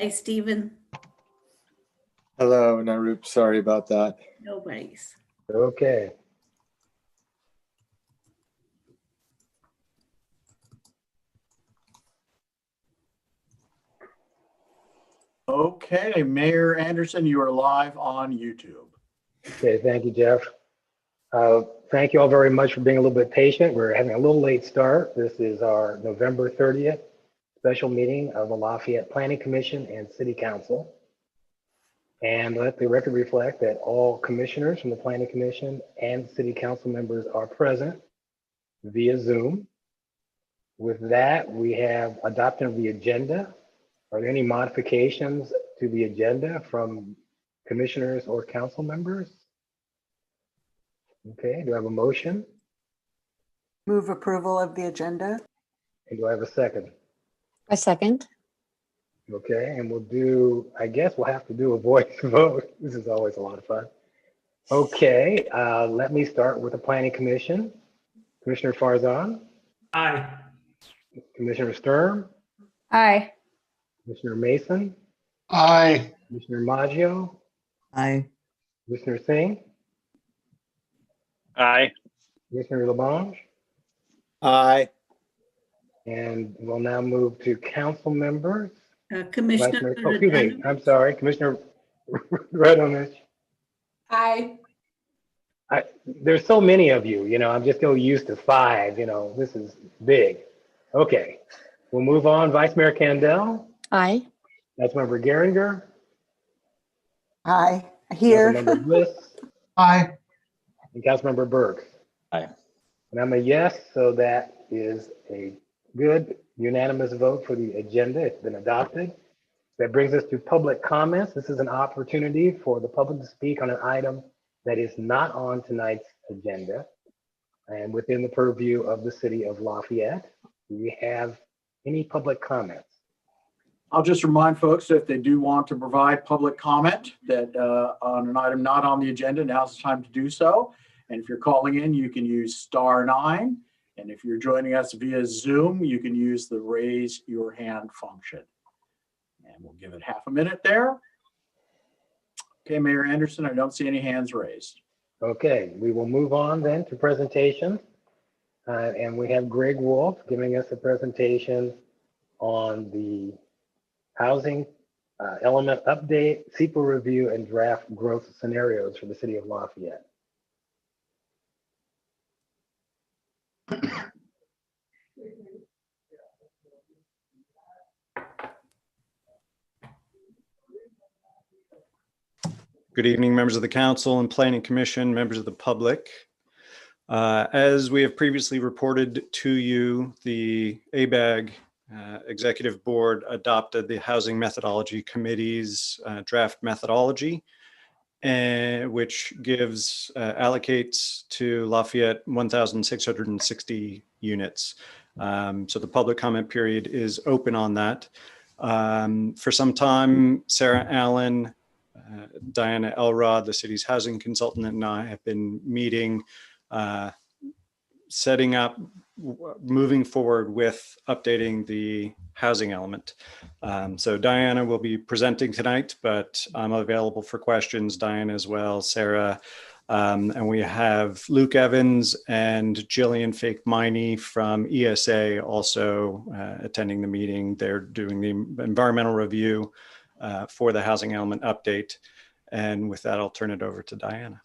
Hi, Stephen. Hello, Narup. Sorry about that. No worries. Okay. Okay, Mayor Anderson, you are live on YouTube. Okay, thank you, Jeff. Thank you all very much for being a little bit patient. We're having a little late start. This is our November 30th special meeting of the Lafayette Planning Commission and City Council. And let the record reflect that all commissioners from the Planning Commission and City Council members are present via Zoom. With that, we have adoption of the agenda. Are there any modifications to the agenda from commissioners or council members? Okay, do I have a motion? Move approval of the agenda. And do I have a second? A second. Okay, and we'll do, I guess we'll have to do a voice vote. This is always a lot of fun. Okay, let me start with the Planning Commission. Commissioner Farzan. Aye. Commissioner Sturm. Aye. Commissioner Mason. Aye. Commissioner Maggio. Aye. Commissioner Singh. Aye. Commissioner Labange. Aye. And we'll now move to council members. Commissioner. Excuse me, I'm sorry, Commissioner Radovich. Aye. There's so many of you, I'm just so used to 5, this is big. Okay, we'll move on. Vice Mayor Kandel. Aye. Councilmember Geringer. Aye. Here. Councilmember Bliss. Aye. And Councilmember Burks. Aye. And I'm a yes, so that is a good unanimous vote for the agenda. It's been adopted. That brings us to public comments. This is an opportunity for the public to speak on an item that is not on tonight's agenda and within the purview of the city of Lafayette. Do we have any public comments? I'll just remind folks that if they do want to provide public comment that on an item not on the agenda, now's the time to do so. And if you're calling in, you can use *9. And if you're joining us via Zoom, you can use the raise your hand function. And we'll give it half a minute there. Okay, Mayor Anderson, I don't see any hands raised. Okay, we will move on then to presentation. And we have Greg Wolf giving us a presentation on the housing element update, CEPA review, and draft growth scenarios for the city of Lafayette. Good evening, members of the council and planning commission, members of the public. As we have previously reported to you, the ABAG Executive Board adopted the Housing Methodology Committee's draft methodology, which allocates to Lafayette 1,660 units. So the public comment period is open on that. For some time, Sarah Allen, Diana Elrod, the city's housing consultant, and I have been meeting, setting up, moving forward with updating the housing element. So Diana will be presenting tonight, but I'm available for questions, Diana as well, Sarah. And we have Luke Evans and Jillian Fake-Miney from ESA also attending the meeting. They're doing the environmental review for the housing element update. And with that, I'll turn it over to Diana.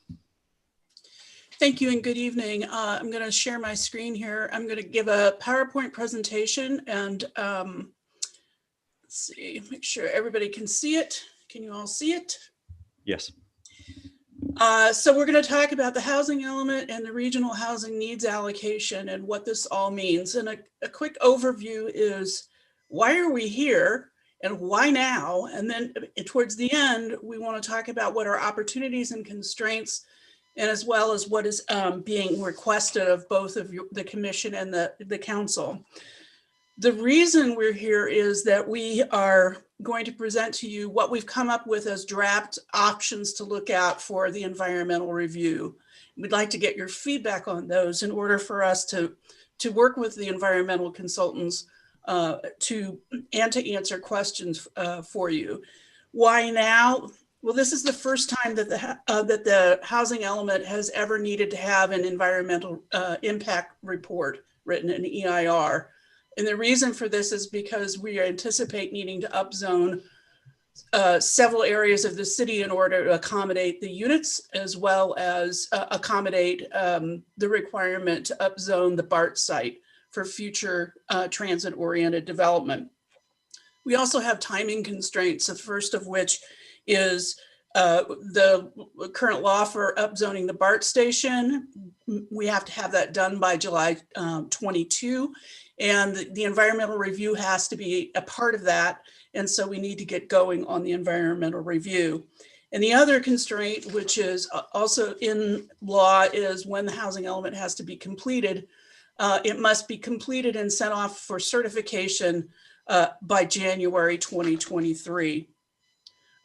Thank you and good evening. I'm going to share my screen here. I'm going to give a PowerPoint presentation and let's see, make sure everybody can see it. Can you all see it? Yes. So we're going to talk about the housing element and the regional housing needs allocation and what this all means. And a quick overview is why are we here and why now? And then towards the end, we want to talk about what are opportunities and constraints, and as well as what is being requested of both of the commission and the council. The reason we're here is that we are going to present to you what we've come up with as draft options to look at for the environmental review. We'd like to get your feedback on those in order for us to work with the environmental consultants to answer questions for you. Why now? Well, this is the first time that the housing element has ever needed to have an environmental impact report written, an EIR. And the reason for this is because we anticipate needing to upzone several areas of the city in order to accommodate the units, as well as accommodate the requirement to upzone the BART site for future transit-oriented development. We also have timing constraints, the first of which is the current law for upzoning the BART station. We have to have that done by July 22, and the environmental review has to be a part of that. And so we need to get going on the environmental review. And the other constraint, which is also in law, is when the housing element has to be completed. It must be completed and sent off for certification by January 2023.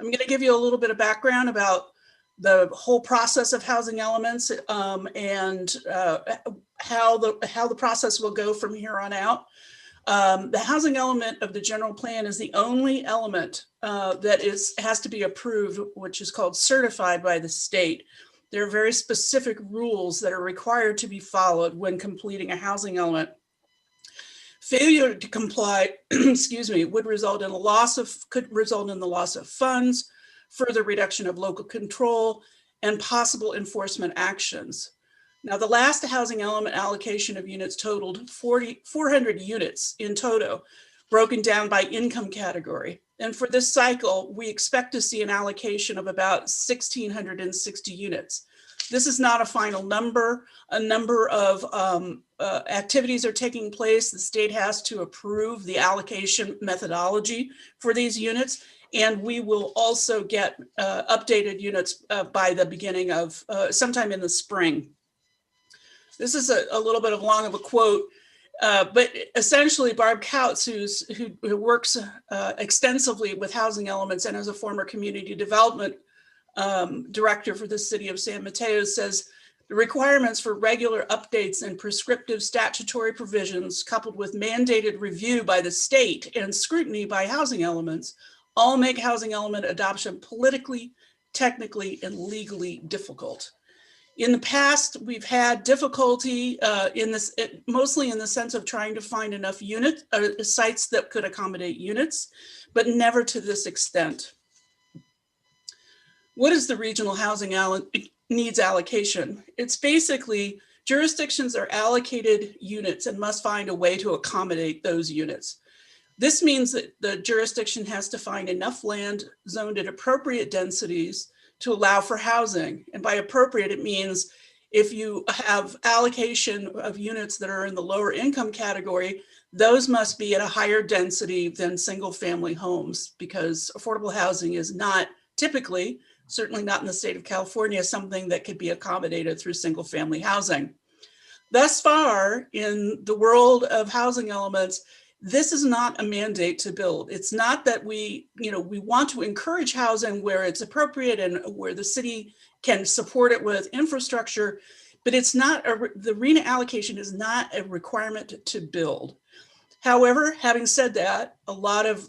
I'm going to give you a little bit of background about the whole process of housing elements and how the process will go from here on out. The housing element of the general plan is the only element that has to be approved, which is called certified by the state. There are very specific rules that are required to be followed when completing a housing element. Failure to comply, excuse me, could result in the loss of funds, further reduction of local control, and possible enforcement actions. Now, the last housing element allocation of units totaled 400 units in total, broken down by income category. And for this cycle, we expect to see an allocation of about 1,660 units. This is not a final number. A number of activities are taking place. The state has to approve the allocation methodology for these units. And we will also get updated units by the beginning of sometime in the spring. This is a little bit of long of a quote, but essentially Barb Kautz, who works extensively with housing elements and as a former community development director for the city of San Mateo, says the requirements for regular updates and prescriptive statutory provisions coupled with mandated review by the state and scrutiny by housing elements all make housing element adoption politically, technically, and legally difficult. In the past, we've had difficulty mostly in the sense of trying to find enough sites that could accommodate units, but never to this extent. What is the regional housing needs allocation? It's basically jurisdictions are allocated units and must find a way to accommodate those units. This means that the jurisdiction has to find enough land zoned at appropriate densities to allow for housing. And by appropriate, it means if you have allocation of units that are in the lower income category, those must be at a higher density than single family homes, because affordable housing is not typically, certainly not in the state of California, something that could be accommodated through single family housing. Thus far, in the world of housing elements, this is not a mandate to build. It's not that we want to encourage housing where it's appropriate and where the city can support it with infrastructure, but it's not the RHNA allocation is not a requirement to build. However, having said that, a lot of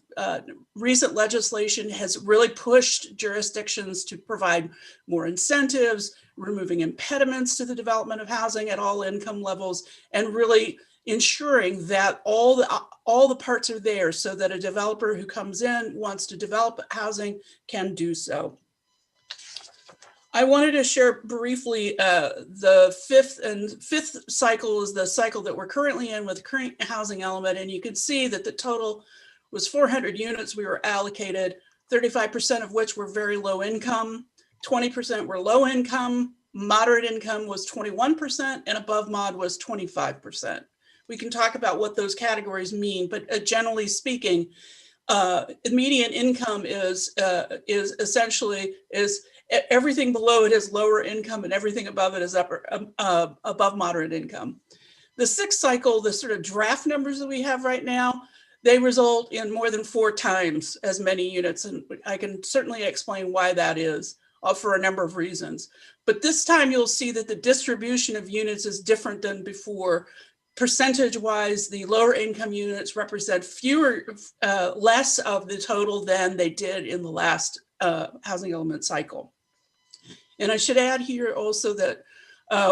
recent legislation has really pushed jurisdictions to provide more incentives, removing impediments to the development of housing at all income levels, and really ensuring that all the parts are there so that a developer who comes in, wants to develop housing, can do so. I wanted to share briefly the fifth cycle is the cycle that we're currently in with the current housing element. And you can see that the total was 400 units we were allocated, 35% of which were very low income, 20% were low income, moderate income was 21%, and above mod was 25%. We can talk about what those categories mean, but generally speaking, median income is essentially everything below it is lower income and everything above it is above moderate income. The sixth cycle, the sort of draft numbers that we have right now, they result in more than 4 times as many units. And I can certainly explain why that is for a number of reasons. But this time you'll see that the distribution of units is different than before. percentage-wise, the lower income units represent less of the total than they did in the last housing element cycle. And I should add here also that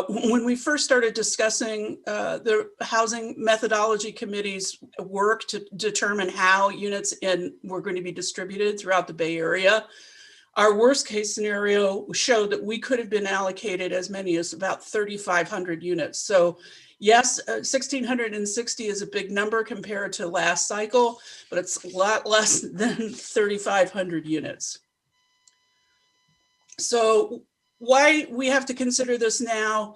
when we first started discussing the housing methodology committee's work to determine how units were going to be distributed throughout the Bay Area, our worst case scenario showed that we could have been allocated as many as about 3,500 units. So yes, 1,660 is a big number compared to last cycle, but it's a lot less than 3,500 units. So why we have to consider this now,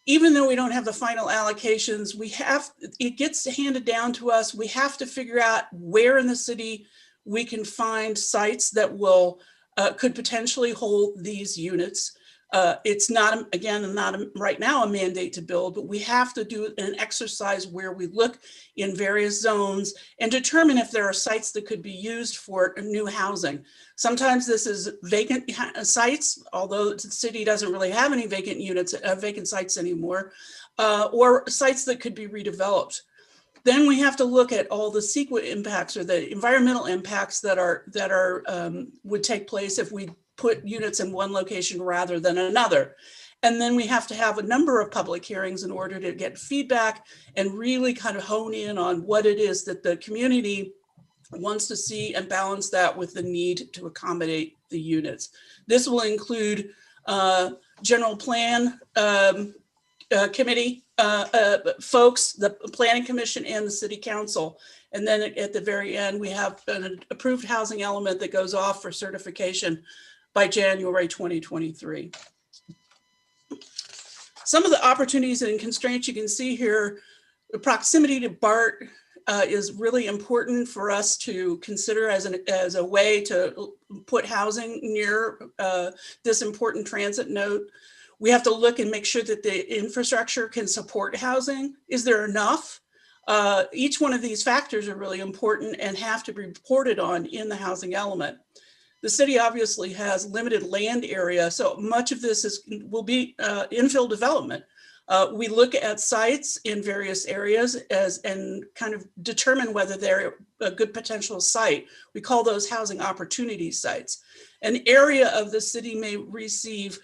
even though we don't have the final allocations, it gets handed down to us. We have to figure out where in the city we can find sites that could potentially hold these units. It's not, again, not right now a mandate to build, but we have to do an exercise where we look in various zones and determine if there are sites that could be used for new housing. Sometimes this is vacant sites, although the city doesn't really have any vacant sites anymore, or sites that could be redeveloped. Then we have to look at all the CEQA impacts or the environmental impacts that would take place if we put units in one location rather than another. And then we have to have a number of public hearings in order to get feedback and really kind of hone in on what it is that the community wants to see and balance that with the need to accommodate the units. This will include general plan committee folks, the planning commission and the city council. And then at the very end, we have an approved housing element that goes off for certification by January 2023. Some of the opportunities and constraints you can see here, the proximity to BART is really important for us to consider as a way to put housing near this important transit node. We have to look and make sure that the infrastructure can support housing. Is there enough? Each one of these factors are really important and have to be reported on in the housing element. The city obviously has limited land area, so much of this will be infill development. We look at sites in various areas and kind of determine whether they're a good potential site. We call those housing opportunity sites. An area of the city may receive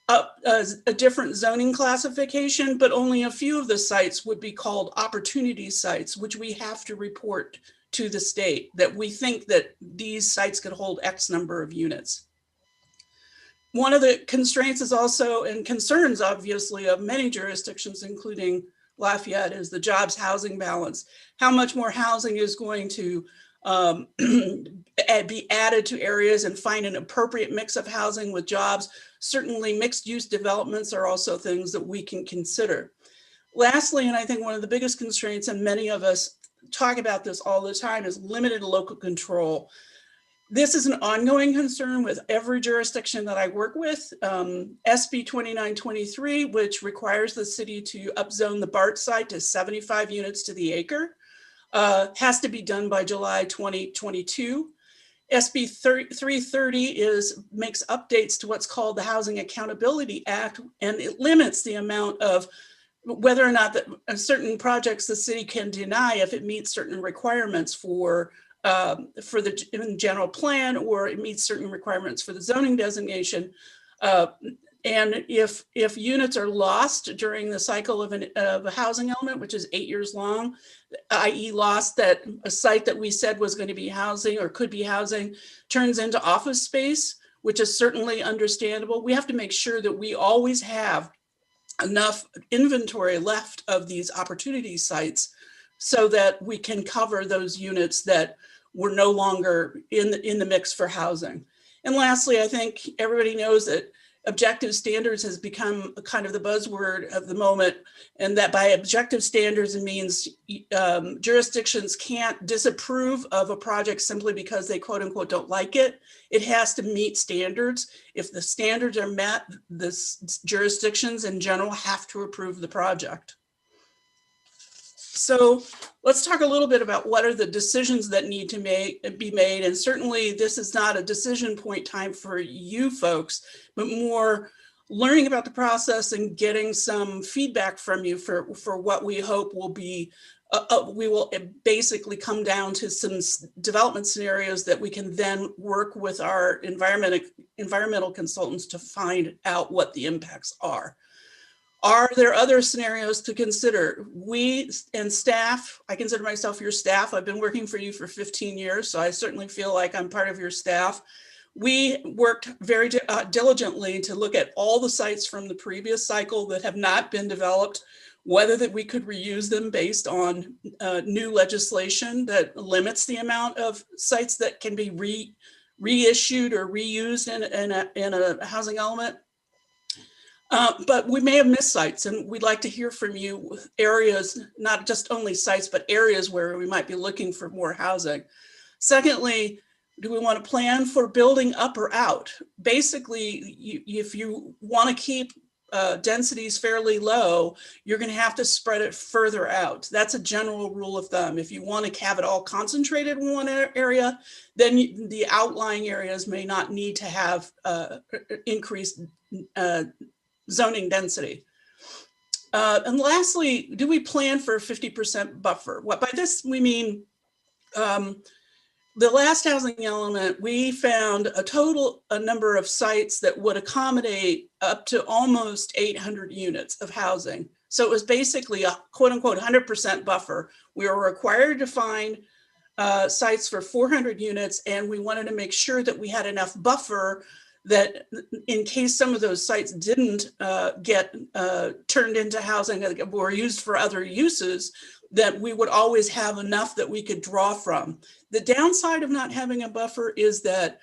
a different zoning classification, but only a few of the sites would be called opportunity sites, which we have to report to the state that we think that these sites could hold X number of units. One of the constraints is also, and concerns obviously of many jurisdictions, including Lafayette, is the jobs housing balance. How much more housing is going to be added to areas and find an appropriate mix of housing with jobs. Certainly mixed use developments are also things that we can consider. Lastly, and I think one of the biggest constraints, and many of us talk about this all the time, is limited local control. This is an ongoing concern with every jurisdiction that I work with. SB 2923, which requires the city to upzone the BART site to 75 units to the acre, has to be done by July 2022. SB 330 makes updates to what's called the Housing Accountability Act, and it limits the amount of whether or not that certain projects the city can deny if it meets certain requirements for the general plan, or it meets certain requirements for the zoning designation. And if units are lost during the cycle of a housing element, which is 8 years long, i.e. lost that a site that we said was going to be housing or could be housing turns into office space, which is certainly understandable, we have to make sure that we always have enough inventory left of these opportunity sites so that we can cover those units that were no longer in the mix for housing. And lastly, I think everybody knows that objective standards has become kind of the buzzword of the moment, and that by objective standards, it means jurisdictions can't disapprove of a project simply because they quote unquote don't like it. It has to meet standards. If the standards are met, the jurisdictions in general have to approve the project. So let's talk a little bit about what are the decisions that need to be made. And certainly this is not a decision point time for you folks, but more learning about the process and getting some feedback from you for what we hope will be, we will basically come down to some development scenarios that we can then work with our environmental consultants to find out what the impacts are. Are there other scenarios to consider? We and staff, I consider myself your staff. I've been working for you for 15 years, so I certainly feel like I'm part of your staff. We worked very diligently to look at all the sites from the previous cycle that have not been developed, whether that we could reuse them based on new legislation that limits the amount of sites that can be reissued or reused in a housing element. But we may have missed sites, and we'd like to hear from you with areas, not just only sites, but areas where we might be looking for more housing. Secondly, do we want to plan for building up or out? Basically, if you want to keep densities fairly low, you're going to have to spread it further out. That's a general rule of thumb. If you want to have it all concentrated in one area, then the outlying areas may not need to have increased zoning density. And lastly, do we plan for a 50% buffer? What by this we mean, the last housing element, we found a number of sites that would accommodate up to almost 800 units of housing. So it was basically a quote unquote 100% buffer. We were required to find sites for 400 units, and we wanted to make sure that we had enough buffer that in case some of those sites didn't get turned into housing or used for other uses, that we would always have enough that we could draw from. The downside of not having a buffer is that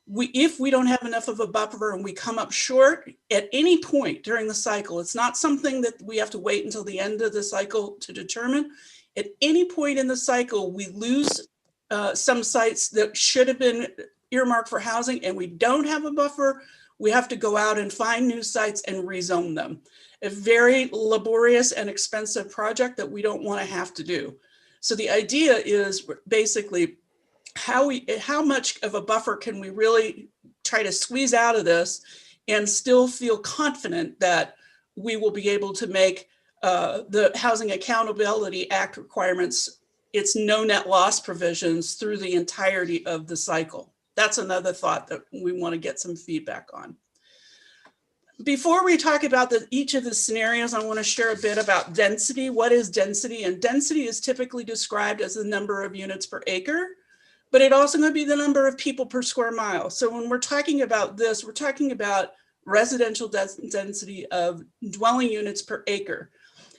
if we don't have enough of a buffer and we come up short at any point during the cycle, it's not something that we have to wait until the end of the cycle to determine. At any point in the cycle, we lose some sites that should have been earmarked for housing and we don't have a buffer, we have to go out and find new sites and rezone them. A very laborious and expensive project that we don't want to have to do. So the idea is basically how much of a buffer can we really try to squeeze out of this and still feel confident that we will be able to make the Housing Accountability Act requirements its no net loss provisions through the entirety of the cycle. That's another thought that we want to get some feedback on. Before we talk about each of the scenarios, I want to share a bit about density. What is density? And density is typically described as the number of units per acre, but it also going to be the number of people per square mile. So when we're talking about this, we're talking about residential density of dwelling units per acre.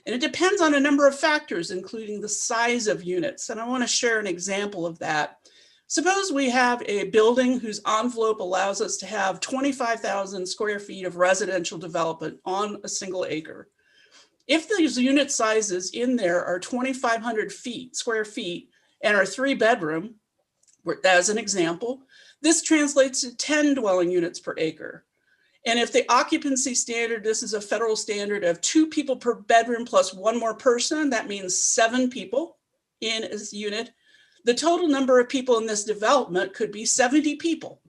And it depends on a number of factors, including the size of units. And I want to share an example of that. Suppose we have a building whose envelope allows us to have 25,000 square feet of residential development on a single acre. If those unit sizes in there are 2,500 square feet and are 3-bedroom, as an example, this translates to 10 dwelling units per acre. And if the occupancy standard, this is a federal standard of 2 people per bedroom plus 1 more person, that means 7 people in a unit. The total number of people in this development could be 70 people,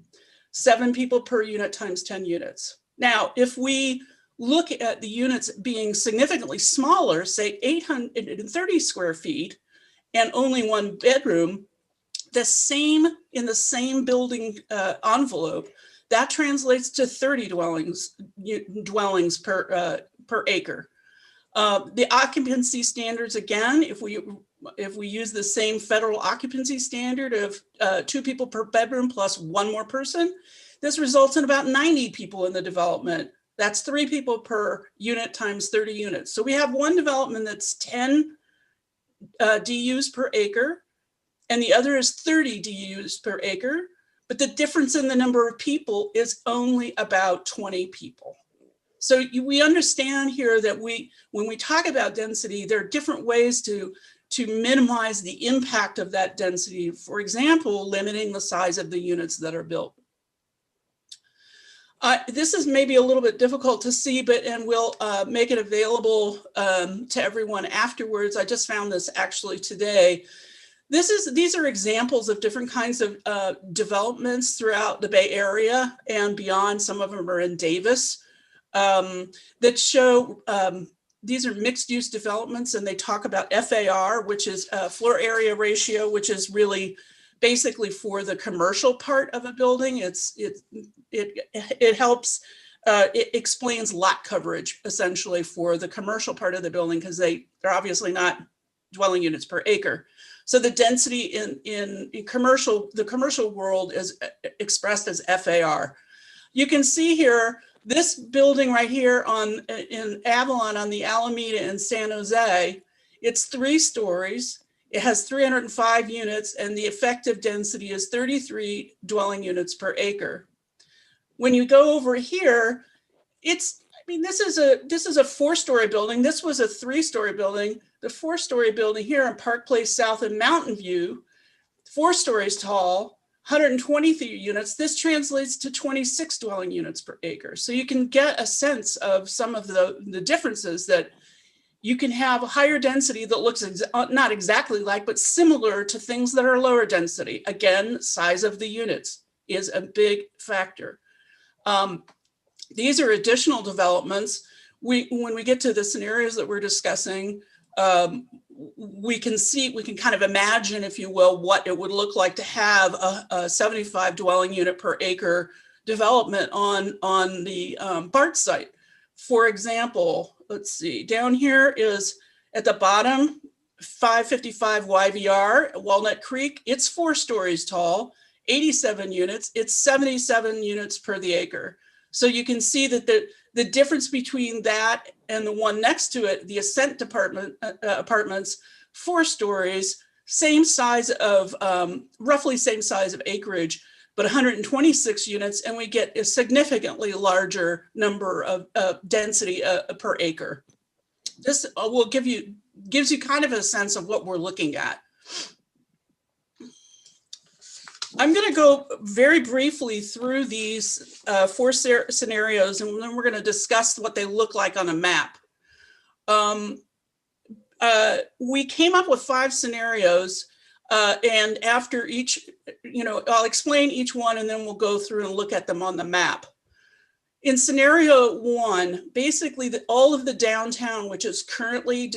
7 people per unit times 10 units. Now, if we look at the units being significantly smaller, say 830 square feet and only 1 bedroom, in the same building envelope, that translates to 30 dwellings per acre. The occupancy standards, again, if we use the same federal occupancy standard of 2 people per bedroom plus 1 more person, this results in about 90 people in the development. That's 3 people per unit times 30 units. So we have one development that's 10 DUs per acre, and the other is 30 DUs per acre. But the difference in the number of people is only about 20 people. So we understand here that when we talk about density, there are different ways to minimize the impact of that density. For example, limiting the size of the units that are built. This is maybe a little bit difficult to see, and we'll make it available to everyone afterwards. I just found this actually today. These are examples of different kinds of developments throughout the Bay Area and beyond. Some of them are in Davis. that show, these are mixed use developments, and they talk about FAR, which is floor area ratio, which is really basically for the commercial part of a building. It helps, it explains lot coverage essentially for the commercial part of the building, because they're obviously not dwelling units per acre. So the density in commercial, the commercial world is expressed as FAR. You can see here, this building right here in Avalon on the Alameda in San Jose, it's 3 stories. It has 305 units, and the effective density is 33 dwelling units per acre. When you go over here, this is a 4-story building. This was a 3-story building. The 4-story building here in Park Place South in Mountain View, 4 stories tall, 123 units. This translates to 26 dwelling units per acre. So you can get a sense of some of the differences, that you can have a higher density that looks not exactly like, but similar to things that are lower density. Again, size of the units is a big factor. These are additional developments. When we get to the scenarios that we're discussing, we can kind of imagine, if you will, what it would look like to have a 75 dwelling unit per acre development on the BART site. For example, let's see, down here is at the bottom, 555 YVR, Walnut Creek. It's 4 stories tall, 87 units. It's 77 units per the acre. So you can see that the difference between that and the one next to it, the Ascent apartments, 4 stories, same size of, roughly same size of acreage, but 126 units, and we get a significantly larger number of density per acre. This gives you kind of a sense of what we're looking at. I'm going to go very briefly through these 4 scenarios, and then we're going to discuss what they look like on a map. We came up with 5 scenarios, and after each, I'll explain each one, and then we'll go through and look at them on the map. In scenario 1, basically all of the downtown, which is currently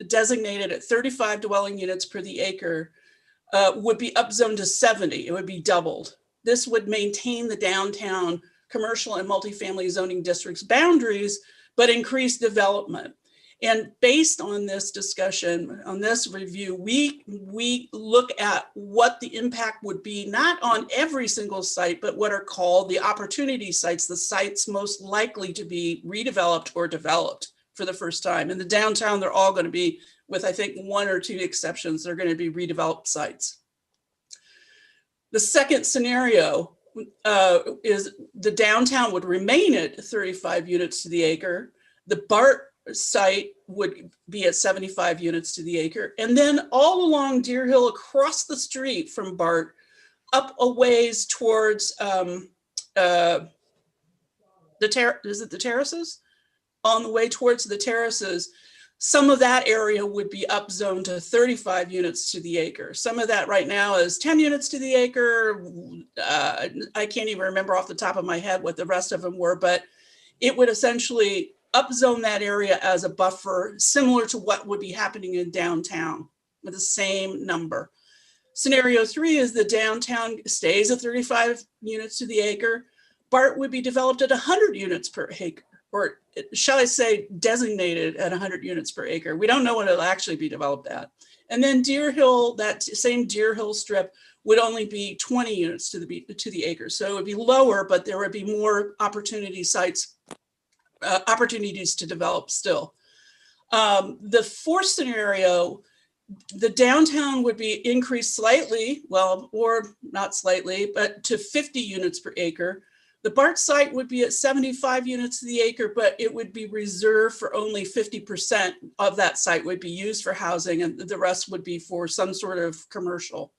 designated at 35 dwelling units per the acre, would be upzoned to 70. It would be doubled. This would maintain the downtown commercial and multifamily zoning district's boundaries, but increase development. And based on this discussion, on this review, we look at what the impact would be, not on every single site, but what are called the opportunity sites, the sites most likely to be redeveloped or developed for the first time. In the downtown, they're all going to be, with I think 1 or 2 exceptions, they're going to be redeveloped sites. The second scenario is the downtown would remain at 35 units to the acre. The BART site would be at 75 units to the acre. And then all along Deer Hill, across the street from BART, up a ways towards the terraces? On the way towards the terraces, some of that area would be upzoned to 35 units to the acre. Some of that right now is 10 units to the acre. I can't even remember off the top of my head what the rest of them were, but it would essentially upzone that area as a buffer, similar to what would be happening in downtown with the same number. Scenario 3 is the downtown stays at 35 units to the acre. BART would be developed at 100 units per acre, or shall I say designated at 100 units per acre. We don't know what it'll actually be developed at. And then Deer Hill, that same Deer Hill strip, would only be 20 units to the acre. So it would be lower, but there would be more opportunity sites, opportunities to develop still. The 4th scenario, the downtown would be increased slightly, well, or not slightly, but to 50 units per acre. The BART site would be at 75 units to the acre, but it would be reserved for only 50% of that site would be used for housing, and the rest would be for some sort of commercial.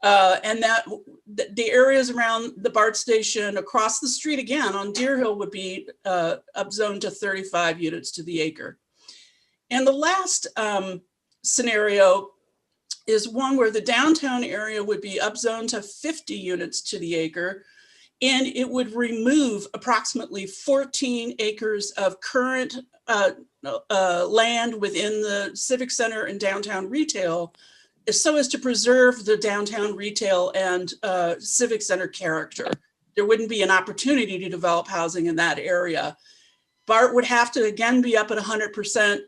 And that the areas around the BART station across the street again on Deer Hill would be upzoned to 35 units to the acre. And the last scenario is one where the downtown area would be upzoned to 50 units to the acre. And it would remove approximately 14 acres of current land within the Civic Center and downtown retail, so as to preserve the downtown retail and Civic Center character. There wouldn't be an opportunity to develop housing in that area. BART would have to again be up at 100%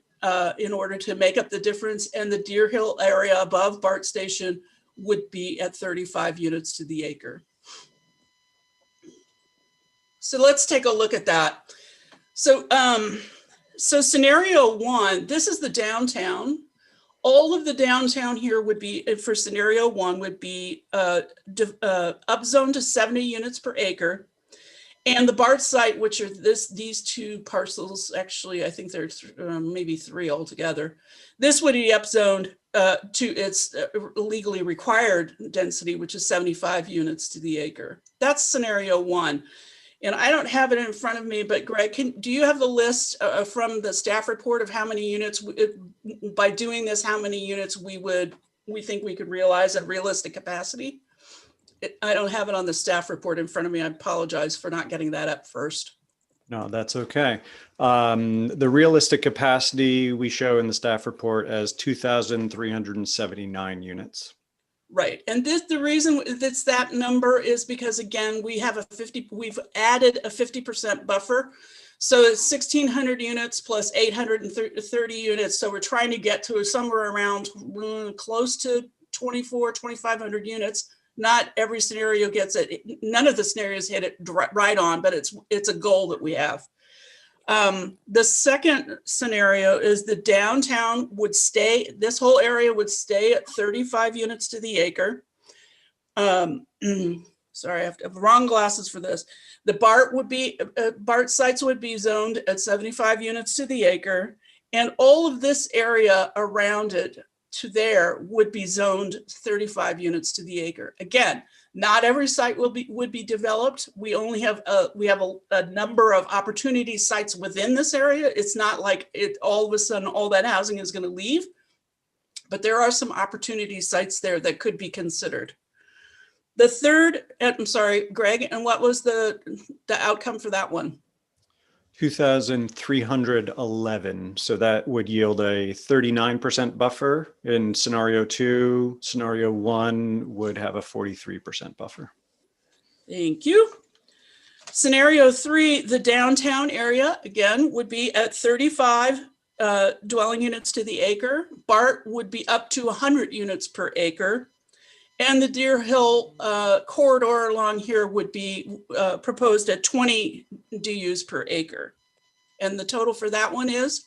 in order to make up the difference, and the Deer Hill area above BART station would be at 35 units to the acre. So let's take a look at that. So, so scenario one, this is the downtown. All of the downtown here would be, for scenario one, would be upzoned to 70 units per acre. And the BART site, which are these two parcels, actually, I think there's maybe three altogether. This would be upzoned to its legally required density, which is 75 units to the acre. That's scenario one. And I don't have it in front of me, but Greg, do you have the list from the staff report of how many units, by doing this, how many units we think we could realize at realistic capacity? I don't have it on the staff report in front of me. I apologize for not getting that up first. No, that's okay. The realistic capacity we show in the staff report as 2,379 units. Right. And the reason that's that number is because, again, we've added a 50% buffer. So it's 1,600 units plus 830 units. So we're trying to get to somewhere around close to 2,500 units. Not every scenario gets it. None of the scenarios hit it right on, but it's a goal that we have. The second scenario is the downtown would stay, this whole area would stay at 35 units to the acre. Sorry, I have wrong glasses for this. The BART sites would be zoned at 75 units to the acre, and all of this area around it to there would be zoned 35 units to the acre. Again, not every site would be developed. We only have a number of opportunity sites within this area. It's not like all of a sudden all that housing is going to leave, but there are some opportunity sites there that could be considered. The third, I'm sorry, Greg, and what was the outcome for that one? 2,311. So that would yield a 39% buffer. In scenario two, scenario one would have a 43% buffer. Thank you. Scenario three, the downtown area, again, would be at 35 dwelling units to the acre. BART would be up to 100 units per acre. And the Deer Hill corridor along here would be proposed at 20 DUs per acre. And the total for that one is?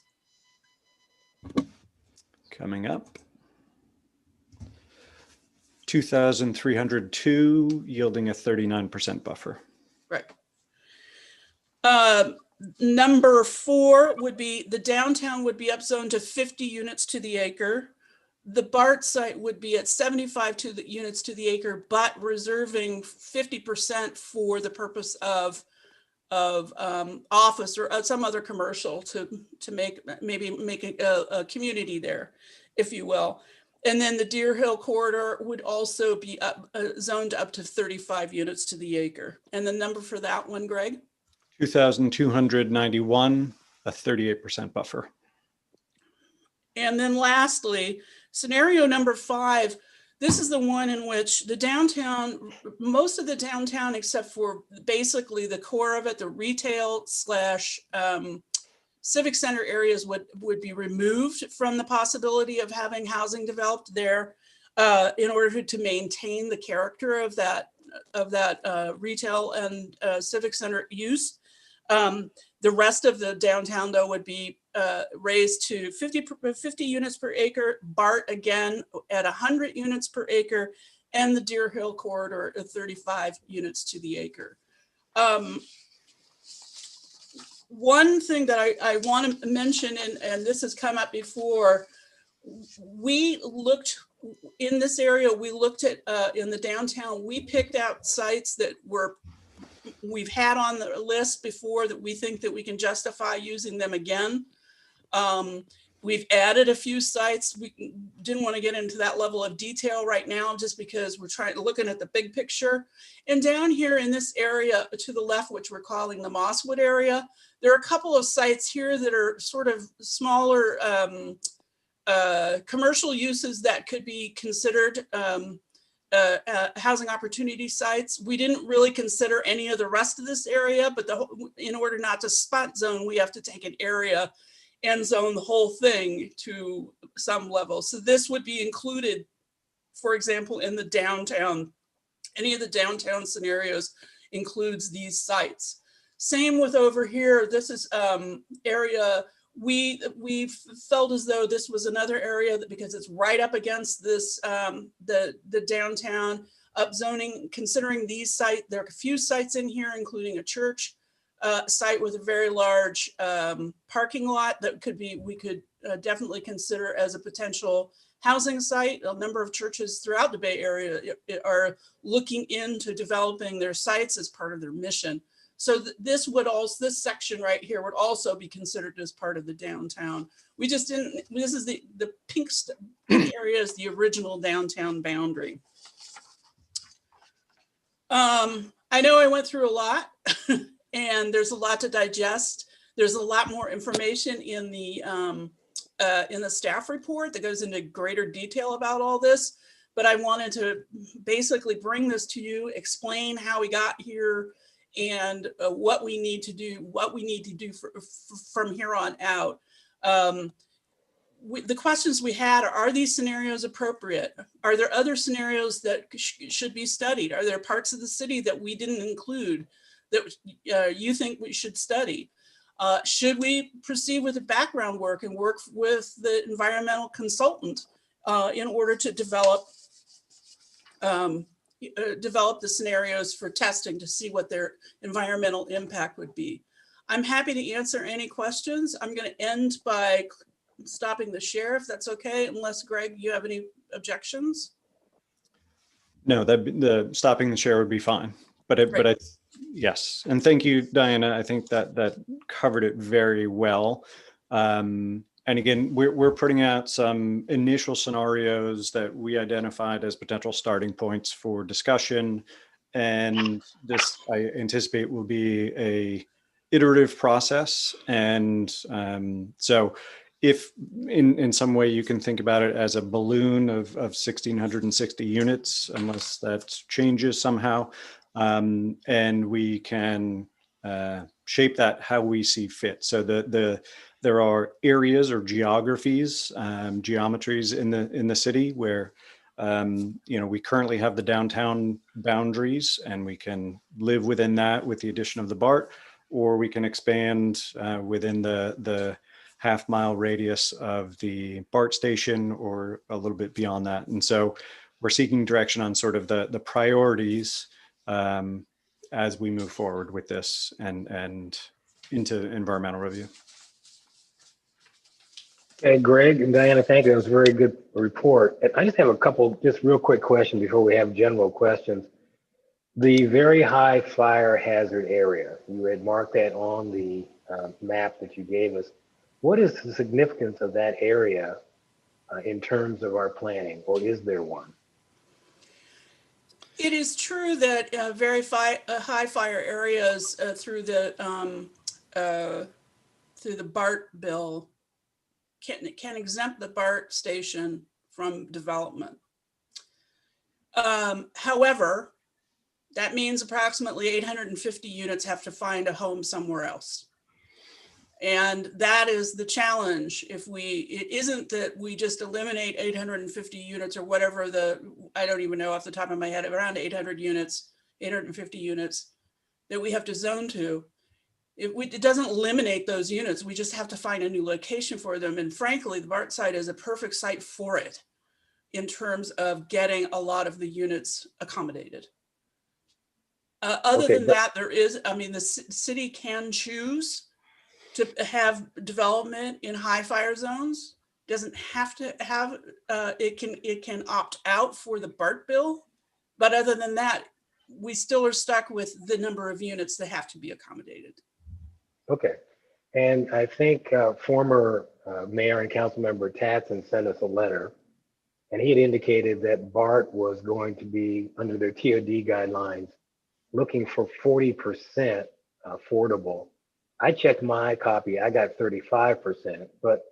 Coming up. 2,302, yielding a 39% buffer. Right. Number four would be the downtown would be upzoned to 50 units to the acre. The BART site would be at 75 units to the acre, but reserving 50% for the purpose of office or some other commercial to make a community there, if you will. And then the Deer Hill corridor would also be zoned up to 35 units to the acre. And the number for that one, Greg? 2,291, a 38% buffer. And then lastly, scenario number five, this is the one in which the downtown, most of the downtown, except for basically the core of it, the retail / civic center areas would be removed from the possibility of having housing developed there in order to maintain the character of that retail and civic center use. The rest of the downtown, though, would be raised to 50 units per acre, BART again at 100 units per acre, and the Deer Hill corridor at 35 units to the acre. One thing that I want to mention, and this has come up before, we looked in this area, we looked at in the downtown, we picked out sites that we've had on the list before that we think that we can justify using them again. We've added a few sites. We didn't want to get into that level of detail right now, just because we're looking at the big picture. And down here in this area to the left, which we're calling the Mosswood area, there are a couple of sites here that are sort of smaller commercial uses that could be considered housing opportunity sites. We didn't really consider any of the rest of this area, but in order not to spot zone, we have to take an area and zone the whole thing to some level. So this would be included, for example, in the downtown. Any of the downtown scenarios includes these sites. Same with over here. This is area we felt as though this was another area that, because it's right up against this the downtown upzoning. Considering these sites, there are a few sites in here, including a church site with a very large parking lot that we could definitely consider as a potential housing site. A number of churches throughout the Bay Area are looking into developing their sites as part of their mission. So this section right here would also be considered as part of the downtown. We just didn't, this is the pink area is the original downtown boundary. I know I went through a lot and there's a lot to digest. There's a lot more information in the staff report that goes into greater detail about all this, but I wanted to basically bring this to you, explain how we got here, and what we need to do, from here on out. The questions we had are these scenarios appropriate? Are there other scenarios that should be studied? Are there parts of the city that we didn't include that you think we should study? Should we proceed with the background work and work with the environmental consultant in order to develop the scenarios for testing to see what their environmental impact would be? I'm happy to answer any questions. I'm going to end by stopping the share, if that's okay, unless Greg, you have any objections? No, the stopping the share would be fine. But yes, and thank you, Diana. I think that covered it very well. And again, we're putting out some initial scenarios that we identified as potential starting points for discussion. And this, I anticipate, will be a iterative process. And so if in some way you can think about it as a balloon of 1,660 units, unless that changes somehow, and we can shape that how we see fit. So there are areas or geographies, geometries in the city where we currently have the downtown boundaries, and we can live within that with the addition of the BART, or we can expand within the half-mile radius of the BART station, or a little bit beyond that. And so we're seeking direction on sort of the priorities as we move forward with this and into environmental review. Hey, Greg and Diana, thank you. That was a very good report. And I just have a couple just real quick questions before we have general questions. The very high fire hazard area, you had marked that on the map that you gave us. What is the significance of that area in terms of our planning, or is there one? It is true that very high fire areas through the BART bill can exempt the BART station from development. However, that means approximately 850 units have to find a home somewhere else. And that is the challenge. It isn't that we just eliminate 850 units or whatever I don't even know off the top of my head, around 800 units, 850 units that we have to zone to. It doesn't eliminate those units. We just have to find a new location for them. And frankly, the BART site is a perfect site for it in terms of getting a lot of the units accommodated. Other than that, the city can choose to have development in high fire zones. Doesn't have to have, it can opt out for the BART bill. But other than that, we still are stuck with the number of units that have to be accommodated. Okay. And I think former Mayor and Councilmember Tatson sent us a letter, and he had indicated that BART was going to be, under their TOD guidelines, looking for 40% affordable. I checked my copy, I got 35%, but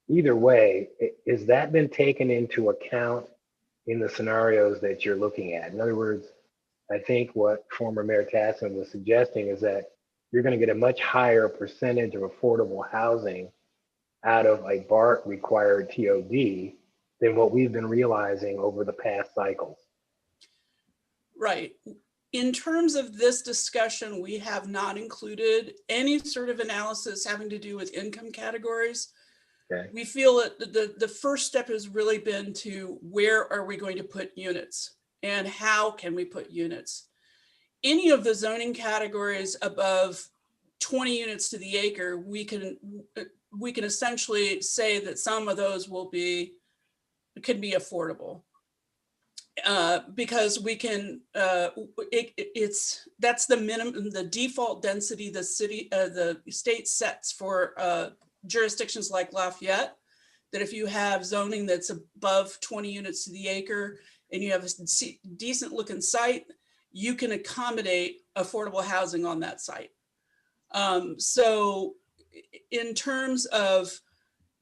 either way, has that been taken into account in the scenarios that you're looking at? In other words, I think what former Mayor Tassin was suggesting is that you're going to get a much higher percentage of affordable housing out of a BART required TOD than what we've been realizing over the past cycles. Right. In terms of this discussion, we have not included any sort of analysis having to do with income categories. Okay. We feel that the first step has really been to where are we going to put units and how can we put units? Any of the zoning categories above 20 units to the acre, we can essentially say that some of those can be affordable. Because we can, that's the minimum, the default density the state sets for jurisdictions like Lafayette, that if you have zoning that's above 20 units to the acre and you have a decent looking site, you can accommodate affordable housing on that site. So in terms of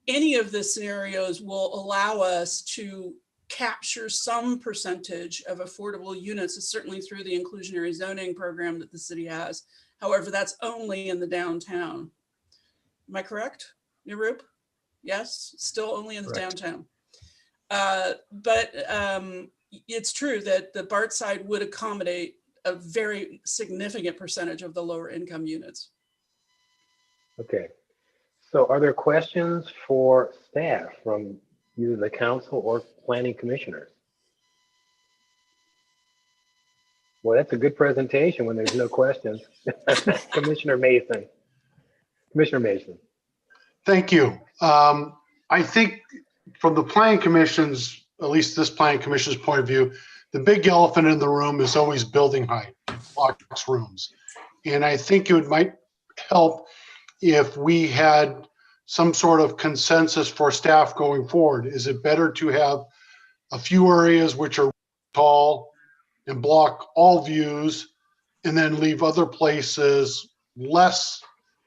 any of the scenarios will allow us to capture some percentage of affordable units, certainly through the inclusionary zoning program that the city has. However, that's only in the downtown. Am I correct, Nirup? Yes, still only in the downtown. But it's true that the BART side would accommodate a very significant percentage of the lower income units. Okay. So are there questions for staff from either the council or planning commissioners? Well, that's a good presentation when there's no questions. Commissioner Mason. Commissioner Mason. Thank you. I think from the planning commission's, at least this planning commission's point of view, the big elephant in the room is always building height, box rooms. And I think it might help if we had some sort of consensus for staff going forward. Is it better to have a few areas which are tall and block all views and then leave other places less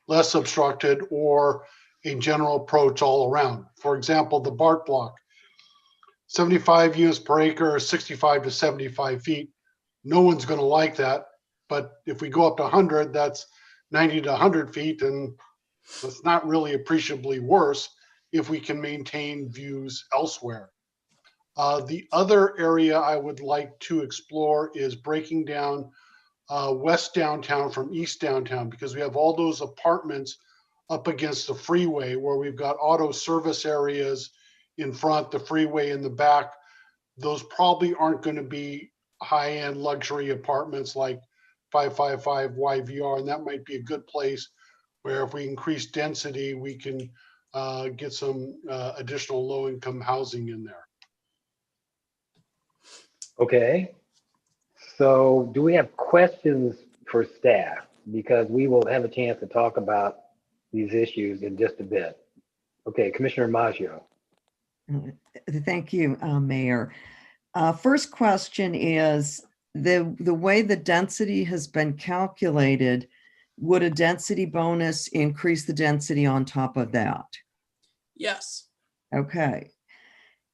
obstructed, or a general approach all around? For example, the BART block, 75 units per acre, 65 to 75 feet. No one's going to like that. But if we go up to 100, that's 90 to 100 feet, and it's not really appreciably worse if we can maintain views elsewhere. The other area I would like to explore is breaking down west downtown from east downtown, because we have all those apartments up against the freeway where we've got auto service areas in front, the freeway in the back. Those probably aren't going to be high-end luxury apartments like 555 YVR, and that might be a good place where if we increase density, we can get some additional low-income housing in there. Okay. So do we have questions for staff? Because we will have a chance to talk about these issues in just a bit. Okay, Commissioner Maggio. Thank you, Mayor. First question is, the way the density has been calculated, would a density bonus increase the density on top of that? Yes. Okay.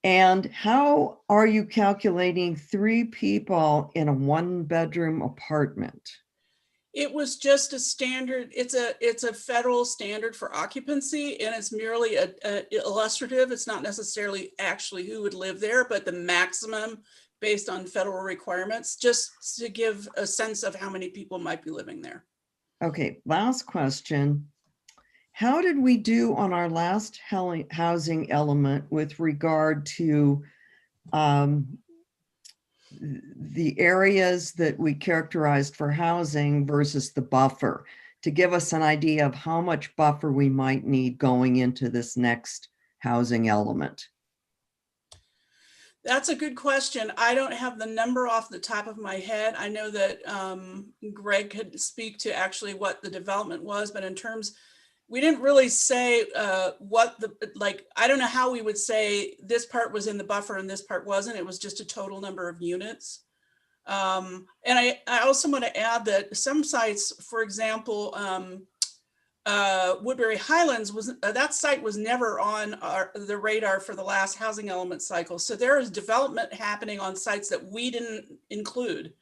And how are you calculating 3 people in a 1-bedroom apartment? It was just a standard. It's a federal standard for occupancy, and it's merely a illustrative. It's not necessarily actually who would live there, but the maximum based on federal requirements, just to give a sense of how many people might be living there. Okay, last question. How did we do on our last housing element with regard to the areas that we characterized for housing versus the buffer, to give us an idea of how much buffer we might need going into this next housing element? That's a good question. I don't have the number off the top of my head. I know that Greg could speak to actually what the development was, but in terms, we didn't really say what the, like, I don't know how we would say this part was in the buffer and this part wasn't. It was just a total number of units. And I also want to add that some sites, for example, Woodbury Highlands was, that site was never on the radar for the last housing element cycle. So there is development happening on sites that we didn't include,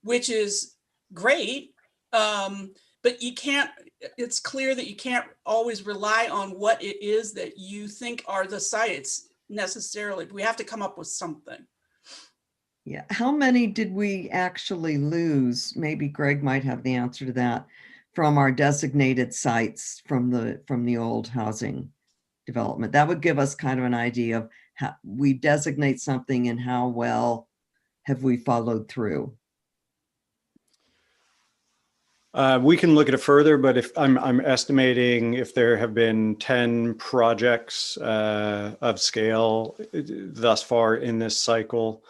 which is great. But you can't, it's clear that you can't always rely on what it is that you think are the sites necessarily. We have to come up with something. Yeah, how many did we actually lose? Maybe Greg might have the answer to that, from our designated sites from the old housing development. That would give us kind of an idea of how we designate something and how well have we followed through. We can look at it further, but if I'm estimating if there have been 10 projects of scale thus far in this cycle,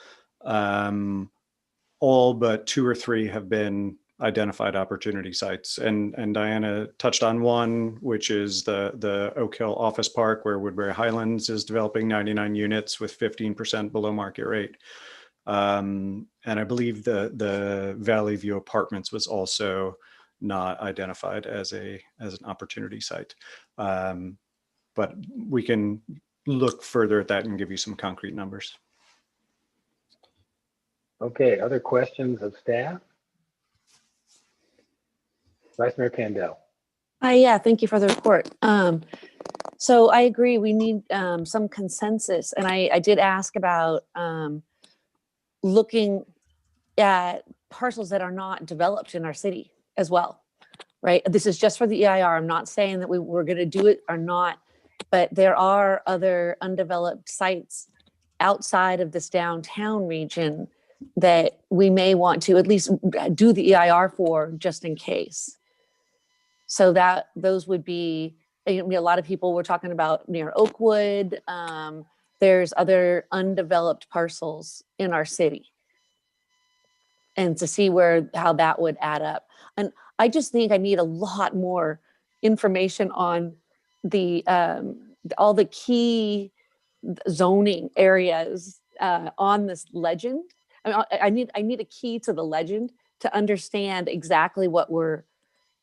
all but 2 or 3 have been identified opportunity sites. And Diana touched on one, which is the Oak Hill Office Park, where Woodbury Highlands is developing 99 units with 15% below market rate. And I believe the Valley View Apartments was also not identified as an opportunity site. But we can look further at that and give you some concrete numbers. Okay, other questions of staff? Vice Mayor Kandel. Yeah, thank you for the report. So I agree, we need some consensus. And I did ask about looking at parcels that are not developed in our city as well, right? This is just for the EIR. I'm not saying that we're going to do it or not, but there are other undeveloped sites outside of this downtown region that we may want to at least do the EIR for, just in case. So that those would be, I mean, a lot of people were talking about near Oakwood. There's other undeveloped parcels in our city, and to see how that would add up. And I just think I need a lot more information on the all the key zoning areas on this legend. I mean, I need a key to the legend to understand exactly what we're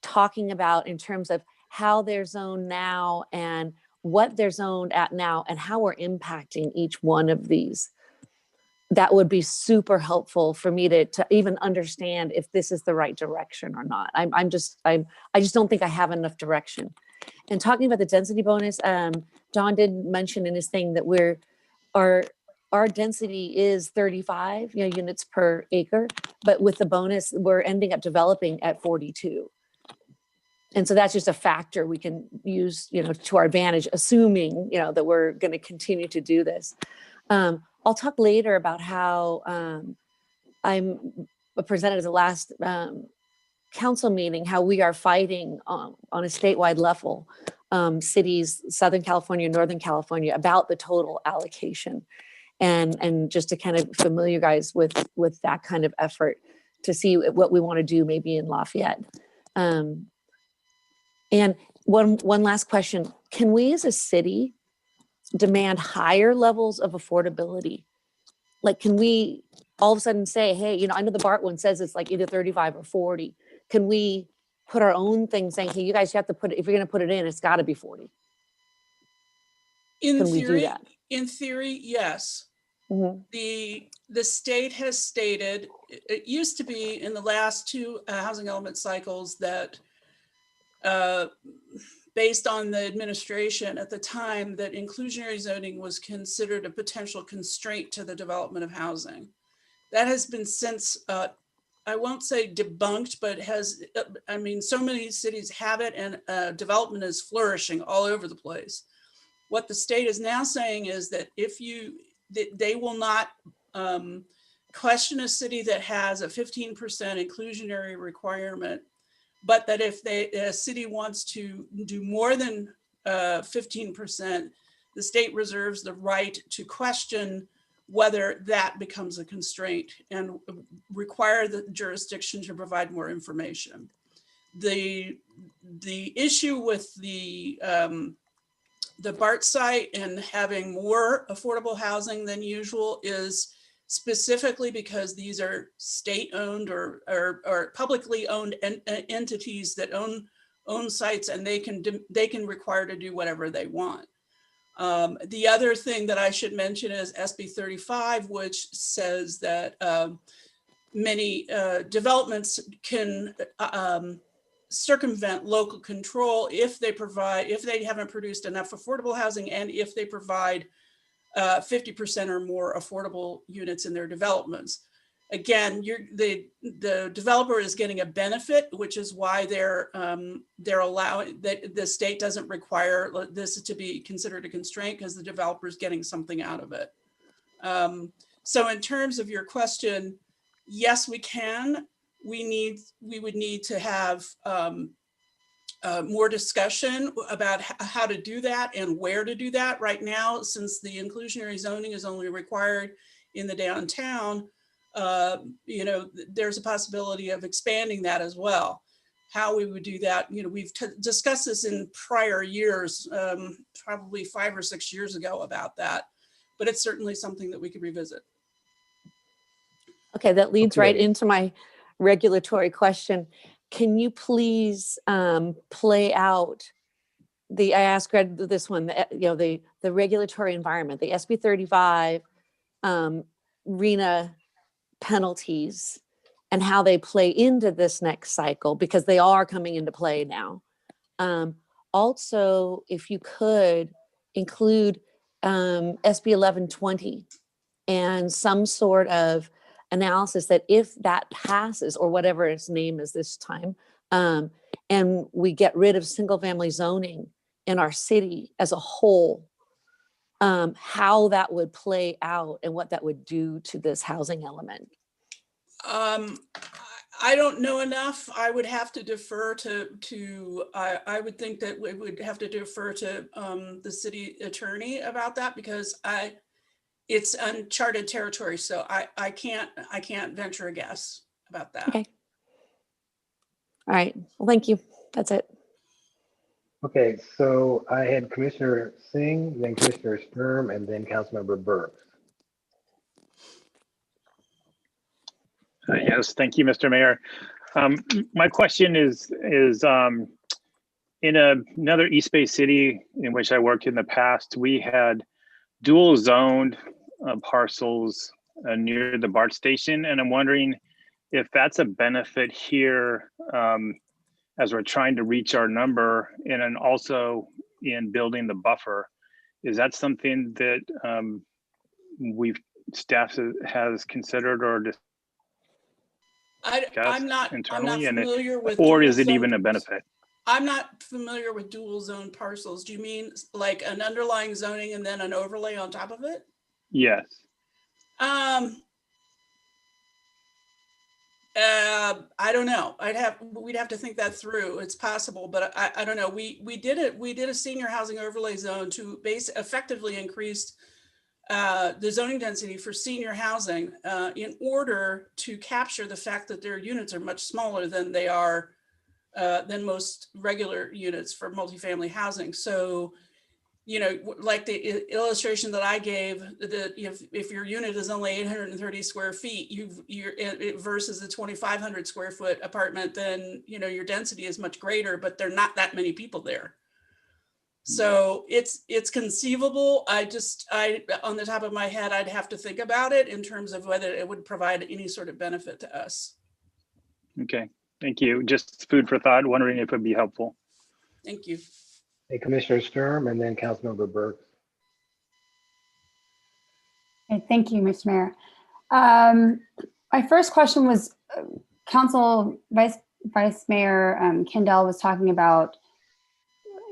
talking about in terms of how they're zoned now and what they're zoned at now and how we're impacting each one of these. That would be super helpful for me to even understand if this is the right direction or not. I just don't think I have enough direction. And talking about the density bonus, John did mention in his thing that our density is 35 units per acre, but with the bonus, we're ending up developing at 42. And so that's just a factor we can use, to our advantage, assuming, that we're going to continue to do this. I'll talk later about how I'm presented at the last council meeting, how we are fighting on a statewide level, cities, Southern California, Northern California, about the total allocation. And just to kind of familiarize with that kind of effort to see what we want to do maybe in Lafayette. And one last question, can we as a city demand higher levels of affordability? Like, can we all of a sudden say, hey, I know the BART one says it's like either 35 or 40. Can we put our own thing saying, hey, you guys have to put it, if you're going to put it in, it's got to be 40? In Can we theory, do that? in theory, yes. Mm-hmm. The state has stated, it used to be in the last 2 housing element cycles that based on the administration at the time, that inclusionary zoning was considered a potential constraint to the development of housing. That has been since, I won't say debunked, but has, so many cities have it, and development is flourishing all over the place. What the state is now saying is that they will not question a city that has a 15% inclusionary requirement, but that if a city wants to do more than 15%, the state reserves the right to question whether that becomes a constraint and require the jurisdiction to provide more information. the issue with the BART site and having more affordable housing than usual is specifically because these are state-owned or publicly owned entities that own sites, and they can require to do whatever they want. The other thing that I should mention is SB 35, which says that many developments can circumvent local control if they haven't produced enough affordable housing, and if they provide 50% or more affordable units in their developments. Again, the developer is getting a benefit, which is why they're allowing that the state doesn't require this to be considered a constraint, because the developer is getting something out of it. So in terms of your question, yes, we can. We would need to have more discussion about how to do that and where to do that. Right now, since the inclusionary zoning is only required in the downtown, there's a possibility of expanding that as well. How we would do that, we've discussed this in prior years, probably 5 or 6 years ago about that, but it's certainly something that we could revisit. Okay, that leads right Okay. into my regulatory question. Can you please play out I asked Greg this one, the regulatory environment, the SB 35 RENA penalties, and how they play into this next cycle, because they are coming into play now. Also, if you could include SB 1120 and some sort of analysis that if that passes, or whatever its name is this time, and we get rid of single family zoning in our city as a whole, how that would play out and what that would do to this housing element. I don't know enough. I would have to defer to I would think that we would have to defer to the city attorney about that, because it's uncharted territory. So I can't venture a guess about that. Okay. All right. Well, thank you. That's it. Okay, so I had Commissioner Singh, then Commissioner Sturm, and then Councilmember Burks. Yes, thank you, Mr. Mayor. My question is in another East Bay city in which I worked in the past, we had dual zoned parcels near the BART station. And I'm wondering if that's a benefit here as we're trying to reach our number, and then also in building the buffer. Is that something that staff has considered or I'm not internally, familiar with or is dual it even zone- a benefit? I'm not familiar with dual zone parcels. Do you mean like an underlying zoning and then an overlay on top of it? Yes. I don't know. We'd have to think that through. It's possible, but I don't know. We did a senior housing overlay zone to effectively increase the zoning density for senior housing in order to capture the fact that their units are much smaller than they are than most regular units for multifamily housing. So, like the illustration that I gave, that if your unit is only 830 square feet, versus a 2,500 square foot apartment, then your density is much greater, but there are not that many people there. So it's conceivable. I on the top of my head, I'd have to think about it in terms of whether it would provide any sort of benefit to us. Okay, thank you. Just food for thought, wondering if it'd be helpful. Thank you. Hey, Commissioner Sturm, and then Councilmember Burks. Okay, thank you, Mr. Mayor. My first question was, Council Vice Mayor Kendall was talking about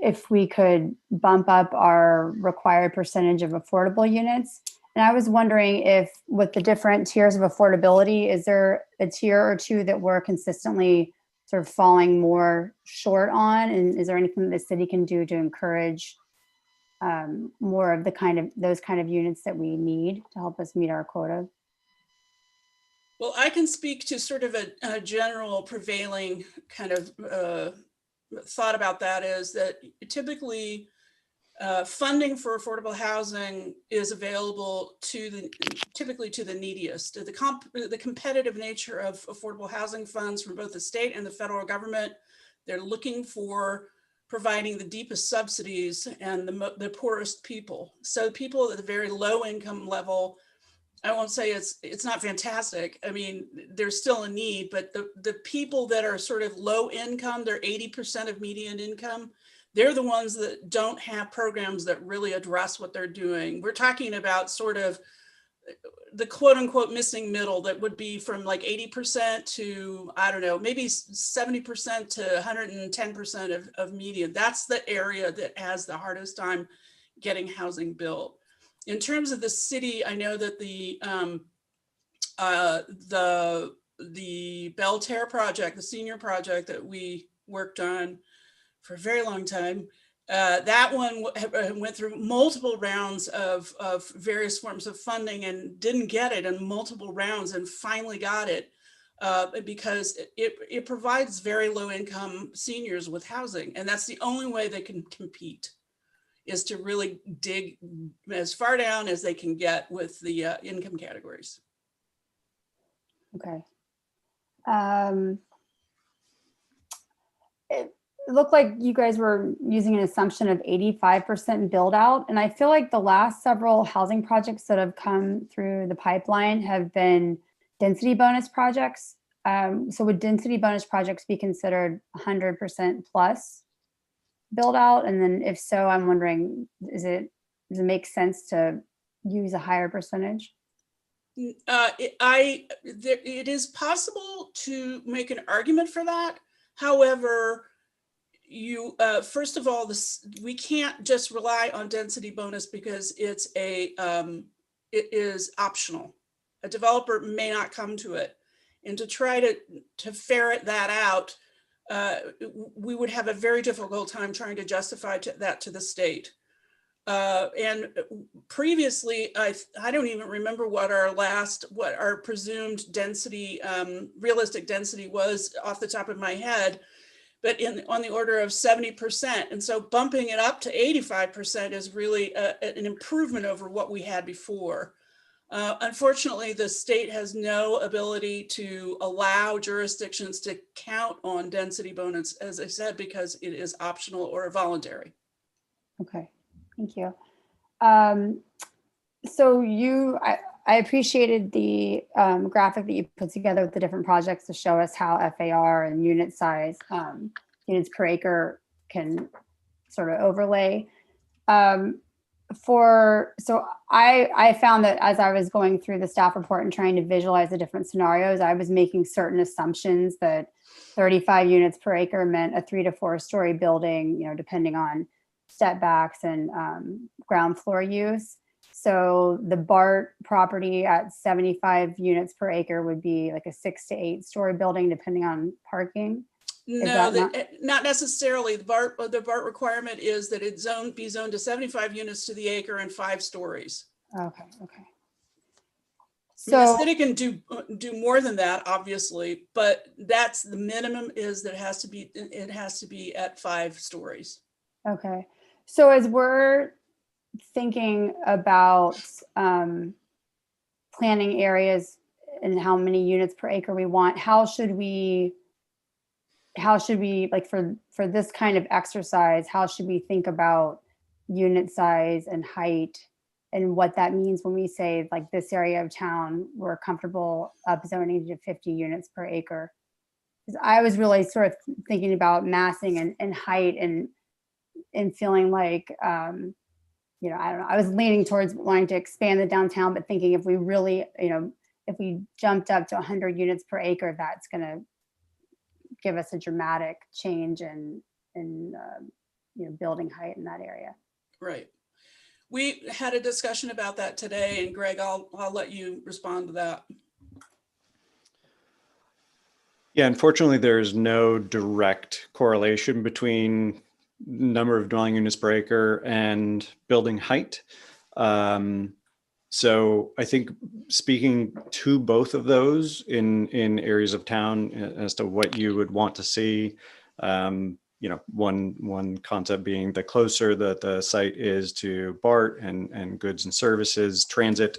if we could bump up our required percentage of affordable units. And I was wondering if with the different tiers of affordability, is there a tier or two that we're consistently sort of falling more short on? And is there anything that the city can do to encourage more of those kind of units that we need to help us meet our quota? Well, I can speak to sort of a general prevailing kind of thought about that is that typically funding for affordable housing is available typically to the neediest. The competitive nature of affordable housing funds from both the state and the federal government, they're looking for providing the deepest subsidies and the poorest people. So people at the very low income level, I won't say it's not fantastic. I mean, there's still a need, but the people that are sort of low income, they're 80% of median income. They're the ones that don't have programs that really address what they're doing. We're talking about sort of the quote unquote missing middle that would be from like 80% to, I don't know, maybe 70% to 110% of median. That's the area that has the hardest time getting housing built. In terms of the city, I know that the Belterre project, the senior project that we worked on for a very long time, that one went through multiple rounds of various forms of funding and didn't get it in multiple rounds and finally got it because it provides very low income seniors with housing. And that's the only way they can compete, is to really dig as far down as they can get with the income categories. Okay. It looked like you guys were using an assumption of 85% build out. And I feel like the last several housing projects that have come through the pipeline have been density bonus projects. So would density bonus projects be considered 100% plus build out? And then if so, I'm wondering, does it make sense to use a higher percentage? It is possible to make an argument for that. However, first of all, we can't just rely on density bonus because it is optional. A developer may not come to it, and to try to ferret that out, we would have a very difficult time trying to justify that to the state. And previously, I don't even remember what our presumed density, realistic density was off the top of my head, but on the order of 70%. And so bumping it up to 85% is really an improvement over what we had before. Unfortunately, the state has no ability to allow jurisdictions to count on density bonus, as I said, because it is optional or voluntary. Okay, thank you. So I appreciated the graphic that you put together with the different projects to show us how FAR and unit size, units per acre can sort of overlay. So I found that as I was going through the staff report and trying to visualize the different scenarios, I was making certain assumptions that 35 units per acre meant a 3 to 4 story building, depending on setbacks and ground floor use. So the BART property at 75 units per acre would be like a 6 to 8 story building, depending on parking. No, not necessarily. The BART requirement is that it be zoned to 75 units to the acre and 5 stories. Okay. So the city can do more than that, obviously, but that's the minimum, is that it has to be at 5 stories. Okay. So as we're thinking about planning areas and how many units per acre we want, how should we like for this kind of exercise, how should we think about unit size and height and what that means when we say like this area of town, we're comfortable upzoning to 50 units per acre? Because I was really sort of thinking about massing and height and feeling like, I don't know, I was leaning towards wanting to expand the downtown, but thinking if we really, if we jumped up to 100 units per acre, that's going to give us a dramatic change in building height in that area. Right. We had a discussion about that today, and Greg, I'll let you respond to that. Yeah, unfortunately, there is no direct correlation between number of dwelling units per acre and building height. So I think speaking to both of those in areas of town as to what you would want to see, one concept being the closer that the site is to BART and goods and services, transit,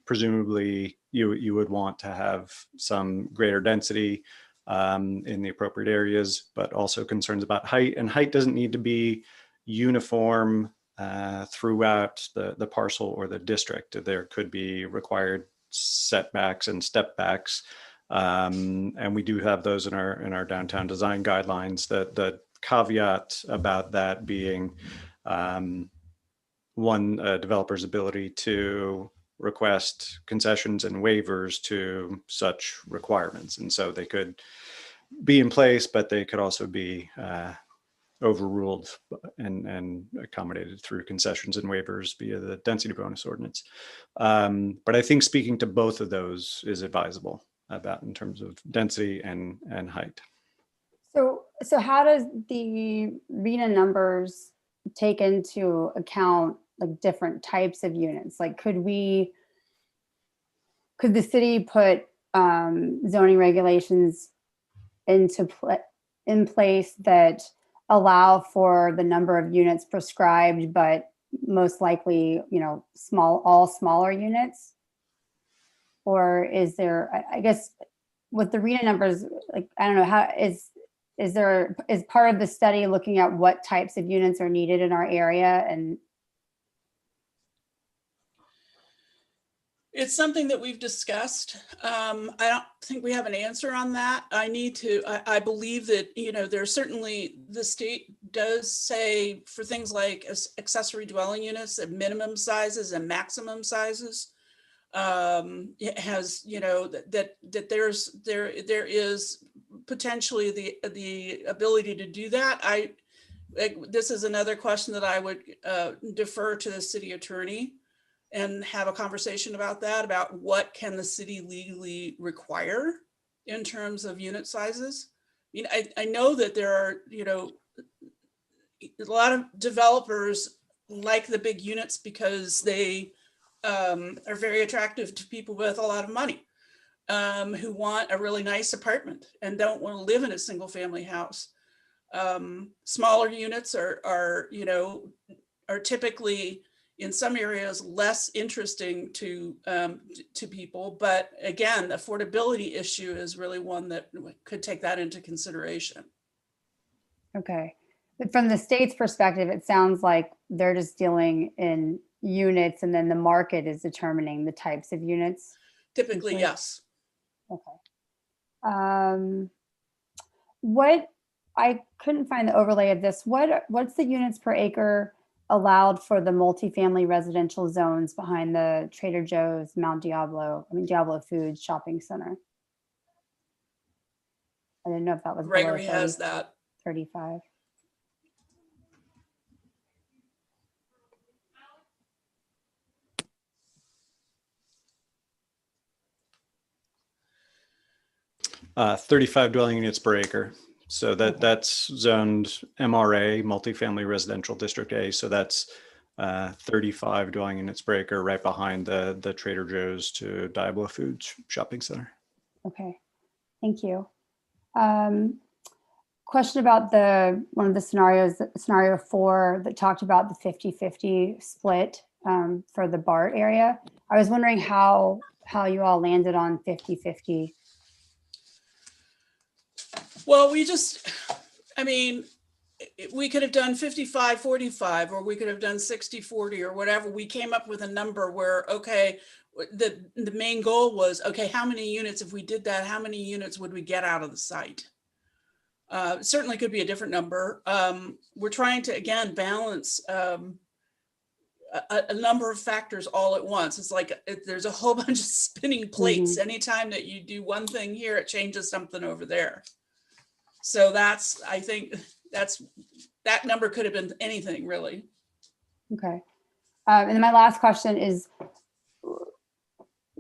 presumably you would want to have some greater density in the appropriate areas, but also concerns about height. And height doesn't need to be uniform throughout the parcel or the district. There could be required setbacks and step backs. And we do have those in our downtown design guidelines. The caveat about that being one developer's ability to request concessions and waivers to such requirements. And so they could be in place, but they could also be overruled and accommodated through concessions and waivers via the density bonus ordinance. But I think speaking to both of those is advisable about in terms of density and height. So how does the RENA numbers take into account like different types of units? Like could the city put zoning regulations in place that allow for the number of units prescribed, but most likely, all smaller units? Or is there, I guess, with the RENA numbers, like, I don't know, how is part of the study looking at what types of units are needed in our area? And it's something that we've discussed. I don't think we have an answer on that. I believe that, there's certainly, the state does say for things like accessory dwelling units at minimum sizes and maximum sizes. It has, that there is potentially the ability to do that. This is another question that I would defer to the city attorney and have a conversation about that, about what can the city legally require in terms of unit sizes. I know that there are, a lot of developers like the big units because they are very attractive to people with a lot of money who want a really nice apartment and don't want to live in a single family house. Smaller units are typically in some areas less interesting to people, but again, the affordability issue is really one that could take that into consideration. okay, but from the state's perspective, it sounds like they're just dealing in units and then the market is determining the types of units. Typically, yes. Okay. What, I couldn't find the overlay of this. What's the units per acre allowed for the multifamily residential zones behind the Trader Joe's Diablo Foods shopping center? I didn't know if that was Gregory has that. 35. Uh, 35 dwelling units per acre. So that's zoned MRA, multifamily residential district A. So that's 35 dwelling units per acre right behind the Trader Joe's to Diablo Foods shopping center. Okay, thank you. Question about one of the scenarios, scenario 4, that talked about the 50-50 split for the BART area. I was wondering how you all landed on 50-50. Well, we could have done 55-45, or we could have done 60-40 or whatever. We came up with a number where, okay, the main goal was, okay, how many units, if we did that, how many units would we get out of the site? Certainly could be a different number. We're trying to, again, balance a number of factors all at once. It's like there's a whole bunch of spinning plates. Mm-hmm. Anytime that you do one thing here, it changes something over there. So I think that number could have been anything, really. Okay. And then my last question is,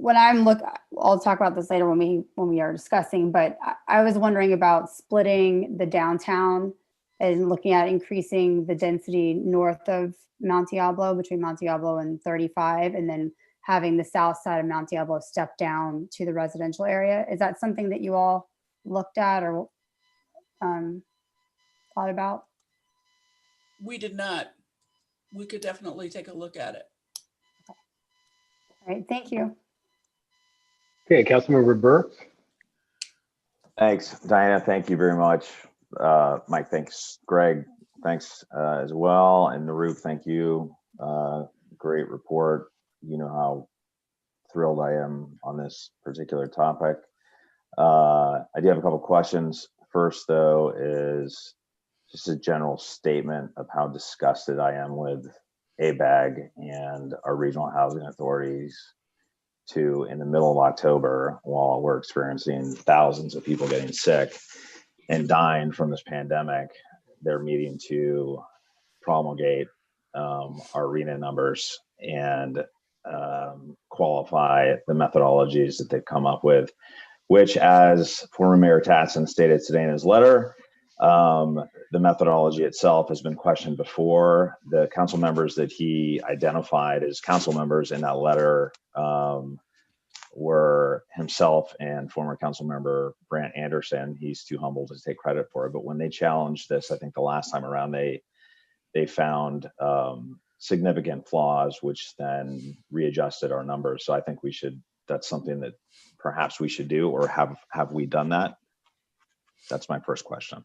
I'll talk about this later when we are discussing, but I was wondering about splitting the downtown and looking at increasing the density north of Mount Diablo, between Mount Diablo and 35, and then having the south side of Mount Diablo step down to the residential area. Is that something that you all looked at or thought about? We did not. We could definitely take a look at it. All right, thank you. Okay, Councilmember Burr. Thanks, Diana. Thank you very much. Mike, thanks. Greg, thanks as well. And Naruk, thank you. Great report. You know how thrilled I am on this particular topic. I do have a couple questions. First, though, is just a general statement of how disgusted I am with ABAG and our regional housing authorities to, in the middle of October, while we're experiencing thousands of people getting sick and dying from this pandemic, they're meeting to promulgate our RENA numbers and qualify the methodologies that they've come up with, which, as former Mayor Tatson stated today in his letter, the methodology itself has been questioned before. The council members that he identified as council members in that letter were himself and former council member Brant Anderson. He's too humble to take credit for it. But when they challenged this, I think the last time around, they found significant flaws, which then readjusted our numbers. So I think that's something that perhaps we should do, or have we done that? That's my first question.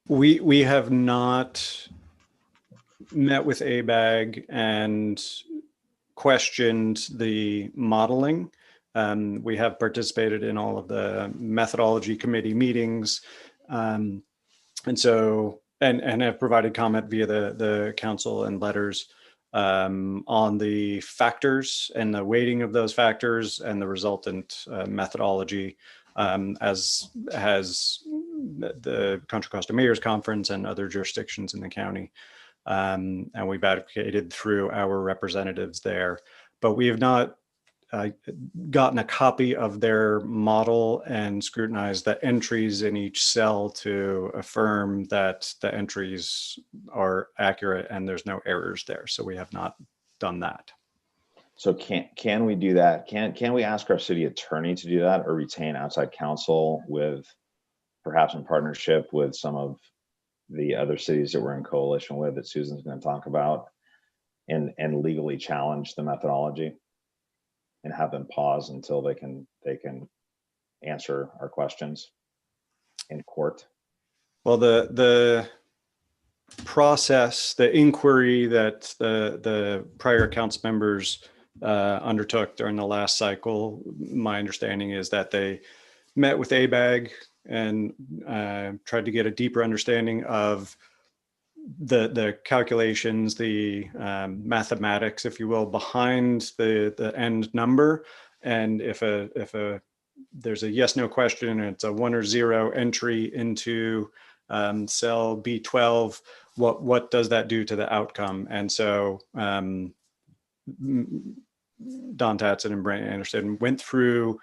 We have not met with ABAG and questioned the modeling. We have participated in all of the methodology committee meetings, and have provided comment via the council and letters on the factors and the weighting of those factors and the resultant methodology, as has the Contra Costa Mayor's Conference and other jurisdictions in the county. And we've advocated through our representatives there, but we have not gotten a copy of their model and scrutinized the entries in each cell to affirm that the entries are accurate and there's no errors there. So we have not done that. So can we do that? Can we ask our city attorney to do that, or retain outside counsel with, perhaps in partnership with some of the other cities that we're in coalition with that Susan's going to talk about, and legally challenge the methodology and have them pause until they can answer our questions in court? Well, the process, the inquiry that the prior council members undertook during the last cycle, my understanding is that they met with ABAG and tried to get a deeper understanding of the calculations, the mathematics, if you will, behind the end number. And if there's a yes/no question and it's a 1 or 0 entry into cell B12, what does that do to the outcome? And so Don Tatson and Brant Anderson went through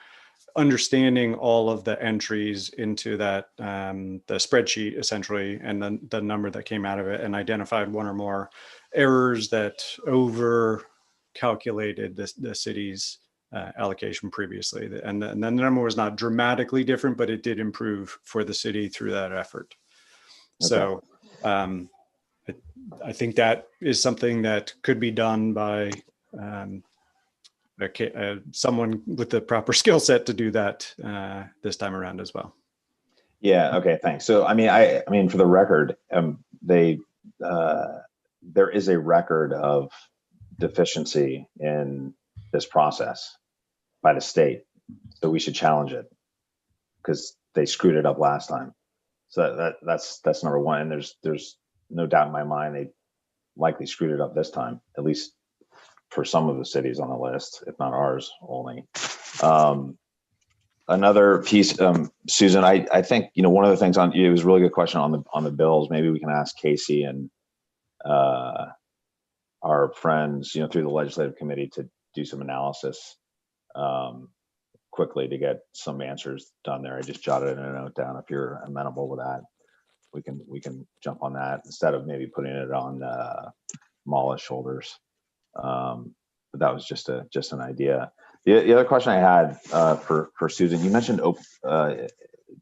understanding all of the entries into that the spreadsheet essentially, and then the number that came out of it, and identified one or more errors that over calculated the city's allocation previously. And the number was not dramatically different, but it did improve for the city through that effort. Okay. So I think that is something that could be done by someone with the proper skill set to do that this time around as well. Yeah. Okay. Thanks. So, I mean, for the record, there is a record of deficiency in this process by the state, so we should challenge it because they screwed it up last time. So that's number one. And there's no doubt in my mind they likely screwed it up this time, at least for some of the cities on the list, if not ours only. Another piece, Susan, I think, one of the things it was a really good question on the bills. Maybe we can ask Casey and our friends, through the legislative committee to do some analysis quickly to get some answers done there. I just jotted a note down if you're amenable with that. we can jump on that instead of maybe putting it on Mala's shoulders. But that was just an idea. The other question I had for Susan, you mentioned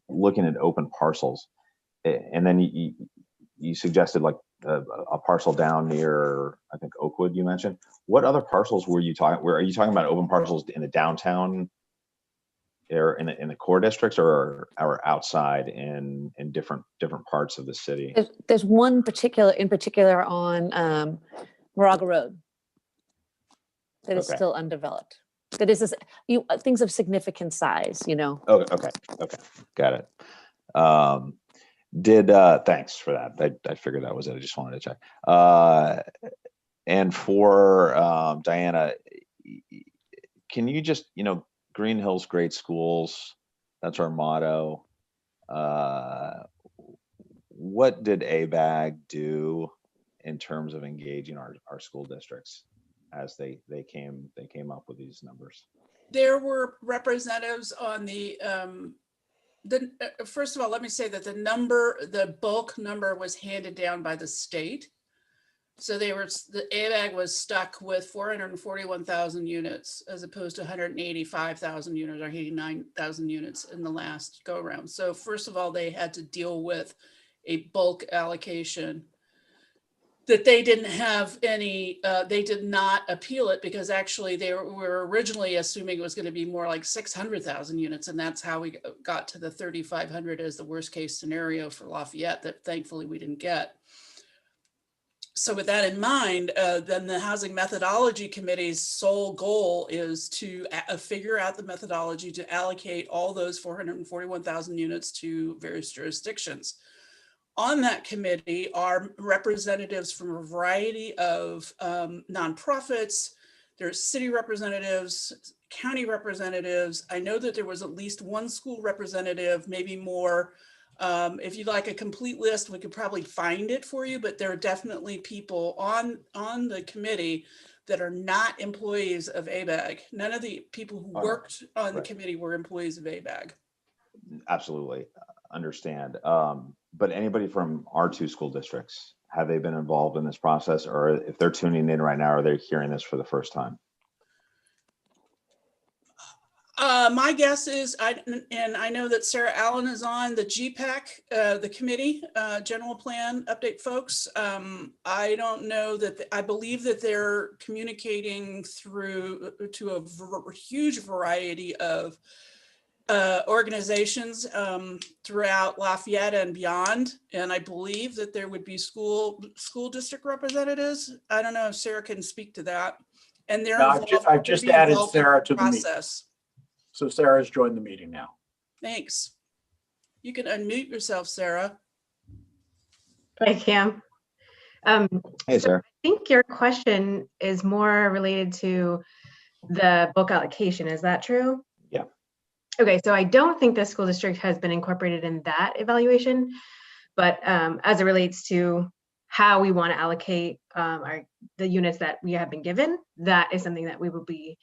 looking at open parcels, and then you suggested like a parcel down near, I think, Oakwood. You mentioned. What other parcels were you talking? Are you talking about open parcels in the downtown, or in the core districts, or outside in different parts of the city? There's one in particular on Moraga Road that is Okay. still undeveloped. That is things of significant size, you know. Oh, okay, got it. Thanks for that. I figured that was it. I just wanted to check. And for Diana, can you just, Green Hills, great schools, that's our motto. What did ABAG do in terms of engaging our school districts as they came up with these numbers? There were representatives on first of all, let me say that the bulk number was handed down by the state. So the ABAG was stuck with 441,000 units as opposed to 185,000 units or 89,000 units in the last go around. So first of all, they had to deal with a bulk allocation that they didn't have any, they did not appeal it because actually they were originally assuming it was going to be more like 600,000 units. And that's how we got to the 3,500 as the worst case scenario for Lafayette that thankfully we didn't get. So with that in mind, then the Housing Methodology Committee's sole goal is to figure out the methodology to allocate all those 441,000 units to various jurisdictions. On that committee are representatives from a variety of nonprofits. There's city representatives, county representatives. I know that there was at least one school representative, maybe more. If you'd like a complete list, we could probably find it for you, but there are definitely people on the committee that are not employees of ABAG. None of the people who worked on the committee were employees of ABAG. Absolutely understand. But anybody from our two school districts, have they been involved in this process, or if they're tuning in right now, are they hearing this for the first time? My guess is, and I know that Sarah Allen is on the GPAC, the committee, general plan update folks. I don't know that, I believe that they're communicating to a huge variety of organizations throughout Lafayette and beyond. And I believe that there would be school district representatives. I don't know if Sarah can speak to that. And they're I've just added Sarah to the process. meeting. So Sarah's joined the meeting now. Thanks. You can unmute yourself, Sarah. I can. Hey, Sarah. I think your question is more related to the bulk allocation. Is that true? Yeah. Okay, so I don't think the school district has been incorporated in that evaluation, but as it relates to how we want to allocate the units that we have been given, that is something that we will be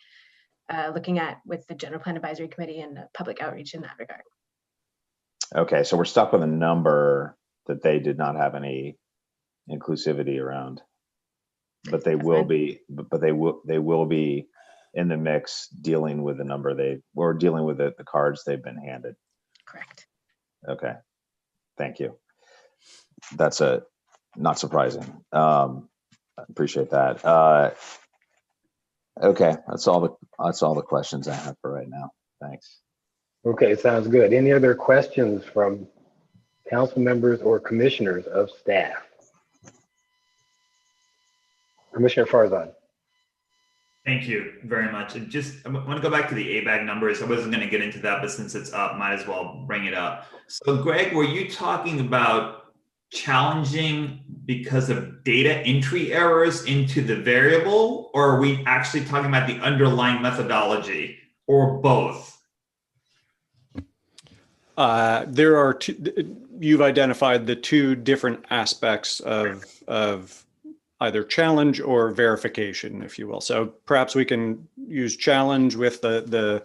looking at with the General Plan Advisory Committee and public outreach in that regard. Okay, so we're stuck with a number that they did not have any inclusivity around, but they will be. But they will be in the mix, dealing with the number dealing with the cards they've been handed. Correct. Okay, thank you. That's not surprising. I appreciate that. Okay, that's all the questions I have for right now. Thanks. Okay, sounds good. Any other questions from council members or commissioners of staff? Commissioner Farzad. Thank you very much. And I want to go back to the ABAG numbers. I wasn't going to get into that, but since it's up, might as well bring it up. So Greg, were you talking about challenging because of data entry errors into the variable, or are we actually talking about the underlying methodology, or both? There are you've identified the two different aspects of either challenge or verification, if you will. So perhaps we can use challenge with the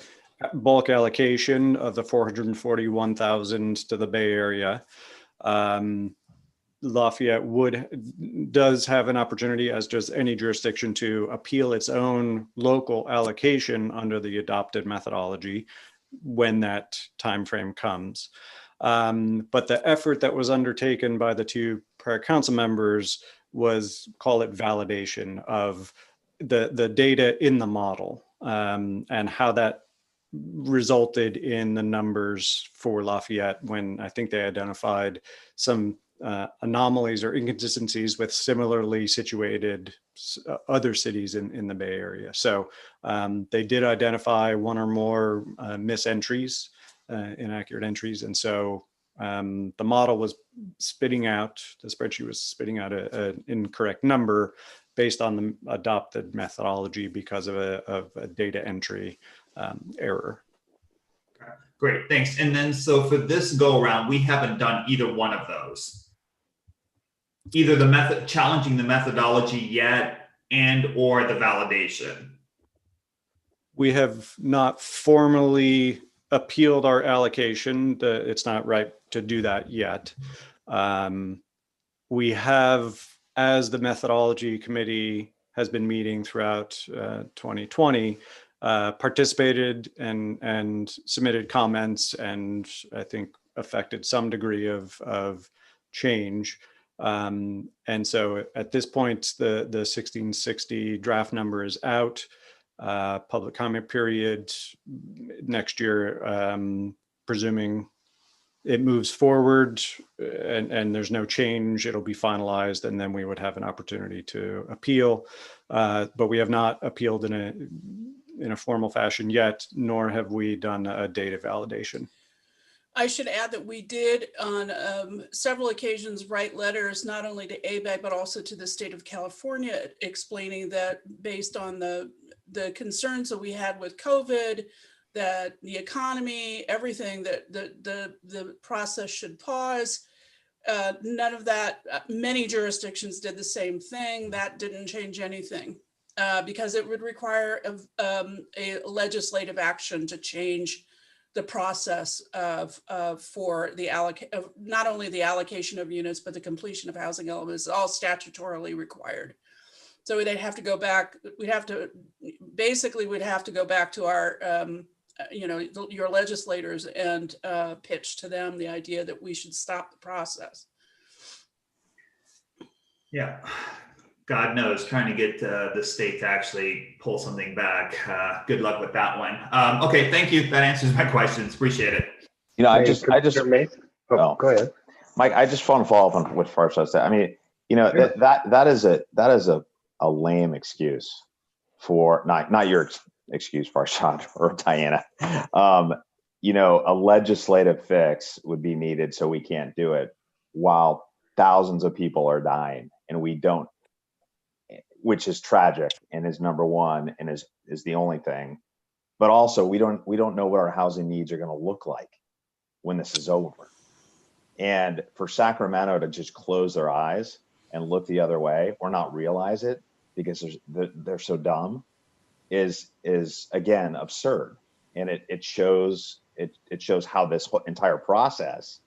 bulk allocation of the 441,000 to the Bay Area. Lafayette does have an opportunity, as does any jurisdiction, to appeal its own local allocation under the adopted methodology when that timeframe comes. But the effort that was undertaken by the two prior council members was, call it validation of the data in the model, and how that resulted in the numbers for Lafayette, when I think they identified some anomalies or inconsistencies with similarly situated other cities in the Bay Area. So they did identify one or more misentries, inaccurate entries. And so the model was spitting out, the spreadsheet was spitting out an incorrect number based on the adopted methodology because of a data entry error. Great, thanks. And then, so for this go around, we haven't done either one of those. Either the method, challenging the methodology yet, and or the validation. We have not formally appealed our allocation. It's not right to do that yet. We have, as the methodology committee has been meeting throughout 2020, participated and submitted comments, and I think affected some degree of change. And so at this point, the 1660 draft number is out. Public comment period next year, presuming it moves forward and there's no change, it'll be finalized, and then we would have an opportunity to appeal. But we have not appealed in a formal fashion yet, nor have we done a data validation. I should add that we did on several occasions write letters, not only to ABAG, but also to the state of California, explaining that based on the concerns that we had with COVID, that the economy, everything, that the process should pause. None of that, many jurisdictions did the same thing. That didn't change anything because it would require a legislative action to change the process for the not only the allocation of units, but the completion of housing elements is all statutorily required. So they'd have to go back. We'd have to go back to our, your legislators and pitch to them the idea that we should stop the process. Yeah, God knows, trying to get the state to actually pull something back. Good luck with that one. Okay, thank you. That answers my questions. Appreciate it. You know, I just go ahead, Mike. I just want to follow up on what Farsad said. I mean, you know, sure. that is a lame excuse for not your excuse, Farsad or Diana. You know, a legislative fix would be needed, so we can't do it while thousands of people are dying, and we don't, which is tragic and is number one and is the only thing. But also we don't know what our housing needs are going to look like when this is over. And for Sacramento to just close their eyes and look the other way or not realize it because they're so dumb is again absurd. And it shows how this whole entire process,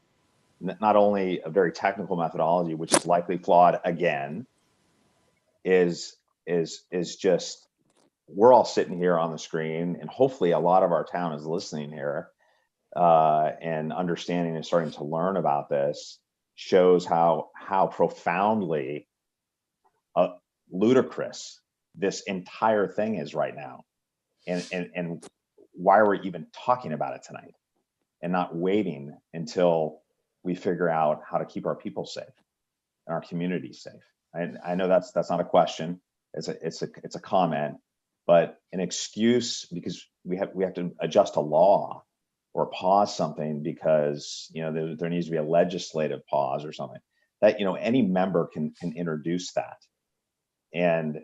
not only a very technical methodology, which is likely flawed again, is just, we're all sitting here on the screen, and hopefully a lot of our town is listening here and understanding and starting to learn about this, shows how profoundly ludicrous this entire thing is right now, and why we're even talking about it tonight and not waiting until we figure out how to keep our people safe and our communities safe. I know that's not a question. It's a comment, but an excuse because we have to adjust a law or pause something because, you know, there needs to be a legislative pause or something that, you know, any member can introduce that. And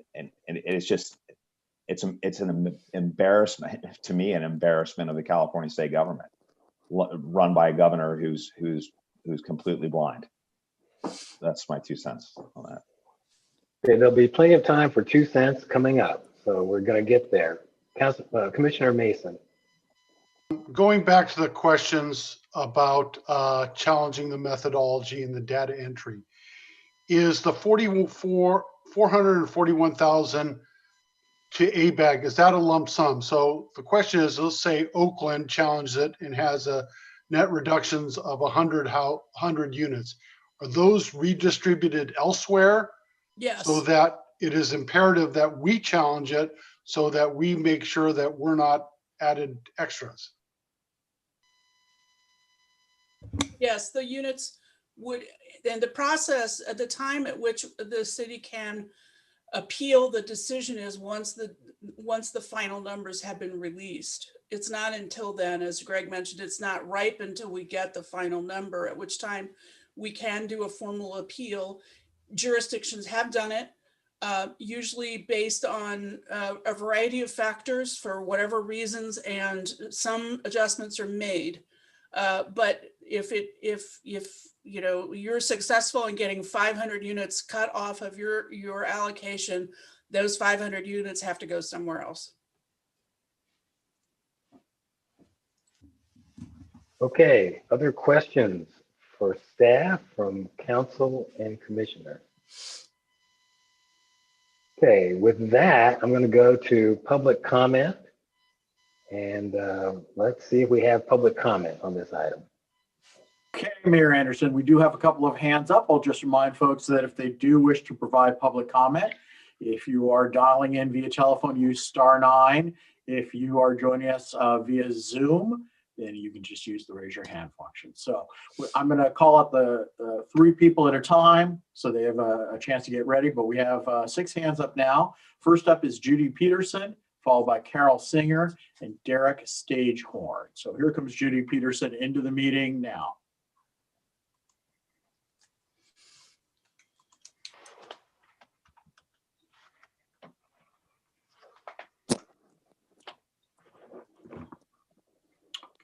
it's just, it's an embarrassment to me, an embarrassment of the California state government run by a governor who's completely blind. That's my 2 cents on that. Okay, there'll be plenty of time for 2 cents coming up, so we're going to get there. Commissioner Mason. Going back to the questions about challenging the methodology and the data entry, is the 441,000 to ABAG, is that a lump sum? So the question is, let's say Oakland challenges it and has a net reductions of 100 units. Are those redistributed elsewhere? Yes. So that it is imperative that we challenge it so that we make sure that we're not added extras. Yes, the units would, and the process at the time at which the city can appeal the decision is once the final numbers have been released. It's not until then, as Greg mentioned, it's not ripe until we get the final number, at which time we can do a formal appeal. Jurisdictions have done it, usually based on a variety of factors for whatever reasons, and some adjustments are made. But if you know you're successful in getting 500 units cut off of your allocation, those 500 units have to go somewhere else. Okay, other questions for staff from council and commissioner? Okay, with that, I'm going to go to public comment. And let's see if we have public comment on this item. Okay, Mayor Anderson, we do have a couple of hands up. I'll just remind folks that if they do wish to provide public comment, if you are dialing in via telephone, use *9. If you are joining us via Zoom, then you can just use the raise your hand function. So I'm going to call out the 3 people at a time so they have a chance to get ready, but we have 6 hands up now. First up is Judy Peterson, followed by Carol Singer and Derek Stagehorn. So here comes Judy Peterson into the meeting now.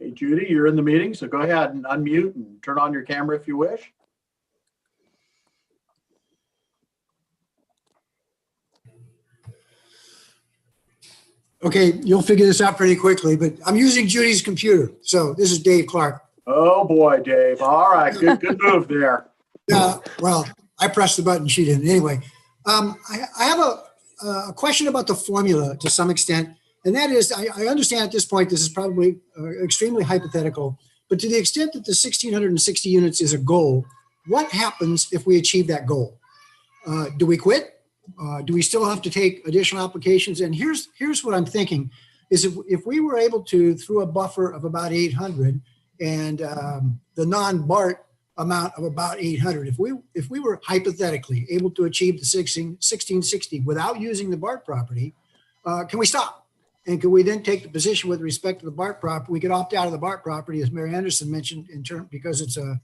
Okay, Judy, you're in the meeting, so go ahead and unmute and turn on your camera if you wish. Okay, you'll figure this out pretty quickly, but I'm using Judy's computer. So this is Dave Clark. Oh boy, Dave. All right, good move there. Well, I pressed the button, she didn't. Anyway, I have a question about the formula to some extent, and that is, I understand at this point this is probably extremely hypothetical, but to the extent that the 1,660 units is a goal, what happens if we achieve that goal? Do we quit? Do we still have to take additional applications? And here's what I'm thinking is if we were able to, through a buffer of about 800 and the non-BART amount of about 800, if we were hypothetically able to achieve the 1660 without using the BART property, can we stop? And can we then take the position with respect to the BART property? We could opt out of the BART property, as Mary Anderson mentioned, because it's a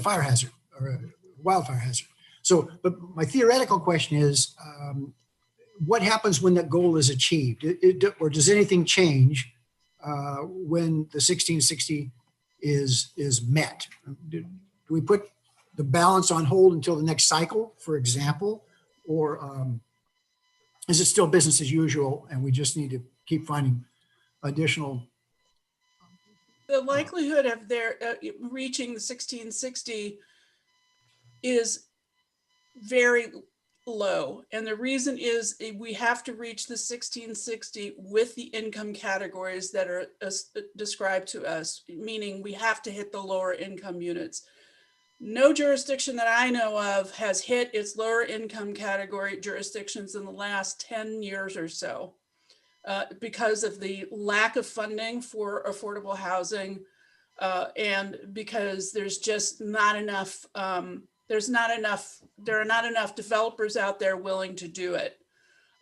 fire hazard or a wildfire hazard. So, but my theoretical question is, what happens when that goal is achieved? Or does anything change when the 1660 is met? Do we put the balance on hold until the next cycle, for example? Or is it still business as usual and we just need to keep finding additional? The likelihood of their reaching the 1660 is very low. And the reason is we have to reach the 1660 with the income categories that are described to us, meaning we have to hit the lower income units. No jurisdiction that I know of has hit its lower income category jurisdictions in the last 10 years or so because of the lack of funding for affordable housing and because there's just not enough there are not enough developers out there willing to do it.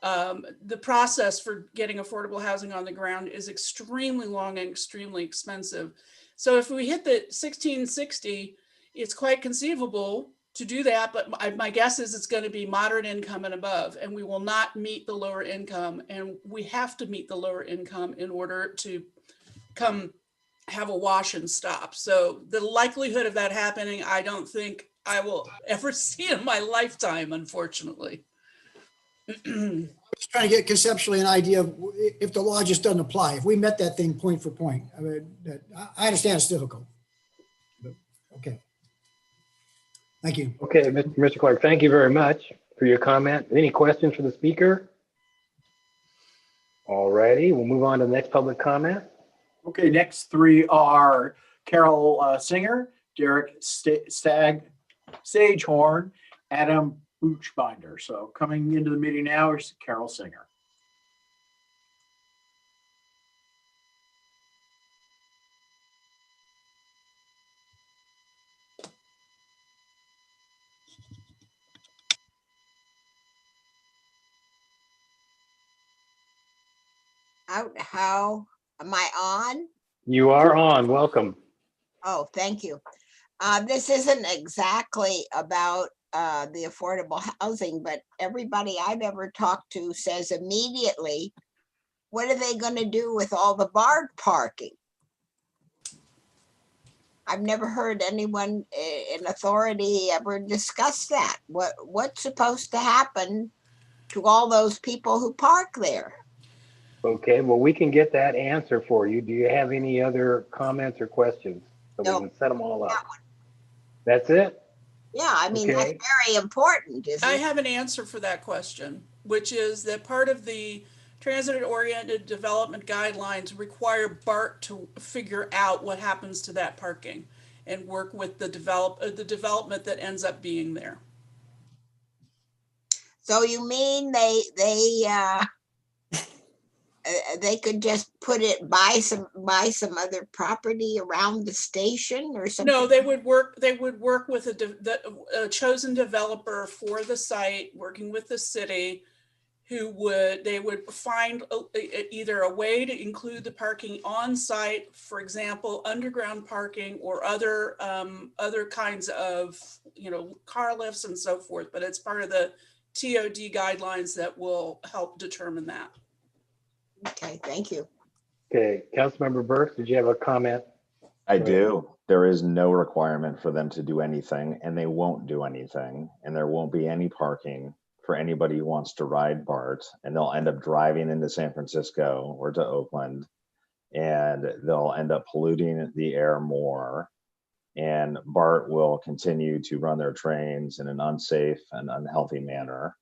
The process for getting affordable housing on the ground is extremely long and extremely expensive. So if we hit the 1660, it's quite conceivable to do that, but my guess is it's going to be moderate income and above, and we will not meet the lower income, and we have to meet the lower income in order to come have a wash and stop. So the likelihood of that happening, I don't think I will ever see in my lifetime, unfortunately. just trying to get conceptually an idea of if the law just doesn't apply, if we met that thing point for point. I mean, I understand it's difficult. But, okay. Thank you. Okay, Mr. Clark, thank you very much for your comment. Any questions for the speaker? All righty, we'll move on to the next public comment. Okay, next three are Carol Singer, Derek Sagehorn, Adam Buchbinder. So coming into the meeting now is Carol Singer. How am I on? You are on, welcome. Oh, thank you. This isn't exactly about the affordable housing, but everybody I've ever talked to says immediately, what are they going to do with all the BART parking? I've never heard anyone in authority ever discuss that. What's supposed to happen to all those people who park there? Okay, well, we can get that answer for you. Do you have any other comments or questions? So No. we can set them all up. That's it? Yeah, I mean, Okay. that's very important, isn't I it? have an answer for that question, which is that part of the transit-oriented development guidelines require BART to figure out what happens to that parking and work with the development that ends up being there. So you mean they could just put it buy some other property around the station or something? No, they would work with a chosen developer for the site, working with the city, they would find either a way to include the parking on site, for example, underground parking or other kinds of, car lifts and so forth. But it's part of the TOD guidelines that will help determine that. Okay, thank you. Okay, Councilmember Burke, did you have a comment? I do. There is no requirement for them to do anything, and they won't do anything, and there won't be any parking for anybody who wants to ride BART, and they'll end up driving into San Francisco or to Oakland, and they'll end up polluting the air more, and BART will continue to run their trains in an unsafe and unhealthy manner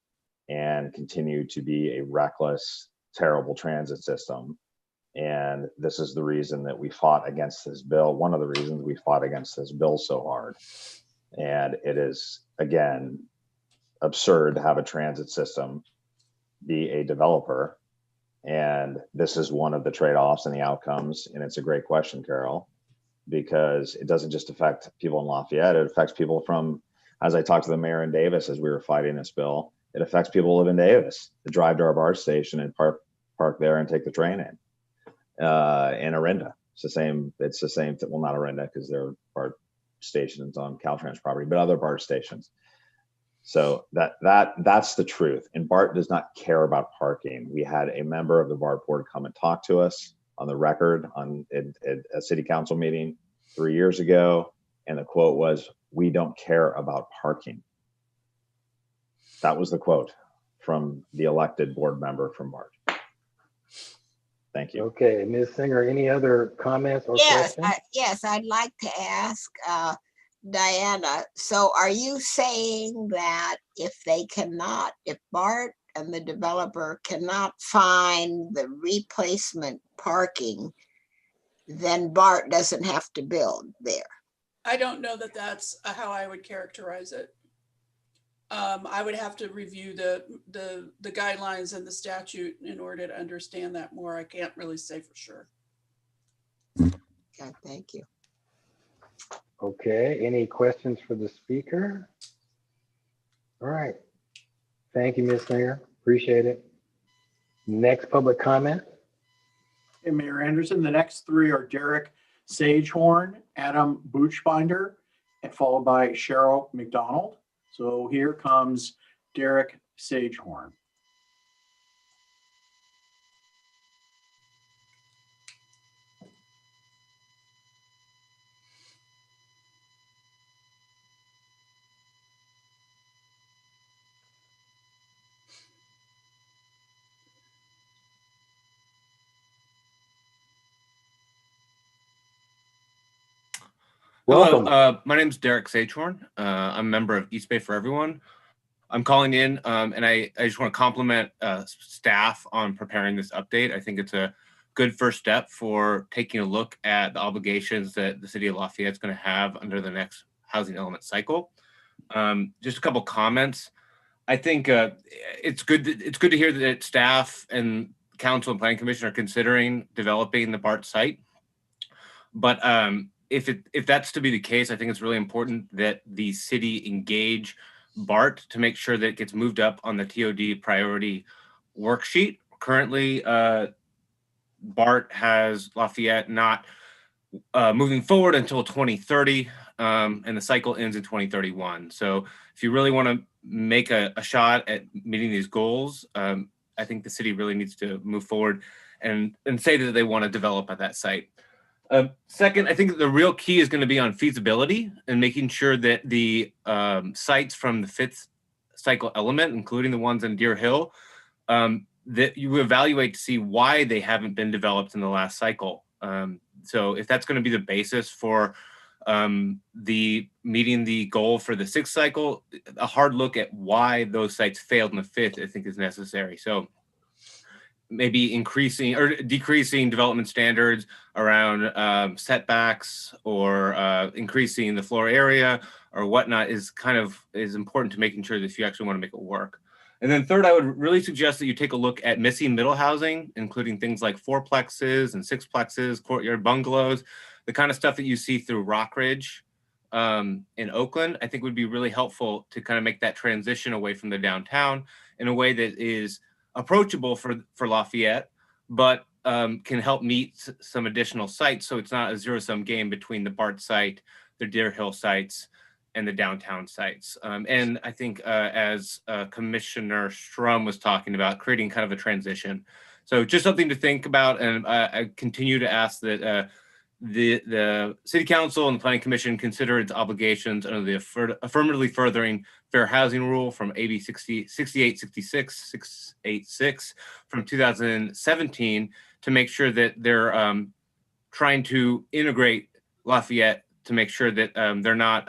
and continue to be a reckless, terrible transit system. And this is the reason that we fought against this bill. One of the reasons we fought against this bill so hard. And it is, again, absurd to have a transit system be a developer. And this is one of the trade-offs and the outcomes. And it's a great question, Carol, because it doesn't just affect people in Lafayette. It affects people from, as I talked to the mayor in Davis as we were fighting this bill, it affects people who live in Davis to drive to our BART station and park there and take the train in. In Orinda, it's the same. Well, not Orinda because there are BART stations on Caltrans property, but other BART stations. So that's the truth. And BART does not care about parking. We had a member of the BART board come and talk to us on the record at a city council meeting 3 years ago, and the quote was, "We don't care about parking." That was the quote from the elected board member from BART. Thank you. Okay, Ms. Singer, any other comments or Yes, questions? yes, I'd like to ask Diana. So are you saying that if BART and the developer cannot find the replacement parking, then BART doesn't have to build there? I don't know that that's how I would characterize it. I would have to review the guidelines and the statute in order to understand that more. I can't really say for sure. Okay, thank you. Okay, any questions for the speaker? All right. Thank you, Ms. Singer. Appreciate it. Next public comment. Hey, Mayor Anderson, the next three are Derek Sagehorn, Adam Buchbinder, and followed by Cheryl McDonald. So here comes Derek Sagehorn. Welcome. Hello, my name is Derek Sagehorn. I'm a member of East Bay for Everyone. I'm calling in and I just want to compliment staff on preparing this update. I think it's a good first step for taking a look at the obligations that the city of Lafayette is going to have under the next housing element cycle. Just a couple comments. I think it's good to hear that staff and council and planning commission are considering developing the BART site. But if that's to be the case, I think it's really important that the city engage BART to make sure that it gets moved up on the TOD priority worksheet. Currently, BART has Lafayette not moving forward until 2030, and the cycle ends in 2031. So if you really want to make a shot at meeting these goals, I think the city really needs to move forward and say that they want to develop at that site. Second, I think the real key is going to be on feasibility and making sure that the sites from the fifth cycle element, including the ones in Deer Hill, that you evaluate to see why they haven't been developed in the last cycle. So if that's going to be the basis for the meeting the goal for the sixth cycle, a hard look at why those sites failed in the fifth, I think, is necessary. So maybe increasing or decreasing development standards around setbacks or increasing the floor area or whatnot is important to making sure that if you actually want to make it work. And then third, I would really suggest that you take a look at missing middle housing, including things like fourplexes and sixplexes, courtyard bungalows, the kind of stuff that you see through Rockridge in Oakland. I think would be really helpful to kind of make that transition away from the downtown in a way that is approachable for Lafayette, but can help meet some additional sites. So it's not a zero-sum game between the BART site, the Deer Hill sites, and the downtown sites. And I think as Commissioner Strum was talking about, creating kind of a transition. So just something to think about. And I continue to ask that the City Council and the Planning Commission consider its obligations under the affirmatively furthering fair housing rule from AB 686 from 2017 to make sure that they're trying to integrate Lafayette to make sure that they're not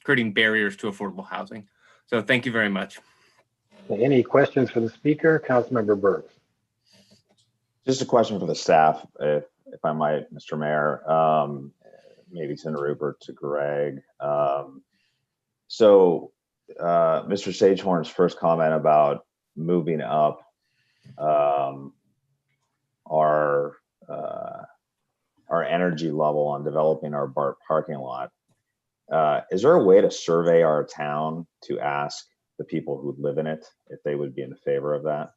creating barriers to affordable housing. So thank you very much. Any questions for the speaker? Councilmember Burks. Just a question for the staff, if I might, Mr. Mayor, maybe to Rupert, to Greg. So Mr. Sagehorn's first comment about moving up our energy level on developing our BART parking lot. Is there a way to survey our town to ask the people who live in it if they would be in favor of that?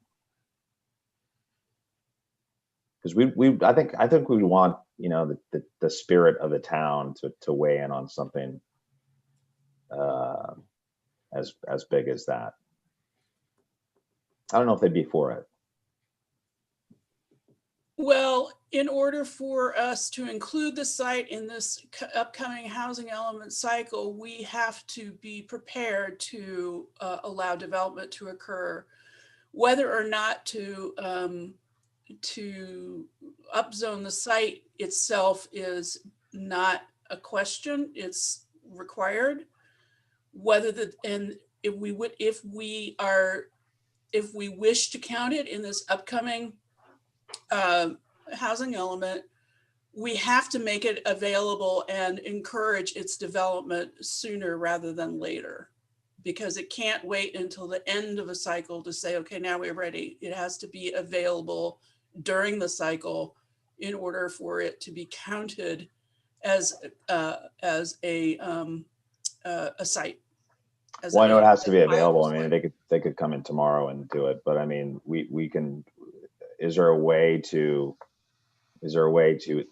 Because I think we want, you know, the spirit of the town to weigh in on something as big as that. I don't know if they'd be for it. Well, in order for us to include the site in this upcoming housing element cycle, we have to be prepared to allow development to occur. Whether or not to upzone the site itself is not a question, it's required. If we wish to count it in this upcoming housing element, we have to make it available and encourage its development sooner rather than later, because it can't wait until the end of a cycle to say, okay, now we're ready. It has to be available during the cycle in order for it to be counted as a site. Well, I know it has to be available. I mean, they could come in tomorrow and do it, but I mean, we can. Is there a way to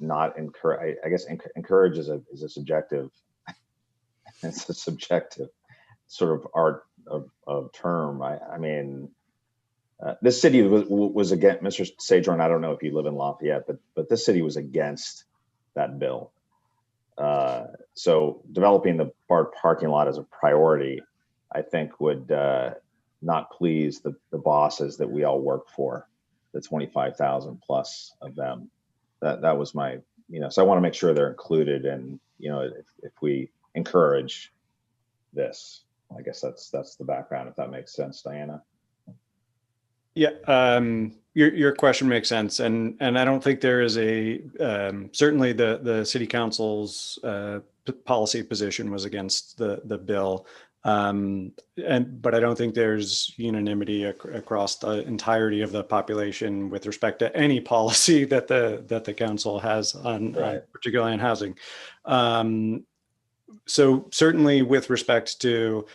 not encourage? I guess encourage is a subjective. It's a subjective sort of art of term. I mean, this city was against, Mr. Sagehorn, I don't know if you live in Lafayette, but this city was against that bill. So developing the BART parking lot as a priority, I think would not please the bosses that we all work for, the 25,000 plus of them. That was my so I want to make sure they're included, and if we encourage this, I guess that's the background, if that makes sense, Diana. Yeah, your question makes sense, and I don't think there is a certainly the city council's policy position was against the bill, but I don't think there's unanimity across the entirety of the population with respect to any policy that the council has on particularly on housing. So certainly with respect to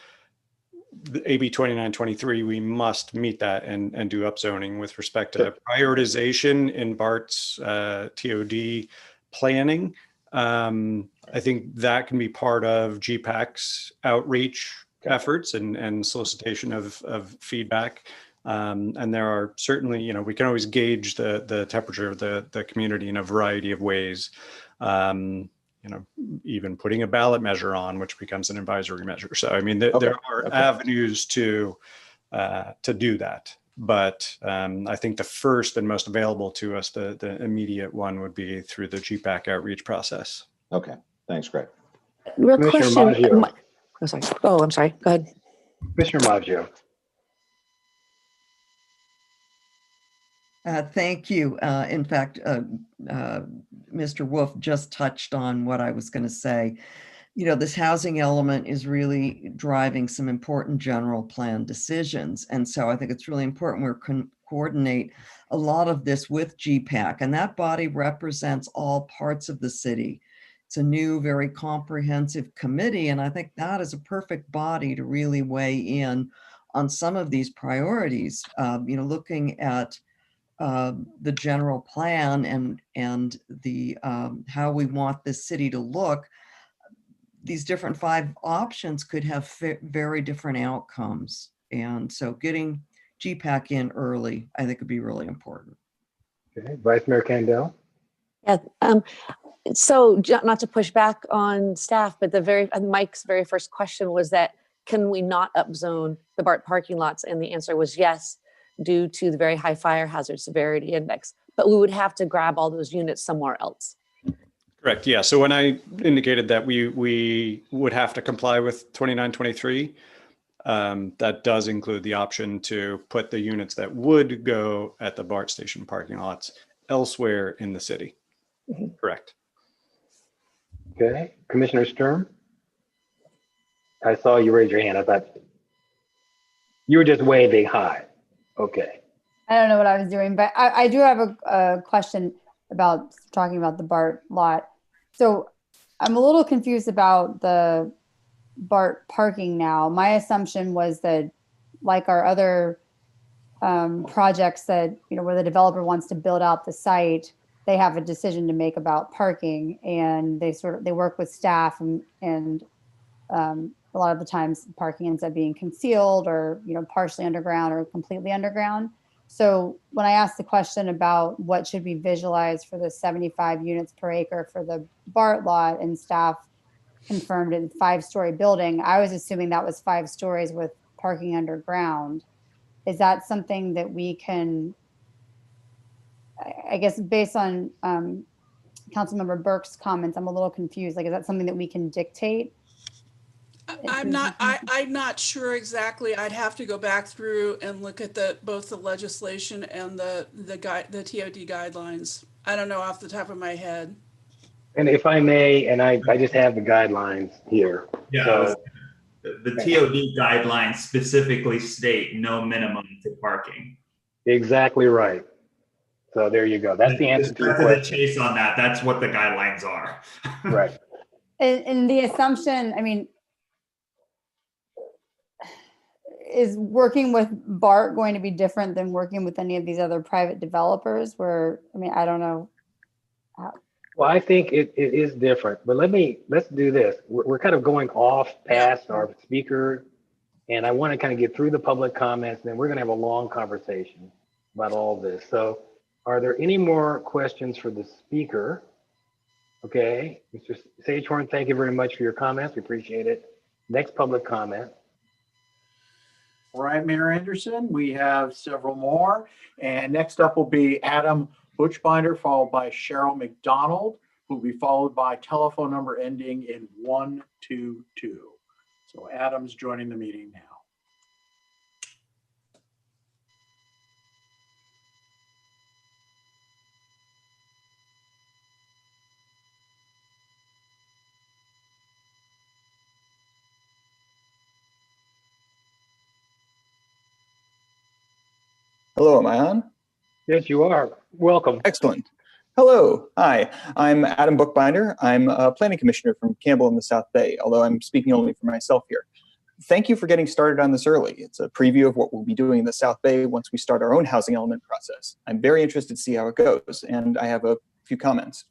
the AB 2923, we must meet that and do upzoning with respect to prioritization in BART's TOD planning. I think that can be part of GPAC's outreach efforts and solicitation of feedback. And there are certainly, we can always gauge the temperature of the community in a variety of ways. Even putting a ballot measure on, which becomes an advisory measure. So, I mean, there are avenues to do that. But I think the first and most available to us, the immediate one, would be through the GPAC outreach process. Okay, thanks, Greg. Real Commissioner question. Maggio. Oh, sorry. Oh, I'm sorry. Go ahead. Commissioner Maggio. Thank you. In fact, Mr. Wolf just touched on what I was going to say. This housing element is really driving some important general plan decisions. And so I think it's really important we coordinate a lot of this with GPAC, and that body represents all parts of the city. It's a new, very comprehensive committee, and I think that is a perfect body to really weigh in on some of these priorities, looking at the general plan and the how we want this city to look. These different 5 options could have very different outcomes. And so getting GPAC in early, I think, would be really important. Okay, Vice Mayor Kendall. Yeah. So not to push back on staff, but Mike's very first question was that, can we not upzone the BART parking lots? And the answer was yes, due to the very high fire hazard severity index, but we would have to grab all those units somewhere else. Correct. Yeah. So when I indicated that we would have to comply with 2923, that does include the option to put the units that would go at the BART station parking lots elsewhere in the city. Mm-hmm. Correct. Okay, Commissioner Sturm. I saw you raise your hand. I thought you were just waving high. Okay. I don't know what I was doing, but I do have a question about talking about the BART lot. So I'm a little confused about the BART parking now. My assumption was that, like our other projects that, where the developer wants to build out the site, they have a decision to make about parking, and they work with staff and a lot of the times parking ends up being concealed or, partially underground or completely underground. So when I asked the question about what should be visualized for the 75 units per acre for the BART lot, and staff confirmed in 5-story building, I was assuming that was 5 stories with parking underground. Is that something that we can, I guess, based on Councilmember Burke's comments, I'm a little confused. Like, is that something that we can dictate? I'm not sure exactly. I'd have to go back through and look at both the legislation and the TOD guidelines. I don't know off the top of my head. And if I may, and I just have the guidelines here. Yeah. So, the TOD guidelines specifically state no minimum to parking. Exactly right. So there you go. That's the answer to your question. The chase on that. That's what the guidelines are. Right. And the assumption, I mean, is working with BART going to be different than working with any of these other private developers where, I mean, I don't know. Well, I think it is different, but let's do this. We're kind of going off past our speaker, and I want to kind of get through the public comments, and then we're going to have a long conversation about all this. So are there any more questions for the speaker? Okay, Mr. Sagehorn, thank you very much for your comments. We appreciate it. Next public comment. All right, Mayor Anderson, we have several more. And next up will be Adam Butchbinder, followed by Cheryl McDonald, will be followed by telephone number ending in 122. So Adam's joining the meeting now. Hello, am I on? Yes, you are. Welcome. Excellent. Hello, hi, I'm Adam Bookbinder. I'm a planning commissioner from Campbell in the South Bay, although I'm speaking only for myself here. Thank you for getting started on this early. It's a preview of what we'll be doing in the South Bay once we start our own housing element process. I'm very interested to see how it goes, and I have a few comments.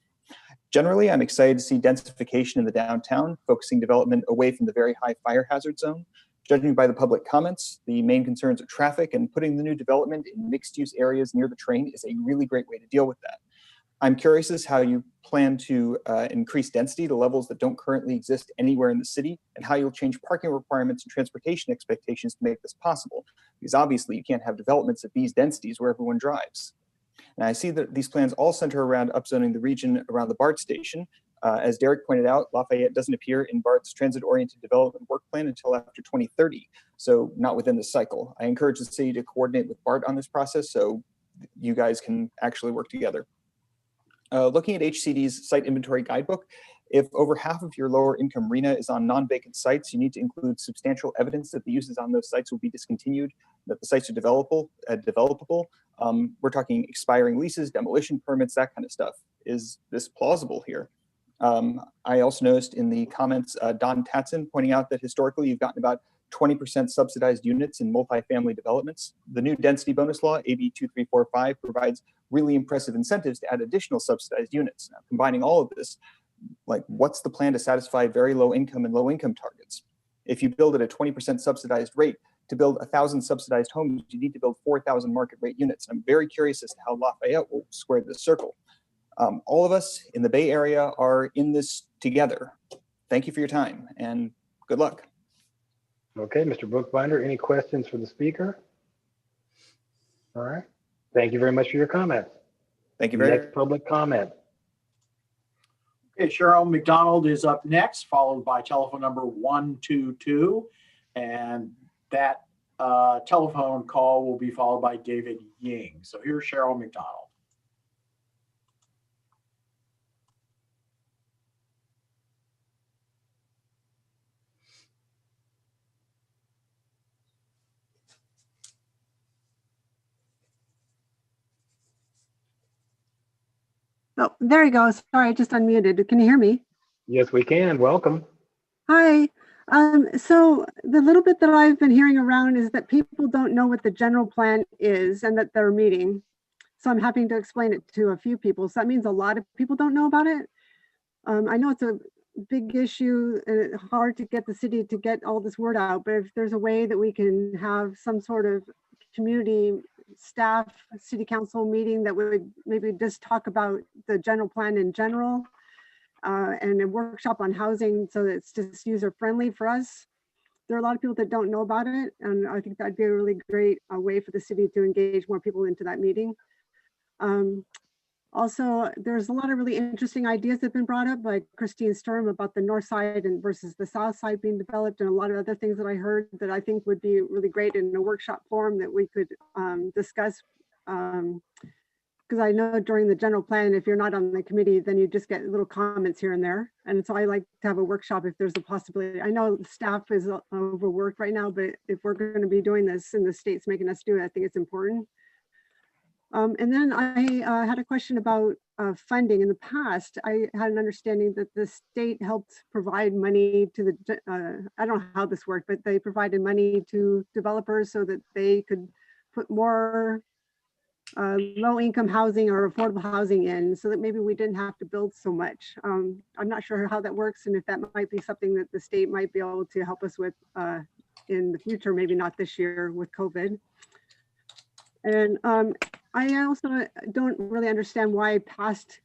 Generally, I'm excited to see densification in the downtown, focusing development away from the very high fire hazard zone. Judging by the public comments, the main concerns are traffic, and putting the new development in mixed-use areas near the train is a really great way to deal with that. I'm curious as how you plan to increase density to levels that don't currently exist anywhere in the city, and how you'll change parking requirements and transportation expectations to make this possible, because obviously you can't have developments at these densities where everyone drives. And I see that these plans all center around upzoning the region around the BART station. As Derek pointed out, Lafayette doesn't appear in BART's transit-oriented development work plan until after 2030, so not within this cycle. I encourage the city to coordinate with BART on this process so you guys can actually work together. Looking at HCD's site inventory guidebook, if over half of your lower income RENA is on non-vacant sites, you need to include substantial evidence that the uses on those sites will be discontinued, that the sites are developable. We're talking expiring leases, demolition permits, that kind of stuff. Is this plausible here? I also noticed in the comments, Don Tatson pointing out that historically you've gotten about 20% subsidized units in multifamily developments. The new density bonus law, AB 2345, provides really impressive incentives to add additional subsidized units. Now, combining all of this, like what's the plan to satisfy very low income and low income targets? If you build at a 20% subsidized rate, to build 1,000 subsidized homes, you need to build 4,000 market rate units. I'm very curious as to how Lafayette will square this circle. All of us in the Bay Area are in this together. Thank you for your time and good luck. Okay, Mr. Bookbinder, any questions for the speaker? All right. Thank you very much for your comments. Thank you very much. Next public comment. Okay, Cheryl McDonald is up next, followed by telephone number 122. And that telephone call will be followed by David Ying. So here's Cheryl McDonald. Oh, there you go. Sorry, I just unmuted. Can you hear me? Yes, we can. Welcome. Hi. So the little bit that I've been hearing around is that people don't know what the general plan is and that they're meeting. So I'm happy to explain it to a few people. So that means a lot of people don't know about it. I know it's a big issue and it's hard to get the city to get all this word out, but if there's a way that we can have some sort of community staff, city council meeting that would maybe just talk about the general plan in general, and a workshop on housing so that it's just user friendly for us. There are a lot of people that don't know about it, and I think that'd be a really great way for the city to engage more people into that meeting. Also, there's a lot of really interesting ideas that have been brought up by Christine Sturm about the north side and versus the south side being developed, and a lot of other things that I heard that I think would be really great in a workshop forum that we could discuss. Because I know during the general plan, if you're not on the committee, then you just get little comments here and there. And so I like to have a workshop if there's a possibility. I know staff is overworked right now, but if we're going to be doing this and the state's making us do it, I think it's important. And then I had a question about funding. In the past, I had an understanding that the state helped provide money to the, I don't know how this worked, but they provided money to developers so that they could put more low-income housing or affordable housing in, so that maybe we didn't have to build so much. I'm not sure how that works and if that might be something that the state might be able to help us with in the future, maybe not this year with COVID. And I also don't really understand why past,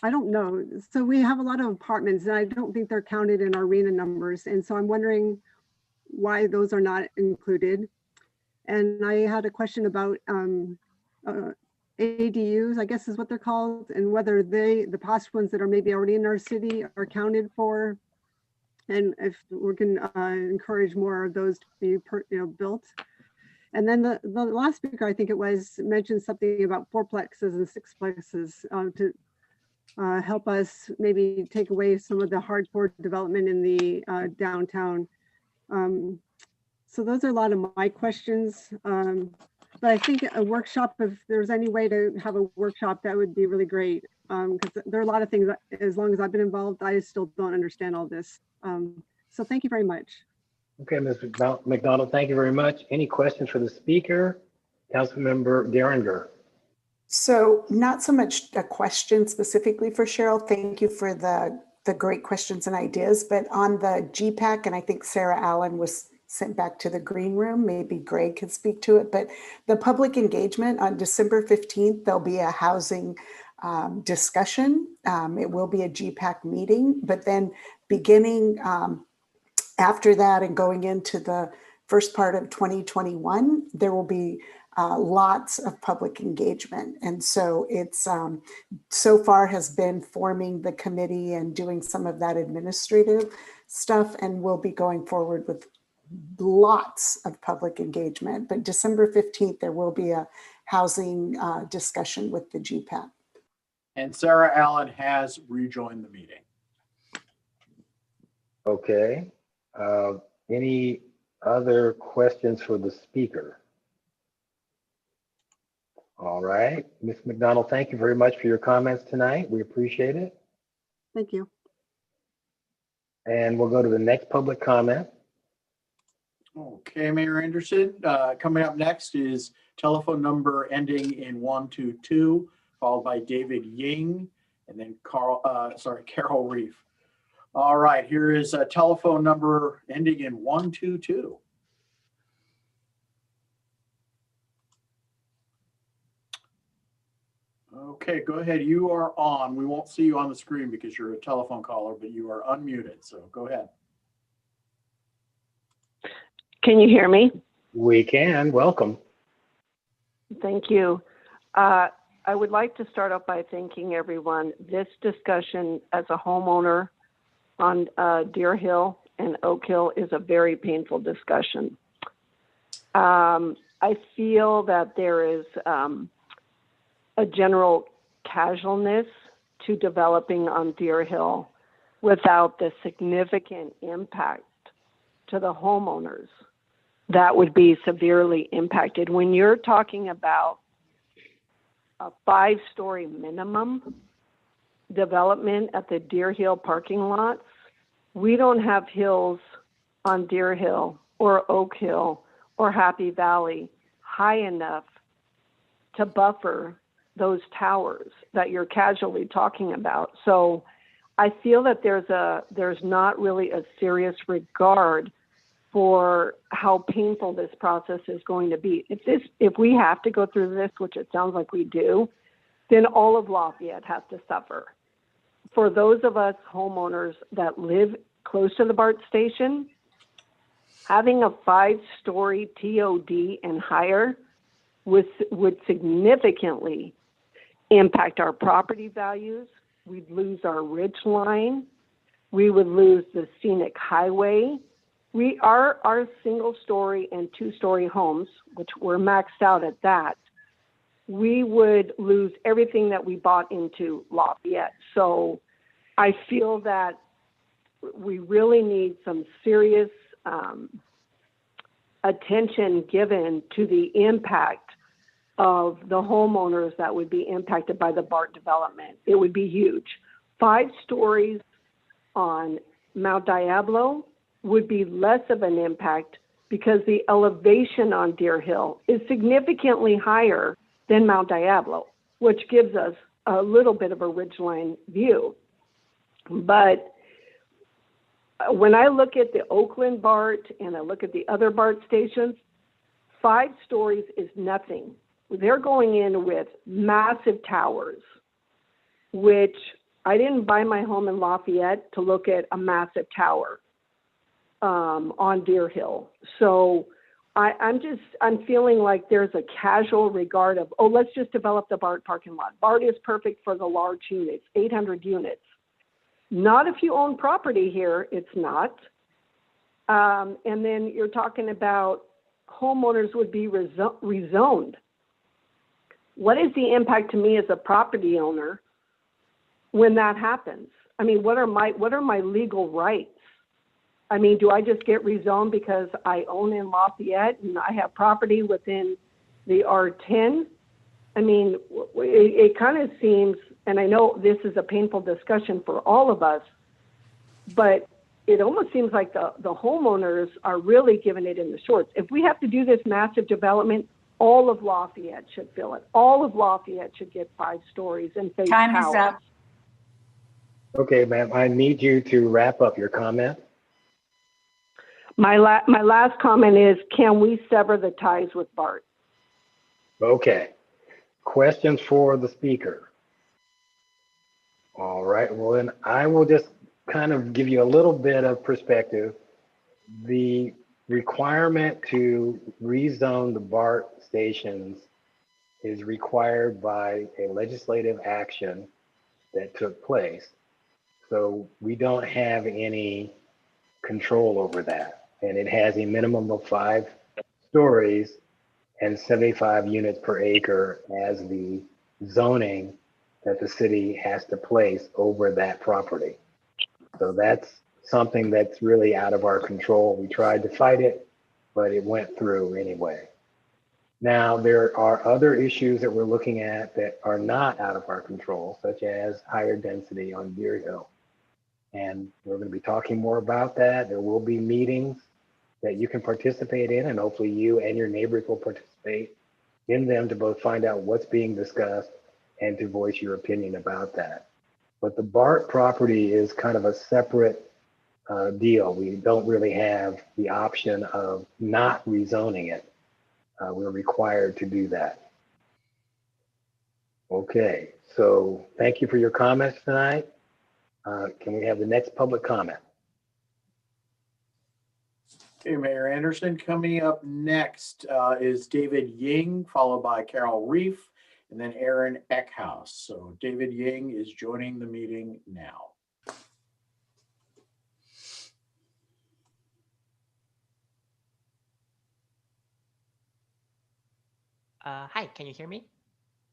I don't know. So we have a lot of apartments and I don't think they're counted in our RENA numbers. And so I'm wondering why those are not included. And I had a question about ADUs, I guess is what they're called, and whether the past ones that are maybe already in our city are counted for. And if we can encourage more of those to be built. And then the last speaker, I think it was, mentioned something about fourplexes and sixplexes to help us maybe take away some of the hardcore development in the downtown. So those are a lot of my questions. But I think a workshop, if there's any way to have a workshop, that would be really great. Because there are a lot of things that, as long as I've been involved, I still don't understand all this. So thank you very much. Okay, Ms. McDonald, thank you very much. Any questions for the speaker? Councilmember Geringer. So not so much a question specifically for Cheryl. Thank you for the great questions and ideas, but on the GPAC, and I think Sarah Allen was sent back to the green room. Maybe Greg could speak to it, but the public engagement on December 15th, there'll be a housing discussion. It will be a GPAC meeting, but then beginning after that and going into the first part of 2021, there will be lots of public engagement. And so it's so far has been forming the committee and doing some of that administrative stuff, and we'll be going forward with lots of public engagement. But December 15th, there will be a housing discussion with the GPAC. And Sarah Allen has rejoined the meeting. Okay. Any other questions for the speaker? All right, Ms. McDonald, thank you very much for your comments tonight. We appreciate it. Thank you. And we'll go to the next public comment. Okay, Mayor Anderson, coming up next is telephone number ending in 122, followed by David Ying, and then Carol Reef. All right, here is a telephone number ending in 122. Okay, go ahead. You are on. We won't see you on the screen because you're a telephone caller, but you are unmuted. So go ahead. Can you hear me? We can. Welcome. Thank you. I would like to start off by thanking everyone. This discussion as a homeowner on Deer Hill and Oak Hill is a very painful discussion. I feel that there is a general casualness to developing on Deer Hill without the significant impact to the homeowners that would be severely impacted. When you're talking about a 5-story minimum development at the Deer Hill parking lots, we don't have hills on Deer Hill or Oak Hill or Happy Valley high enough to buffer those towers that you're casually talking about. So I feel that there's not really a serious regard for how painful this process is going to be. If we have to go through this, which it sounds like we do, then all of Lafayette has to suffer. For those of us homeowners that live close to the BART station, having a 5-story TOD and higher would significantly impact our property values. We'd lose our ridge line. We would lose the scenic highway. Our single-story and 2-story homes, which were maxed out at that, we would lose everything that we bought into Lafayette. So I feel that we really need some serious attention given to the impact of the homeowners that would be impacted by the BART development. It would be huge. 5 stories on Mount Diablo would be less of an impact because the elevation on Deer Hill is significantly higher than Mount Diablo, which gives us a little bit of a ridgeline view. But when I look at the Oakland BART and I look at the other BART stations, 5 stories is nothing. They're going in with massive towers, which I didn't buy my home in Lafayette to look at a massive tower on Deer Hill. So I'm feeling like there's a casual regard of, oh, let's just develop the BART parking lot. BART is perfect for the large units, 800 units. Not if you own property here, it's not. And then you're talking about homeowners would be rezoned. What is the impact to me as a property owner when that happens? I mean, what are my legal rights? I mean, do I just get rezoned because I own in Lafayette and I have property within the R10? I mean, it kind of seems, and I know this is a painful discussion for all of us, but it almost seems like the homeowners are really giving it in the shorts. If we have to do this massive development, all of Lafayette should fill it. All of Lafayette should get 5 stories and face Time is towers. up. Okay, ma'am, I need you to wrap up your comment. My last comment is, can we sever the ties with BART? Okay. Questions for the speaker? All right, well then I will just kind of give you a little bit of perspective. The requirement to rezone the BART stations is required by a legislative action that took place. So we don't have any control over that. And it has a minimum of 5 stories and 75 units per acre as the zoning that the city has to place over that property. So that's something that's really out of our control. We tried to fight it, but it went through anyway. Now, there are other issues that we're looking at that are not out of our control, such as higher density on Deer Hill. And we're going to be talking more about that. There will be meetings that you can participate in, and hopefully you and your neighbors will participate in them to both find out what's being discussed and to voice your opinion about that. But the BART property is kind of a separate deal. We don't really have the option of not rezoning it. We're required to do that. Okay, so thank you for your comments tonight. Can we have the next public comment? Okay, Mayor Anderson. Coming up next is David Ying, followed by Carol Reef, and then Aaron Eckhouse. So David Ying is joining the meeting now. Hi, can you hear me?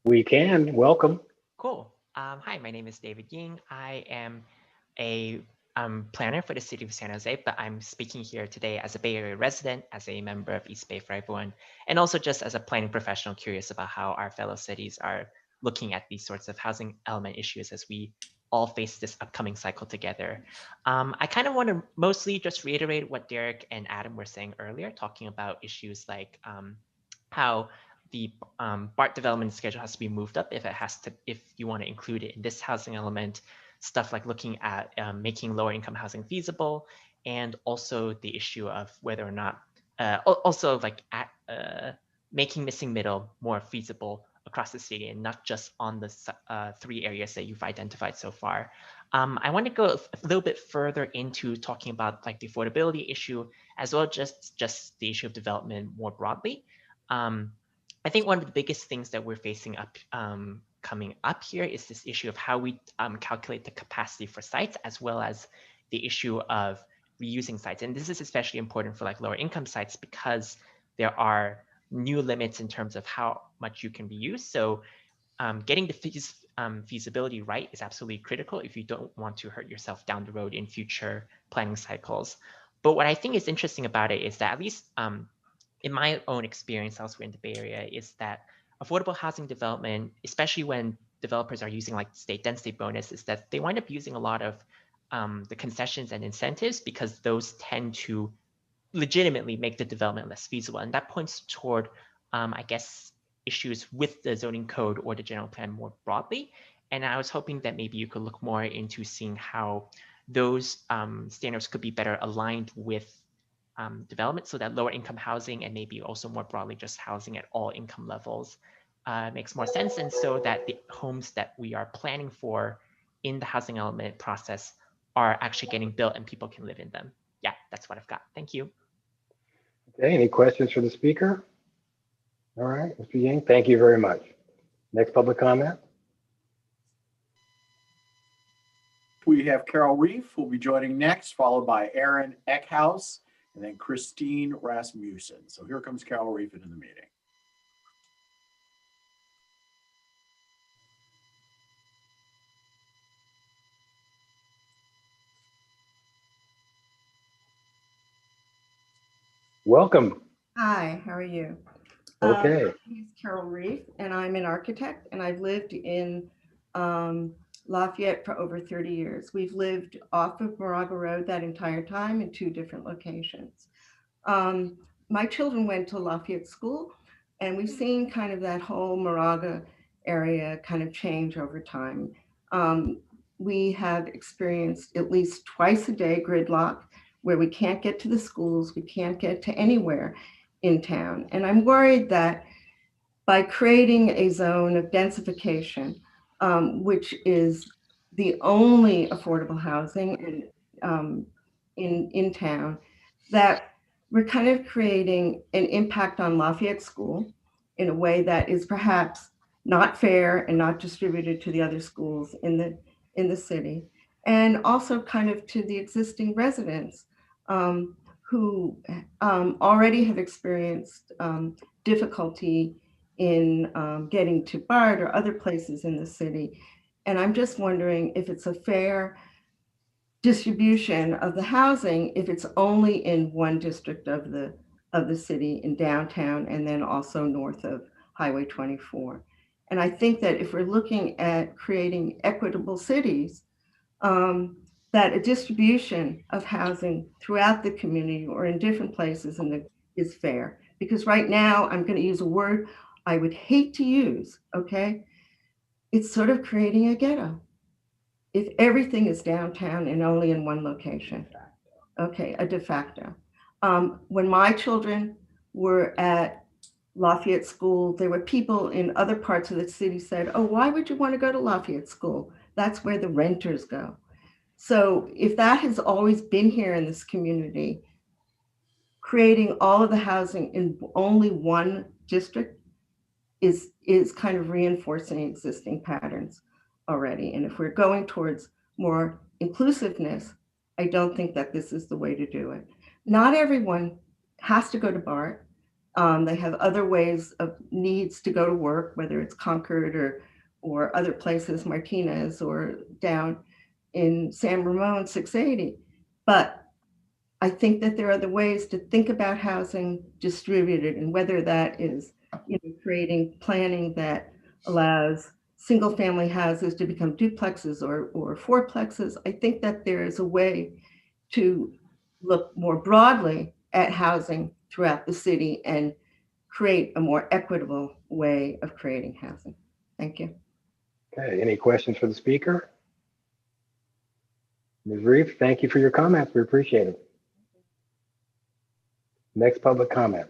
We can. Welcome. Cool. Hi, my name is David Ying. I am a planner for the city of San Jose, but I'm speaking here today as a Bay Area resident, as a member of East Bay for Everyone, and also just as a planning professional curious about how our fellow cities are looking at these sorts of housing element issues as we all face this upcoming cycle together. I kind of want to mostly just reiterate what Derek and Adam were saying earlier, talking about issues like how the BART development schedule has to be moved up if you want to include it in this housing element, stuff like looking at making lower income housing feasible, and also the issue of whether or not, making missing middle more feasible across the city and not just on the 3 areas that you've identified so far. I want to go a little bit further into talking about like the affordability issue, as well as just the issue of development more broadly. I think one of the biggest things that we're facing coming up here is this issue of how we calculate the capacity for sites, as well as the issue of reusing sites. And this is especially important for like lower income sites because there are new limits in terms of how much you can reuse. So getting the feasibility right is absolutely critical if you don't want to hurt yourself down the road in future planning cycles. But what I think is interesting about it is that, at least in my own experience elsewhere in the Bay Area, is that affordable housing development, especially when developers are using like state density bonus, is that they wind up using a lot of the concessions and incentives because those tend to legitimately make the development less feasible. And that points toward, I guess, issues with the zoning code or the general plan more broadly. And I was hoping that maybe you could look more into seeing how those standards could be better aligned with development, so that lower income housing, and maybe also more broadly just housing at all income levels, makes more sense. And so that the homes that we are planning for in the housing element process are actually getting built and people can live in them. Yeah, that's what I've got. Thank you. Okay, any questions for the speaker? All right, Mr. Ying, thank you very much. Next public comment. We have Carol Reef will be joining next, followed by Aaron Eckhouse, and then Christine Rasmussen. So here comes Carol Reef into the meeting. Welcome. Hi, how are you? Okay. My name is Carol Reef, and I'm an architect, and I've lived in Lafayette for over 30 years. We've lived off of Moraga Road that entire time in 2 different locations. My children went to Lafayette School, and we've seen kind of that whole Moraga area kind of change over time. We have experienced at least twice a day gridlock where we can't get to the schools, we can't get to anywhere in town. And I'm worried that by creating a zone of densification, which is the only affordable housing in town, that we're kind of creating an impact on Lafayette School in a way that is perhaps not fair and not distributed to the other schools in the city, and also kind of to the existing residents who already have experienced difficulty in getting to BART or other places in the city. And I'm just wondering if it's a fair distribution of the housing if it's only in one district of the city in downtown and then also north of Highway 24. And I think that if we're looking at creating equitable cities, that a distribution of housing throughout the community or in different places is fair. Because right now, I'm going to use a word I would hate to use, okay? It's sort of creating a ghetto. If everything is downtown and only in one location, okay, a de facto. When my children were at Lafayette School, there were people in other parts of the city said, oh, why would you want to go to Lafayette School? That's where the renters go. So if that has always been here in this community, creating all of the housing in only one district is kind of reinforcing existing patterns already. And if we're going towards more inclusiveness, I don't think that this is the way to do it. Not everyone has to go to BART. They have other ways of needs to go to work, whether it's Concord or other places, Martinez or down in San Ramon 680. But I think that there are other ways to think about housing distributed, and whether that is creating planning that allows single family houses to become duplexes or fourplexes. I think that there is a way to look more broadly at housing throughout the city and create a more equitable way of creating housing. Thank you. Okay, any questions for the speaker? Ms. Reef, thank you for your comments. We appreciate it. Next public comment.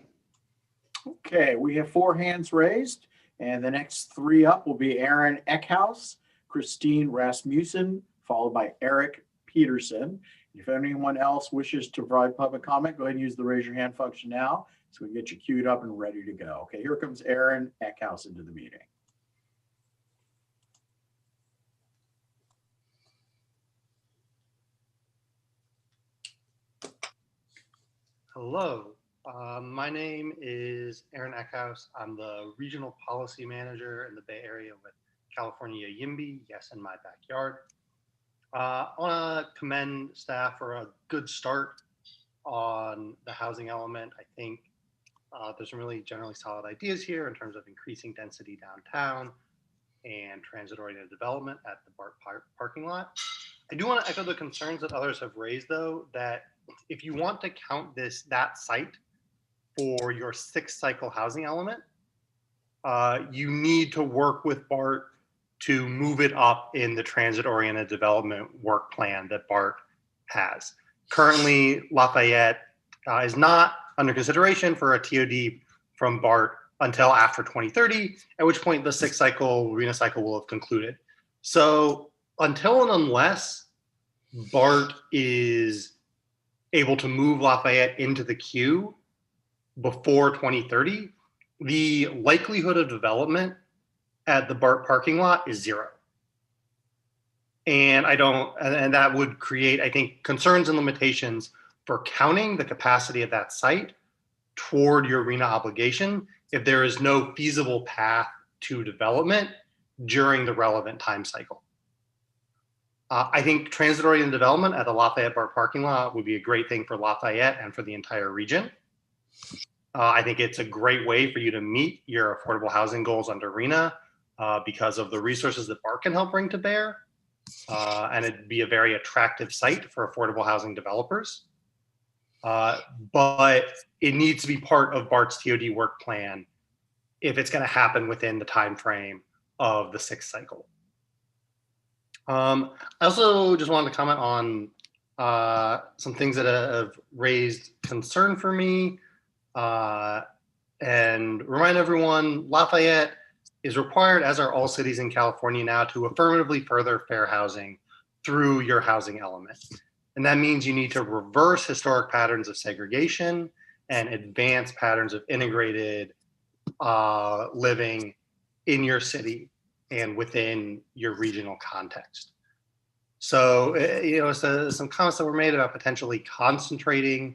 Okay, we have 4 hands raised, and the next 3 up will be Aaron Eckhouse, Christine Rasmussen, followed by Eric Peterson. If anyone else wishes to provide public comment, go ahead and use the raise your hand function now so we can get you queued up and ready to go. Okay, here comes Aaron Eckhouse into the meeting. Hello, my name is Aaron Eckhouse. I'm the Regional Policy Manager in the Bay Area with California YIMBY, yes, in my backyard. I want to commend staff for a good start on the housing element. I think there's some really generally solid ideas here in terms of increasing density downtown and transit-oriented development at the BART parking lot. I do want to echo the concerns that others have raised, though, that if you want to count that site for your 6th cycle housing element, you need to work with BART to move it up in the transit-oriented development work plan that BART has. Currently, Lafayette is not under consideration for a TOD from BART until after 2030, at which point the 6th cycle arena cycle will have concluded. So until and unless BART is able to move Lafayette into the queue, before 2030, the likelihood of development at the BART parking lot is 0. And and that would create, I think, concerns and limitations for counting the capacity of that site toward your RENA obligation if there is no feasible path to development during the relevant time cycle. I think transit-oriented development at the Lafayette BART parking lot would be a great thing for Lafayette and for the entire region. I think it's a great way for you to meet your affordable housing goals under RENA because of the resources that BART can help bring to bear. And it'd be a very attractive site for affordable housing developers. But it needs to be part of BART's TOD work plan if it's going to happen within the time frame of the 6th cycle. I also just wanted to comment on some things that have raised concern for me and remind everyone Lafayette is required, as are all cities in California now, to affirmatively further fair housing through your housing element. And that means you need to reverse historic patterns of segregation and advance patterns of integrated living in your city and within your regional context. So, some comments that were made about potentially concentrating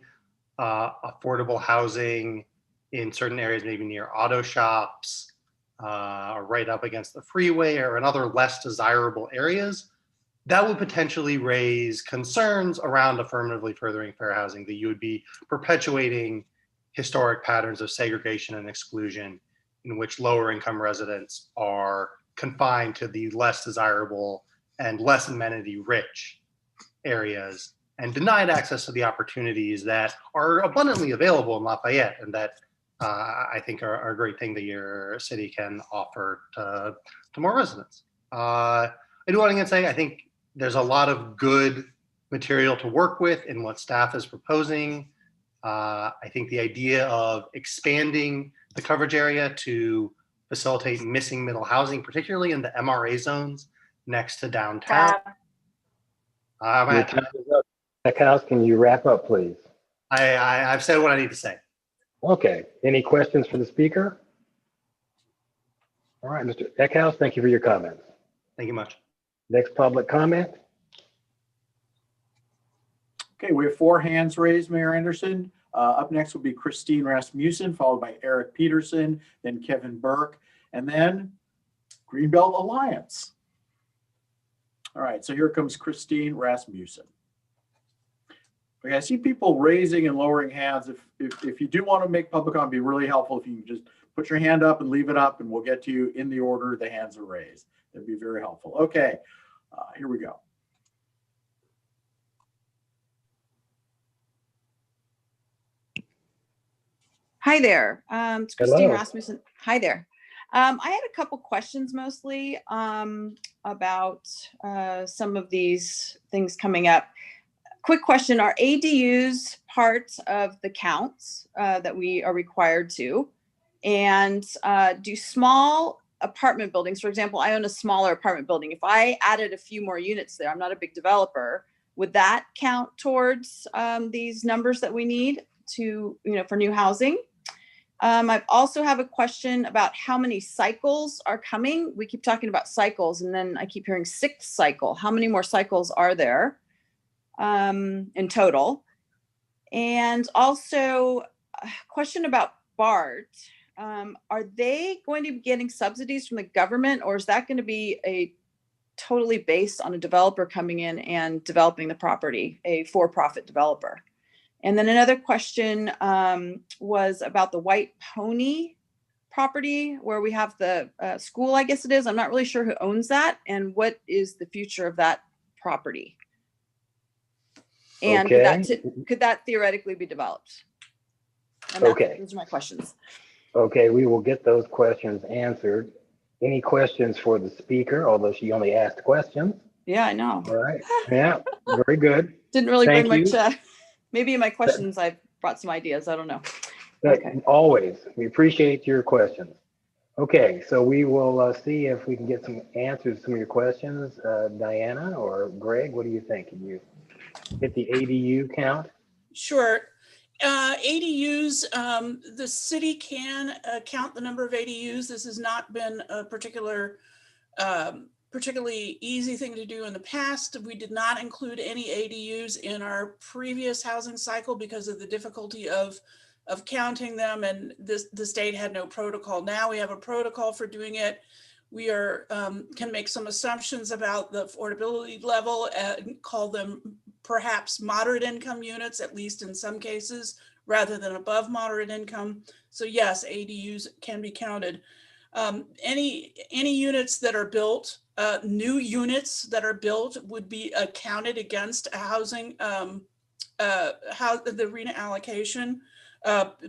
affordable housing in certain areas, maybe near auto shops, or right up against the freeway or in other less desirable areas, that would potentially raise concerns around affirmatively furthering fair housing, that you would be perpetuating historic patterns of segregation and exclusion in which lower income residents are confined to the less desirable and less amenity rich areas and denied access to the opportunities that are abundantly available in Lafayette and that I think are a great thing that your city can offer to more residents. I do want to say, I think there's a lot of good material to work with in what staff is proposing. I think the idea of expanding the coverage area to facilitate missing middle housing, particularly in the MRA zones next to downtown. Your time is up. Eckhouse, can you wrap up, please? I've said what I need to say. Okay. Any questions for the speaker? All right, Mr. Eckhouse, thank you for your comments. Thank you much. Next public comment. Okay, we have 4 hands raised, Mayor Anderson. Up next will be Christine Rasmussen, followed by Eric Peterson, then Kevin Burke, and then Greenbelt Alliance. All right, so here comes Christine Rasmussen. Okay, I see people raising and lowering hands. If you do want to make public comment, it'd be really helpful if you can just put your hand up and leave it up, and we'll get to you in the order the hands are raised. That'd be very helpful. Okay, here we go. Hi there. It's Christine Hello. Rasmussen. Hi there. I had a couple questions mostly about some of these things coming up. Quick question, are ADUs part of the counts that we are required to? And do small apartment buildings, for example, I own a smaller apartment building. If I added a few more units there, I'm not a big developer, would that count towards these numbers that we need to, for new housing? I also have a question about how many cycles are coming. We keep talking about cycles and then I keep hearing 6th cycle. How many more cycles are there in total? And also a question about BART. Are they going to be getting subsidies from the government, or is that going to be a totally based on a developer coming in and developing the property, a for-profit developer? And then another question was about the White Pony property where we have the school, I guess it is. I'm not really sure who owns that and what is the future of that property. And could that theoretically be developed? And Okay. Those are my questions. Okay, we will get those questions answered. Any questions for the speaker, although she only asked questions? Yeah, I know. All right. Yeah, very good. Didn't really Thank bring you. much. Maybe in my questions, I brought some ideas. I don't know. Okay. Always. We appreciate your questions. Okay, so we will see if we can get some answers to some of your questions. Diana or Greg, what do you think? Can you hit the ADU count? Sure. ADUs, the city can count the number of ADUs. This has not been a particularly easy thing to do in the past. We did not include any ADUs in our previous housing cycle because of the difficulty of counting them, and the state had no protocol. Now we have a protocol for doing it. We can make some assumptions about the affordability level and call them perhaps moderate income units, at least in some cases, rather than above moderate income. So yes, ADUs can be counted. Any units that are built, new units that are built would be counted against housing, the RENA allocation. But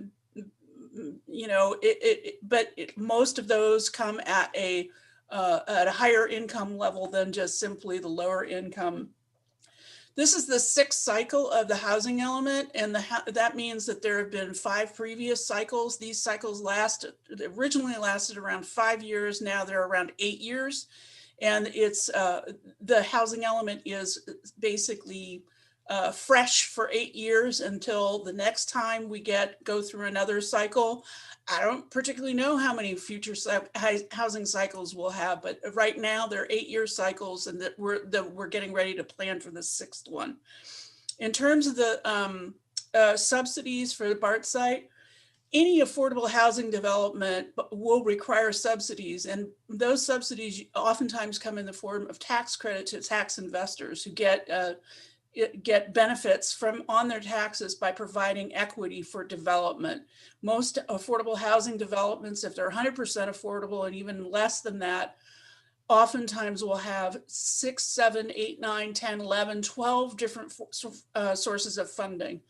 most of those come at a higher income level than just simply the lower income. This is the 6th cycle of the housing element, and that means that there have been 5 previous cycles. These cycles originally lasted around 5 years. Now they're around 8 years, and it's the housing element is basically fresh for 8 years until the next time we go through another cycle. I don't particularly know how many future housing cycles we'll have, but right now they're 8-year cycles, and that we're getting ready to plan for the 6th one. In terms of the subsidies for the BART site, any affordable housing development will require subsidies, and those subsidies oftentimes come in the form of tax credit to tax investors who get benefits on their taxes by providing equity for development. Most affordable housing developments, if they're 100% affordable and even less than that, oftentimes will have 6, 7, 8, 9, 10, 11, 12 different sources of funding.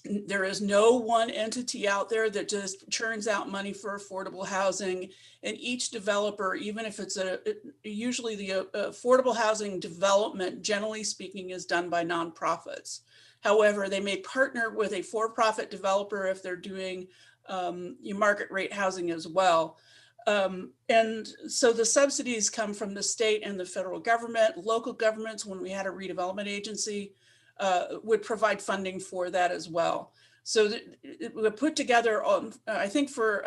There is no one entity out there that just churns out money for affordable housing, and each developer, even if it's usually the affordable housing development, generally speaking, is done by nonprofits. However, they may partner with a for-profit developer if they're doing market rate housing as well. And so the subsidies come from the state and the federal government. Local governments, when we had a redevelopment agency, would provide funding for that as well. So we put together, I think for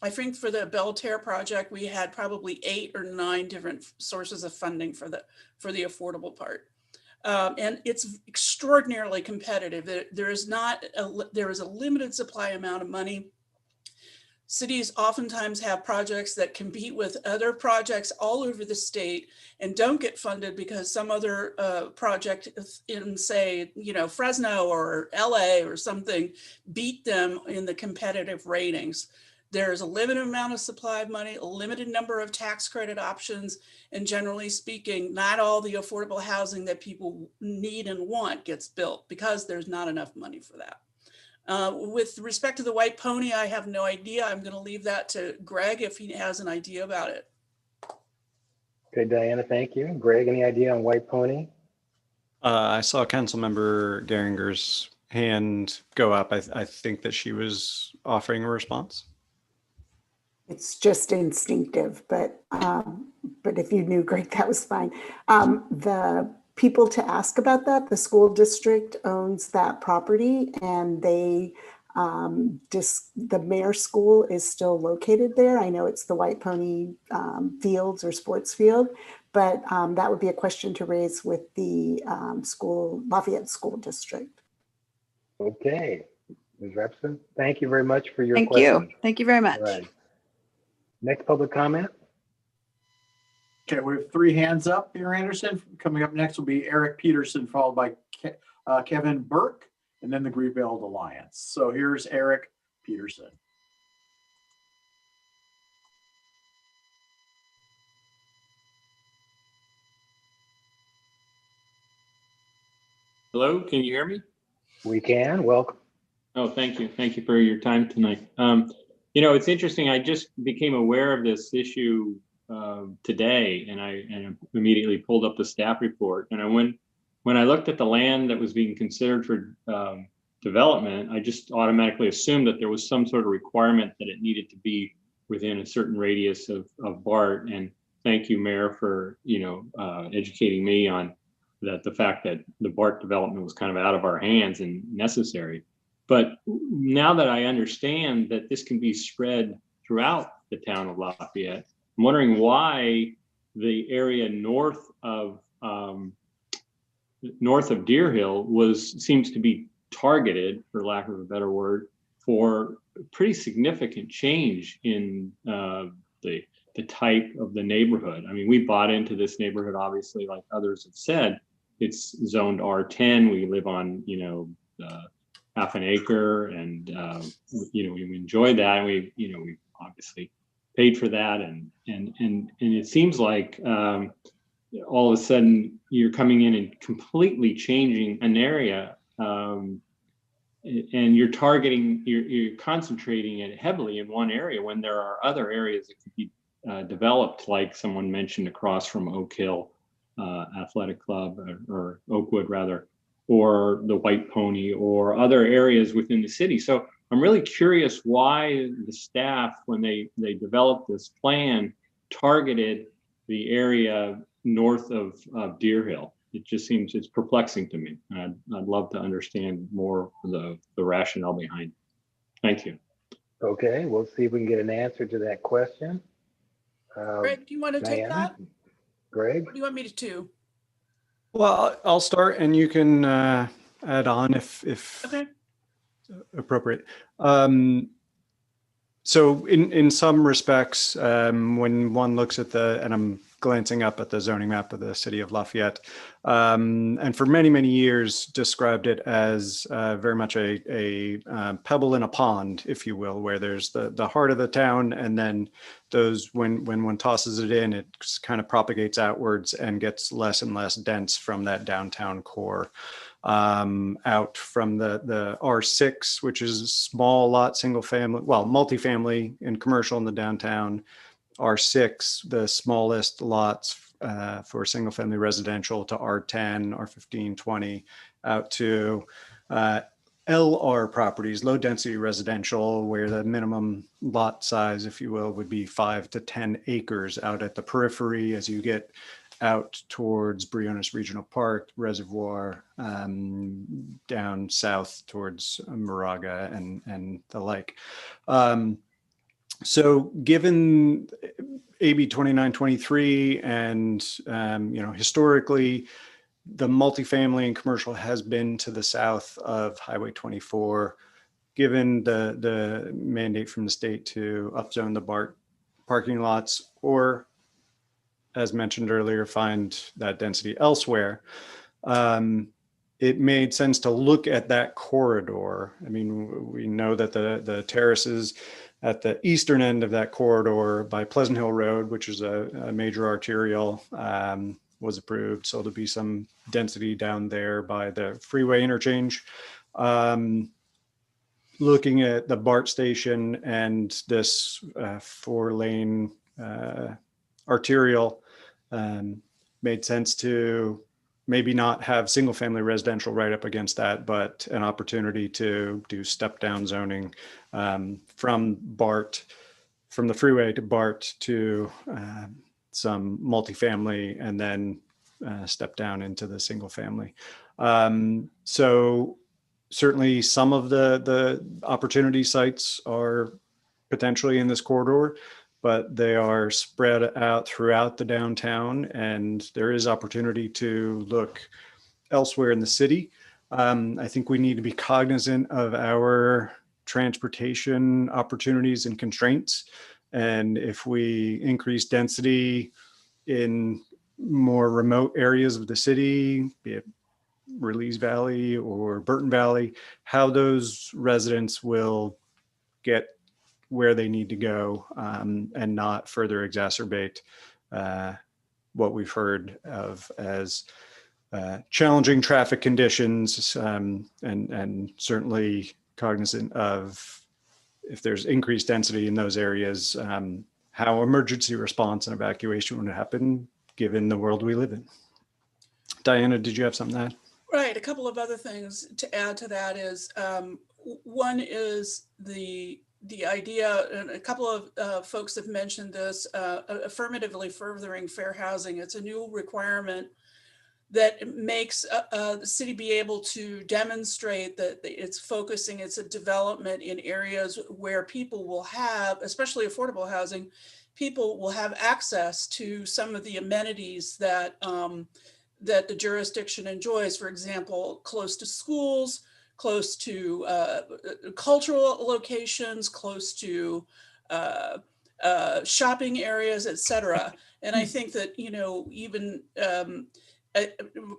the Belterre project, we had probably 8 or 9 different sources of funding for the affordable part. And it's extraordinarily competitive. There is a limited supply amount of money. Cities oftentimes have projects that compete with other projects all over the state and don't get funded because some other project in, say, Fresno or LA or something beat them in the competitive ratings. There's a limited amount of supply of money, a limited number of tax credit options, and generally speaking, not all the affordable housing that people need and want gets built because there's not enough money for that. With respect to the White Pony, I have no idea. I'm going to leave that to Greg if he has an idea about it. Okay, Diana, thank you. Greg, any idea on White Pony? I saw Councilmember Geringer's hand go up. I think that she was offering a response. It's just instinctive, but if you knew, Greg, that was fine. The people to ask about that, the school district owns that property, and the Mare School is still located there. I know it's the White Pony Fields or sports field, but that would be a question to raise with the Lafayette School District. Okay, Ms. Repson, thank you very much for your Thank question. you. Thank you very much. All right. Next public comment. Okay, we have 3 hands up here, Anderson. Coming up next will be Eric Peterson, followed by Kevin Burke, and then the Greenbelt Alliance. So here's Eric Peterson. Hello, can you hear me? We can. Welcome. Oh, thank you. Thank you for your time tonight. It's interesting. I just became aware of this issue today, and I immediately pulled up the staff report. And when I looked at the land that was being considered for development, I just automatically assumed that there was some sort of requirement that it needed to be within a certain radius of BART. And thank you, Mayor, for educating me on that the fact that the BART development was kind of out of our hands and necessary. But now that I understand that this can be spread throughout the town of Lafayette, I'm wondering why the area north of Deer Hill seems to be targeted, for lack of a better word, for pretty significant change in the type of the neighborhood. I mean, we bought into this neighborhood, obviously, like others have said. It's zoned R10. We live on, half an acre, and we enjoy that. And we obviously paid for that, and it seems like all of a sudden you're coming in and completely changing an area, and you're concentrating it heavily in one area when there are other areas that could be developed, like someone mentioned across from Oak Hill Athletic Club, or Oakwood rather, or the White Pony, or other areas within the city. So I'm really curious why the staff, when they developed this plan, targeted the area north of Deer Hill. It just seems, it's perplexing to me. I'd love to understand more the rationale behind it. Thank you. Okay, we'll see if we can get an answer to that question. Greg, do you want to take that? Greg? Or do you want me to? Well, I'll start and you can add on if okay. Appropriate. So in some respects, when one looks at and I'm glancing up at the zoning map of the city of Lafayette, and for many, many years described it as very much a pebble in a pond, if you will, where there's the heart of the town, and then when one tosses it in, it kind of propagates outwards and gets less and less dense from that downtown core. Out from the R6, which is small lot, single family, well, multifamily and commercial in the downtown. R6, the smallest lots for single family residential, to R10, R15, 20, out to LR properties, low density residential, where the minimum lot size, if you will, would be 5 to 10 acres out at the periphery as you get out towards Briones Regional Park, Reservoir, down south towards Moraga and the like. So given AB 2923 and, historically, the multifamily and commercial has been to the south of Highway 24, given the mandate from the state to upzone the BART parking lots, or as mentioned earlier, find that density elsewhere. It made sense to look at that corridor. I mean, we know that the terraces at the eastern end of that corridor by Pleasant Hill Road, which is a major arterial, was approved. So there'll be some density down there by the freeway interchange. Looking at the BART station and this 4-lane arterial, made sense to maybe not have single family residential right up against that, but an opportunity to do step down zoning from the freeway to BART to some multifamily, and then step down into the single family. So certainly some of the opportunity sites are potentially in this corridor, but they are spread out throughout the downtown, and there is opportunity to look elsewhere in the city. I think we need to be cognizant of our transportation opportunities and constraints. And if we increase density in more remote areas of the city, be it Release Valley or Burton Valley, how those residents will get where they need to go, and not further exacerbate what we've heard of as challenging traffic conditions, and certainly cognizant of, if there's increased density in those areas, how emergency response and evacuation would happen given the world we live in. Diana, did you have something to add? Right, a couple of other things to add to that is, one is the idea, and a couple of folks have mentioned this, affirmatively furthering fair housing. It's a new requirement that makes the city be able to demonstrate that it's focusing its development in areas where people will have, especially affordable housing, people will have access to some of the amenities that that the jurisdiction enjoys. For example, close to schools, close to cultural locations, close to shopping areas, etc. And I think that, you know, even a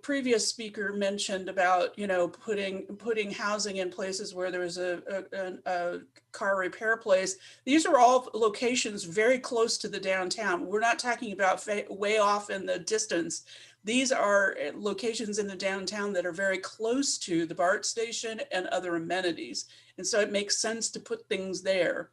previous speaker mentioned about, you know, putting housing in places where there's a car repair place. These are all locations very close to the downtown. We're not talking about way off in the distance. These are locations in the downtown that are very close to the BART station and other amenities. And so it makes sense to put things there.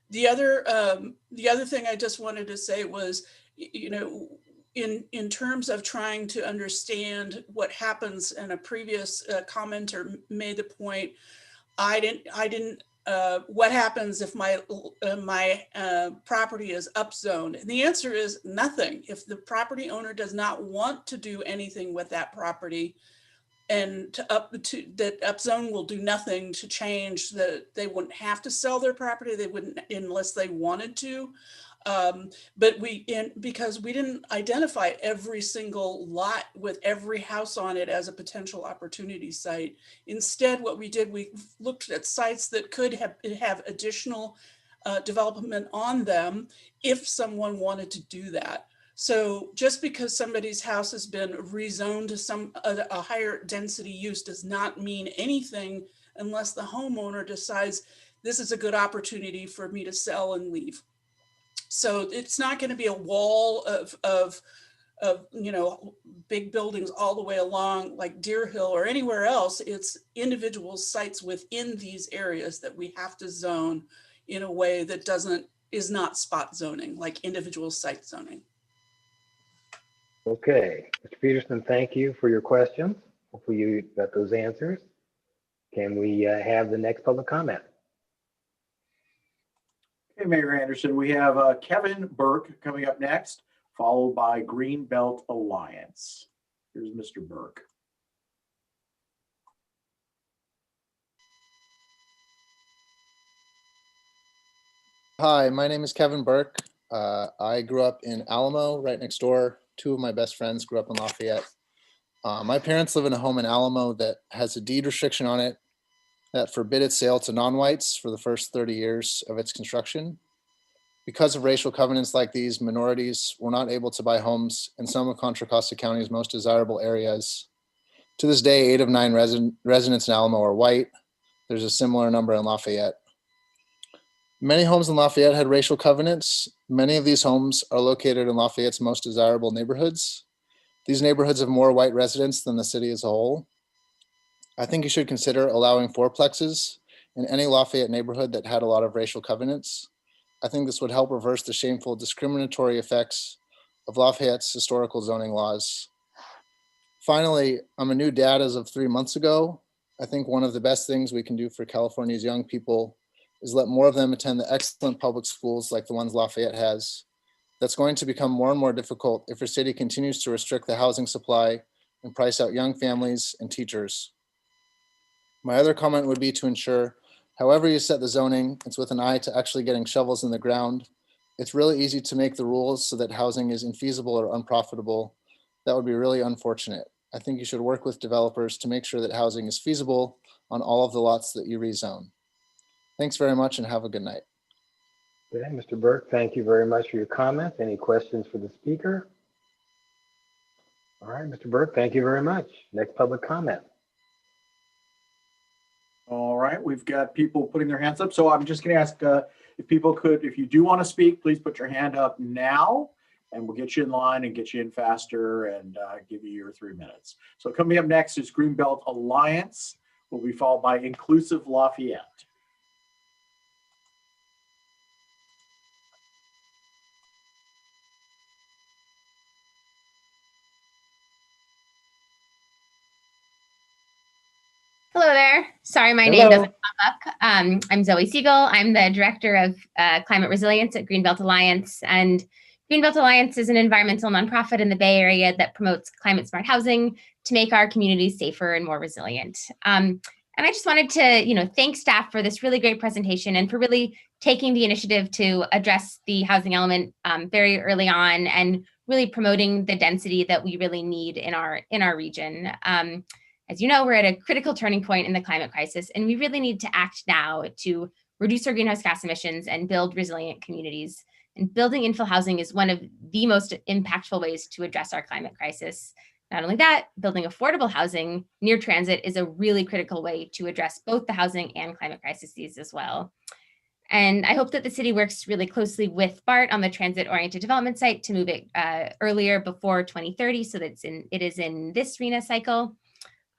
The other thing I just wanted to say was, you know, in terms of trying to understand what happens, and a previous commenter made the point, what happens if my property is upzoned? And the answer is nothing. If the property owner does not want to do anything with that property, and that upzone will do nothing to change that, they wouldn't have to sell their property. They wouldn't unless they wanted to. But because we didn't identify every single lot with every house on it as a potential opportunity site. Instead, what we did, we looked at sites that could have additional development on them if someone wanted to do that. So just because somebody's house has been rezoned to a higher density use does not mean anything unless the homeowner decides this is a good opportunity for me to sell and leave. So it's not going to be a wall of you know, big buildings all the way along like Deer Hill or anywhere else. It's individual sites within these areas that we have to zone in a way that is not spot zoning, like individual site zoning. Okay, Mr. Peterson, thank you for your questions. Hopefully you got those answers. Can we have the next public comment? Okay, Mayor Anderson, we have Kevin Burke coming up next, followed by Greenbelt Alliance. Here's Mr. Burke. Hi, my name is Kevin Burke. I grew up in Alamo, right next door. Two of my best friends grew up in Lafayette. My parents live in a home in Alamo that has a deed restriction on it that forbid its sale to non-whites for the first 30 years of its construction. Because of racial covenants like these, minorities were not able to buy homes in some of Contra Costa County's most desirable areas. To this day, 8 of 9 residents in Alamo are white. There's a similar number in Lafayette. Many homes in Lafayette had racial covenants. Many of these homes are located in Lafayette's most desirable neighborhoods. These neighborhoods have more white residents than the city as a whole. I think you should consider allowing fourplexes in any Lafayette neighborhood that had a lot of racial covenants. I think this would help reverse the shameful discriminatory effects of Lafayette's historical zoning laws. Finally, I'm a new dad as of 3 months ago. I think one of the best things we can do for California's young people is let more of them attend the excellent public schools like the ones Lafayette has. That's going to become more and more difficult if our city continues to restrict the housing supply and price out young families and teachers. My other comment would be to ensure, however you set the zoning, it's with an eye to actually getting shovels in the ground. It's really easy to make the rules so that housing is infeasible or unprofitable. That would be really unfortunate. I think you should work with developers to make sure that housing is feasible on all of the lots that you rezone. Thanks very much and have a good night. Okay, Mr. Burke, thank you very much for your comments. Any questions for the speaker? All right, Mr. Burke, thank you very much. Next public comment. All right, we've got people putting their hands up. So I'm just going to ask if people could, if you do want to speak, please put your hand up now and we'll get you in line and get you in faster and give you your 3 minutes. So coming up next is Greenbelt Alliance, will be followed by Inclusive Lafayette. Hello there. Sorry, my name doesn't pop up. I'm Zoe Siegel. I'm the Director of Climate Resilience at Greenbelt Alliance. And Greenbelt Alliance is an environmental nonprofit in the Bay Area that promotes climate smart housing to make our communities safer and more resilient. And I just wanted to, thank staff for this really great presentation and for really taking the initiative to address the housing element very early on and really promoting the density that we really need in our region. As you know, we're at a critical turning point in the climate crisis, and we really need to act now to reduce our greenhouse gas emissions and build resilient communities. And building infill housing is one of the most impactful ways to address our climate crisis. Not only that, building affordable housing near transit is a really critical way to address both the housing and climate crises as well. And I hope that the city works really closely with BART on the transit-oriented development site to move it earlier before 2030 so that it is in this RHNA cycle.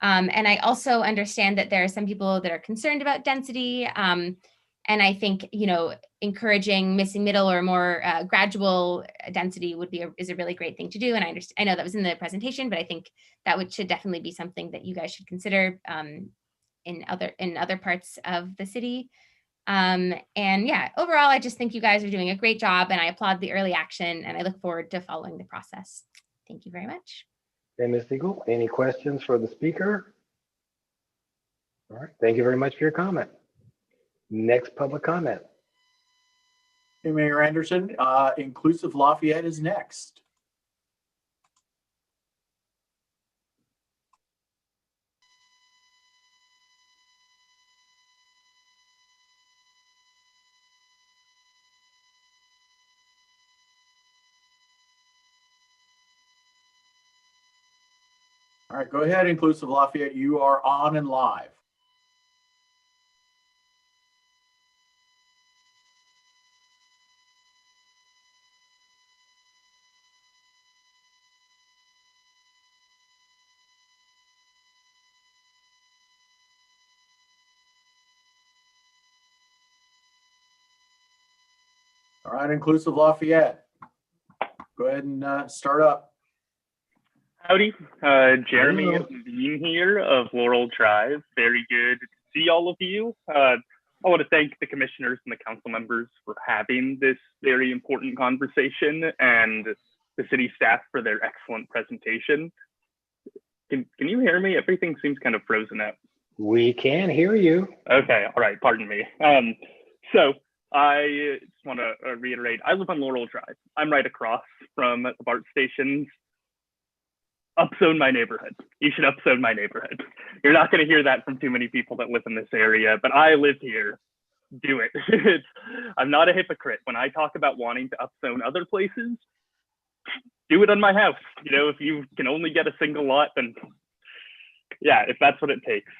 And I also understand that there are some people that are concerned about density. And I think, encouraging missing middle or more gradual density is a really great thing to do. And I know that was in the presentation, but I think that should definitely be something that you guys should consider in other parts of the city. And yeah, overall, I just think you guys are doing a great job, and I applaud the early action, and I look forward to following the process. Thank you very much. Okay, Ms. Siegel, any questions for the speaker? All right, thank you very much for your comment. Next public comment. Hey, Mayor Anderson, Inclusive Lafayette is next. All right, go ahead, Inclusive Lafayette. You are on and live. All right, Inclusive Lafayette. Go ahead and start up. Howdy, Jeremy Bean here of Laurel Drive. Very good to see all of you. I want to thank the commissioners and the council members for having this very important conversation, and the city staff for their excellent presentation. Can you hear me? Everything seems kind of frozen out. We can hear you. Okay, all right, pardon me. So I just want to reiterate, I live on Laurel Drive. I'm right across from the BART stations. Upzone my neighborhood. You should upzone my neighborhood. You're not going to hear that from too many people that live in this area, but I live here. Do it. I'm not a hypocrite. When I talk about wanting to upzone other places, do it on my house. If you can only get a single lot, then yeah, if that's what it takes,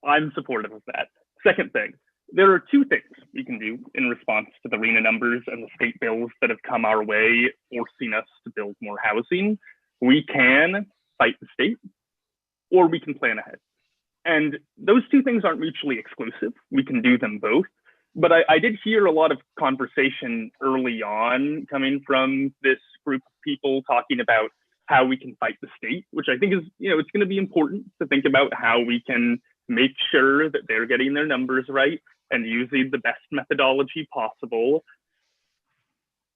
I'm supportive of that. Second thing, there are two things we can do in response to the RHNA numbers and the state bills that have come our way, forcing us to build more housing. We can fight the state, or we can plan ahead. And those two things aren't mutually exclusive. We can do them both. But I did hear a lot of conversation early on coming from this group of people talking about how we can fight the state, which I think is, it's going to be important to think about how we can make sure that they're getting their numbers right and using the best methodology possible.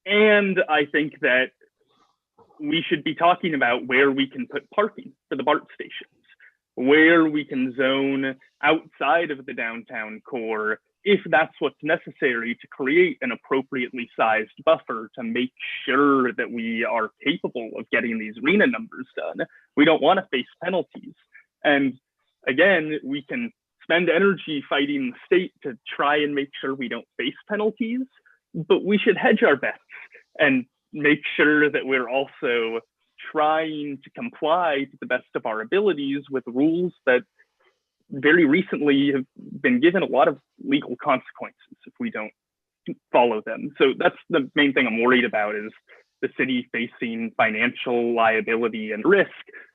And I think that we should be talking about where we can put parking for the BART stations, where we can zone outside of the downtown core, if that's what's necessary to create an appropriately sized buffer to make sure that we are capable of getting these RHNA numbers done. We don't want to face penalties. And again, we can spend energy fighting the state to try and make sure we don't face penalties, but we should hedge our bets and make sure that we're also trying to comply to the best of our abilities with rules that very recently have been given a lot of legal consequences if we don't follow them. So that's the main thing I'm worried about, is the city facing financial liability and risk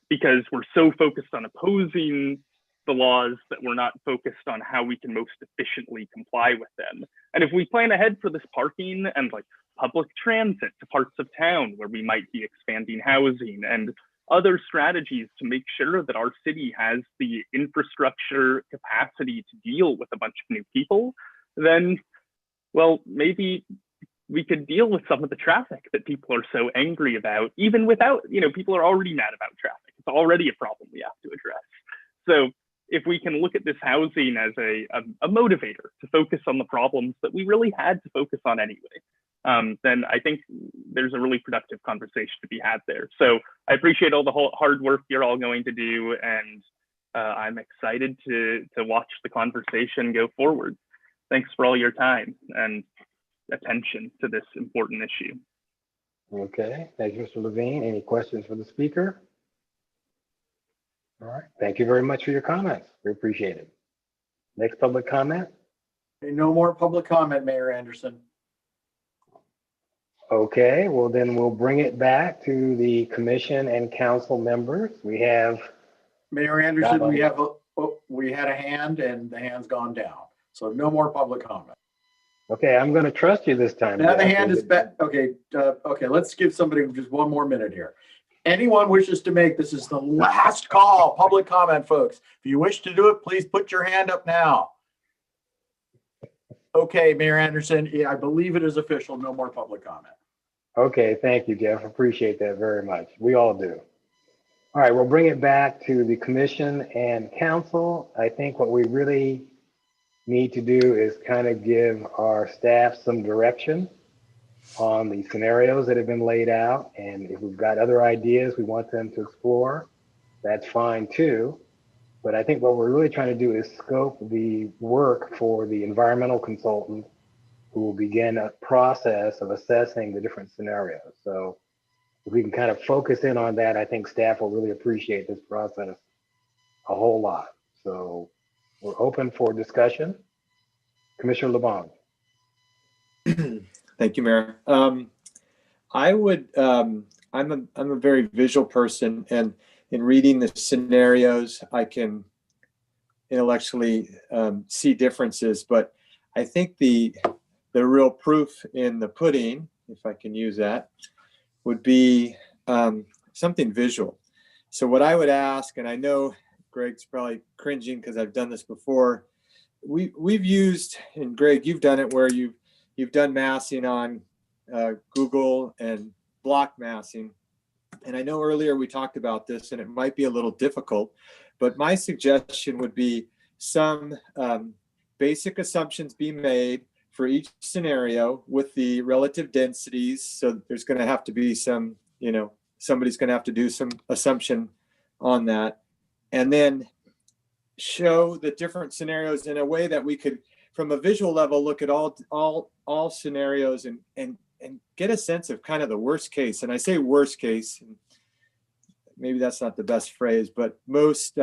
because we're so focused on opposing the laws that we're not focused on how we can most efficiently comply with them. And if we plan ahead for this parking and public transit to parts of town where we might be expanding housing and other strategies to make sure that our city has the infrastructure capacity to deal with a bunch of new people, then, well, maybe we could deal with some of the traffic that people are so angry about, even without, people are already mad about traffic. It's already a problem we have to address. So if we can look at this housing as a motivator to focus on the problems that we really had to focus on anyway, then I think there's a really productive conversation to be had there. So I appreciate all the hard work you're all going to do, and I'm excited to watch the conversation go forward. Thanks for all your time and attention to this important issue. Okay, thank you, Mr. Levine. Any questions for the speaker? All right, thank you very much for your comments. We appreciate it. Next public comment? No more public comment, Mayor Anderson. Okay, well then we'll bring it back to the commission and council members. We have Mayor Anderson, we had a hand and the hand's gone down. So no more public comment. Okay, I'm going to trust you this time. Now the hand is back. Okay, okay, let's give somebody just one more minute here. Anyone wishes to make, this is the last call, public comment, folks. If you wish to do it, please put your hand up now. Okay, Mayor Anderson, I believe it is official. No more public comment. Okay, thank you, Jeff. Appreciate that very much. We all do. All right, we'll bring it back to the commission and council. I think what we really need to do is kind of give our staff some direction on the scenarios that have been laid out. And if we've got other ideas we want them to explore, that's fine too. But I think what we're really trying to do is scope the work for the environmental consultant who will begin a process of assessing the different scenarios. So if we can kind of focus in on that, I think staff will really appreciate this process a whole lot. So we're open for discussion. Commissioner LeBon. Thank you, Mayor. I'm a very visual person, and in reading the scenarios, I can intellectually see differences, but I think the real proof in the pudding, if I can use that, would be something visual. So what I would ask, and I know Greg's probably cringing because I've done this before, we've used, and Greg, you've done it where you've done massing on Google and block massing. And I know earlier we talked about this and it might be a little difficult, but my suggestion would be some basic assumptions be made for each scenario with the relative densities. So there's going to have to be some, somebody's going to have to do some assumption on that. And then show the different scenarios in a way that we could, from a visual level, look at all scenarios and get a sense of kind of the worst case. And I say worst case, and maybe that's not the best phrase, but most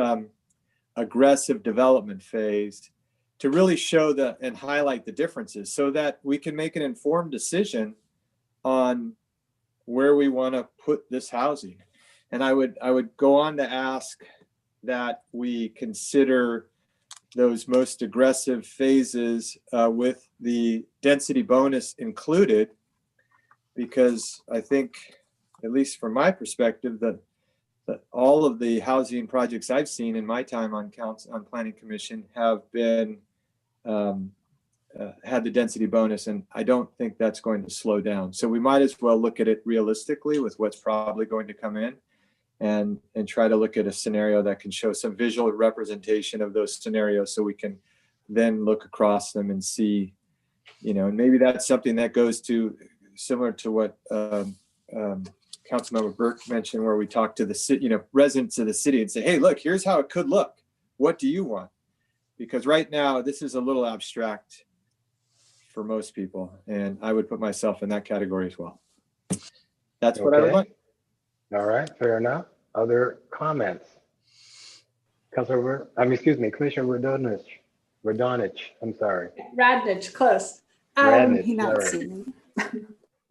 aggressive development phase, to really show and highlight the differences so that we can make an informed decision on where we want to put this housing. And I would go on to ask that we consider those most aggressive phases with the density bonus included, because I think, at least from my perspective, that all of the housing projects I've seen in my time on Planning Commission have been had the density bonus, and I don't think that's going to slow down. So we might as well look at it realistically with what's probably going to come in, and try to look at a scenario that can show some visual representation of those scenarios, so we can then look across them and see, and maybe that's something that goes to similar to what Councilmember Burke mentioned, where we talk to the city, residents of the city and say, hey, look, here's how it could look. What do you want? Because right now this is a little abstract for most people, and I would put myself in that category as well. That's what I would like. All right, fair enough. Other comments? Commissioner Radonich, I'm sorry. Radnich, close. Radnich,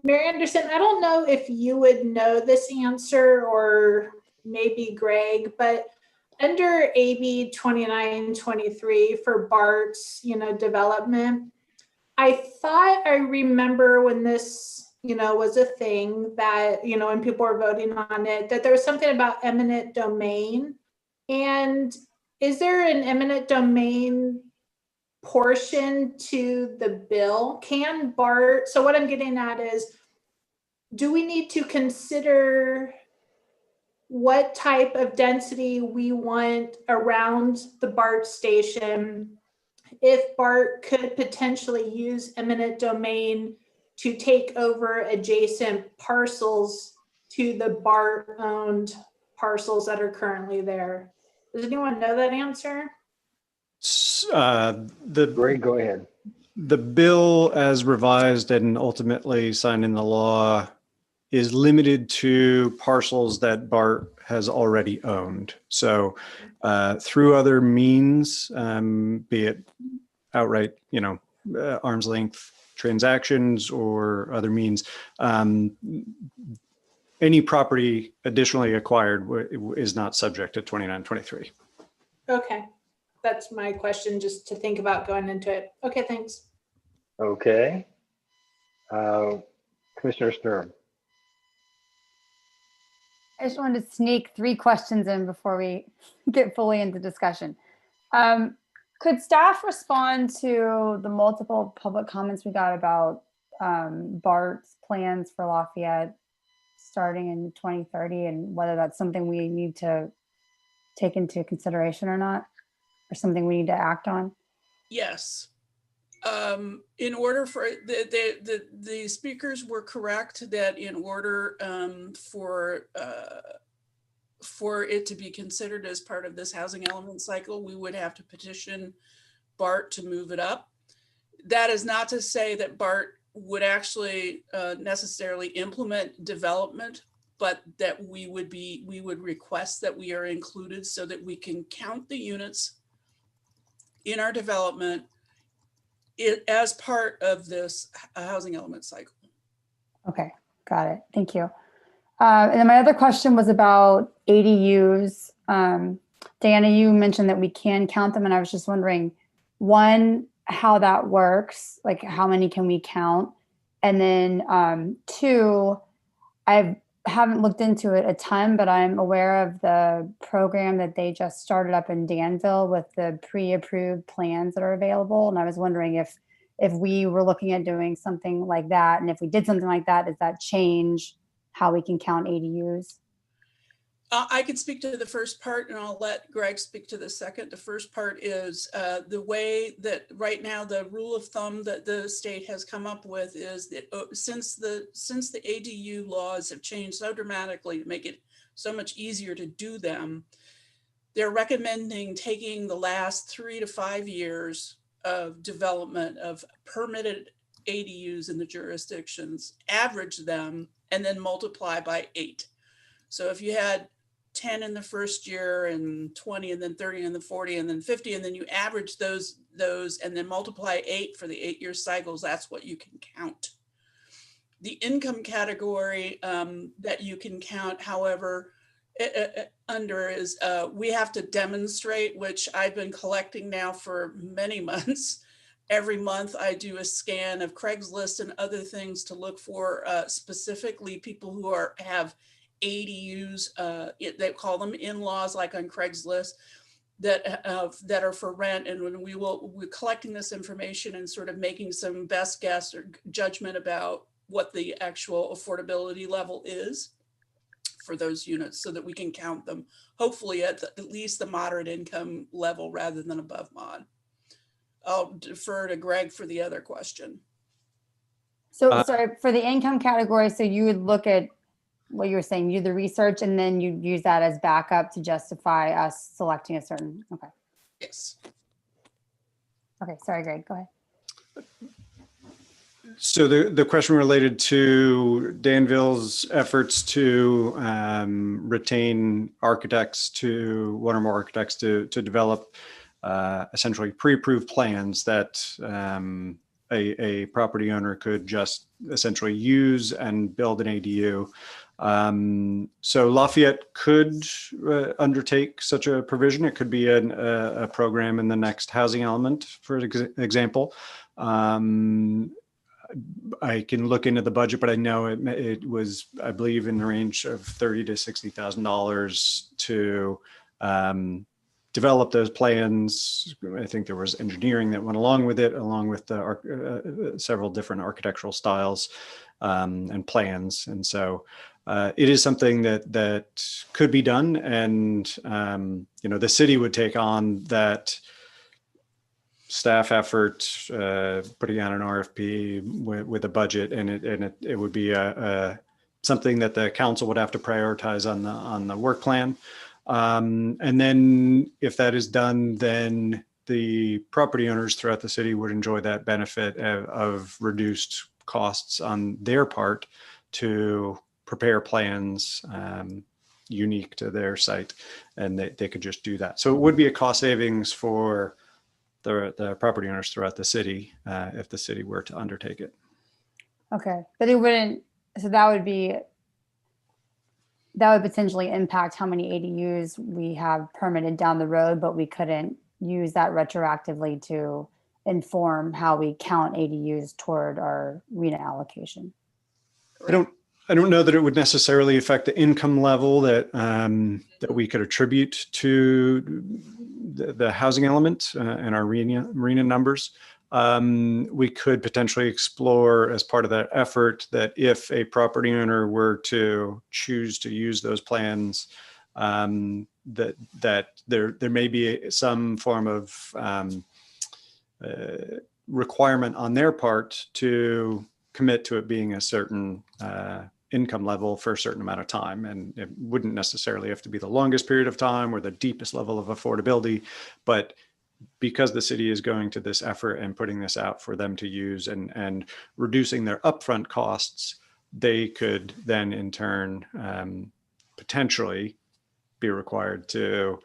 Mayor Anderson, I don't know if you would know this answer, or maybe Greg, but under AB 2923 for BART's, development, I thought I remember when this, was a thing that, when people were voting on it, that there was something about eminent domain. And is there an eminent domain portion to the bill? Can BART, so what I'm getting at is, do we need to consider what type of density we want around the BART station if BART could potentially use eminent domain to take over adjacent parcels to the BART-owned parcels that are currently there? Does anyone know that answer? Greg, go ahead. The bill as revised and ultimately signed into law is limited to parcels that BART has already owned. So through other means, be it outright, arm's length transactions or other means, any property additionally acquired is not subject to 2923. Okay, that's my question, just to think about going into it. Okay, thanks. Okay. Commissioner Sturm. I just wanted to sneak 3 questions in before we get fully into discussion. Could staff respond to the multiple public comments we got about BART's plans for Lafayette starting in 2030 and whether that's something we need to take into consideration or not, or something we need to act on? Yes. In order for the speakers were correct that in order for it to be considered as part of this housing element cycle, we would have to petition BART to move it up. That is not to say that BART would actually necessarily implement development, but that we would request that we are included so that we can count the units in our development as part of this housing element cycle. Okay, got it. Thank you. And then my other question was about ADUs. Diana, you mentioned that we can count them, and I was just wondering, one, how that works, like how many can we count? And then 2, I haven't looked into it a ton, but I'm aware of the program that they just started up in Danville with the pre-approved plans that are available. And I was wondering if we were looking at doing something like that, and if we did something like that, does that change how we can count ADUs? I can speak to the first part and I'll let Greg speak to the second. The first part is the way that right now the rule of thumb that the state has come up with is that since the ADU laws have changed so dramatically to make it so much easier to do them, they're recommending taking the last 3 to 5 years of development of permitted ADUs in the jurisdictions, average them, and then multiply by 8. So if you had 10 in the first year and 20 and then 30 and then 40 and then 50, and then you average those and then multiply 8 for the 8-year cycles, that's what you can count. The income category that you can count, however, under is we have to demonstrate, which I've been collecting now for many months. Every month I do a scan of Craigslist and other things to look for specifically people who have ADUs, they call them in-laws, like on Craigslist, that are for rent. And when we're collecting this information and sort of making some best guess or judgment about what the actual affordability level is for those units so that we can count them, hopefully at least the moderate income level rather than above mod. I'll defer to Greg for the other question. So sorry, for the income category, so you would look at what you were saying, you do the research and then you use that as backup to justify us selecting a certain, okay. Yes. Okay, sorry, Greg, go ahead. So the question related to Danville's efforts to retain architects, to one or more architects to develop essentially pre-approved plans that a property owner could just essentially use and build an ADU. So Lafayette could undertake such a provision. It could be a program in the next housing element, for example. I can look into the budget, but I know it was, I believe, in the range of $30,000 to $60,000 develop those plans. I think there was engineering that went along with it, along with the several different architectural styles and plans. And so it is something that could be done, and the city would take on that staff effort, putting out an RFP with a budget, and it would be something that the council would have to prioritize on the work plan. And then if that is done, then the property owners throughout the city would enjoy that benefit of reduced costs on their part to prepare plans unique to their site, and they could just do that. So it would be a cost savings for the property owners throughout the city if the city were to undertake it. Okay, but it wouldn't, so that would potentially impact how many ADUs we have permitted down the road, but we couldn't use that retroactively to inform how we count ADUs toward our RENA allocation. I don't know that it would necessarily affect the income level that we could attribute to the housing element in our RENA numbers. We could potentially explore as part of that effort that if a property owner were to choose to use those plans, that there may be some form of requirement on their part to commit to it being a certain income level for a certain amount of time. And it wouldn't necessarily have to be the longest period of time or the deepest level of affordability, but because the city is going to this effort and putting this out for them to use and reducing their upfront costs, they could then in turn potentially be required to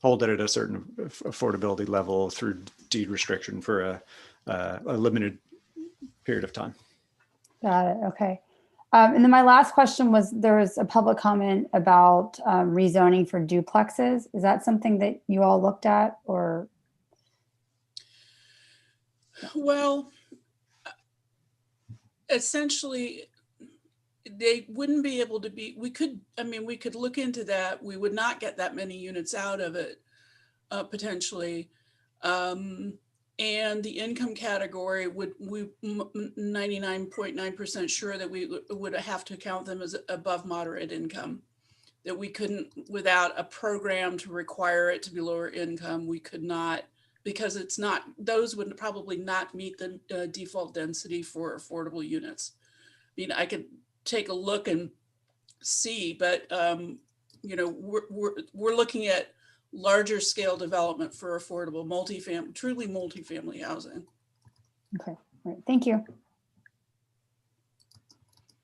hold it at a certain affordability level through deed restriction for a limited period of time. Got it. Okay. And then my last question was, there was a public comment about rezoning for duplexes. Is that something that you all looked at, or? Well, essentially, they wouldn't be able to be, we could look into that. We would not get that many units out of it, potentially. And the income category we 99.9% sure that we would have to count them as above moderate income, that we couldn't, without a program to require it to be lower income, we could not, because it's not, those would probably not meet the default density for affordable units. I mean, I could take a look and see, but we're looking at larger scale development for affordable truly multifamily housing. Okay, all right, thank you.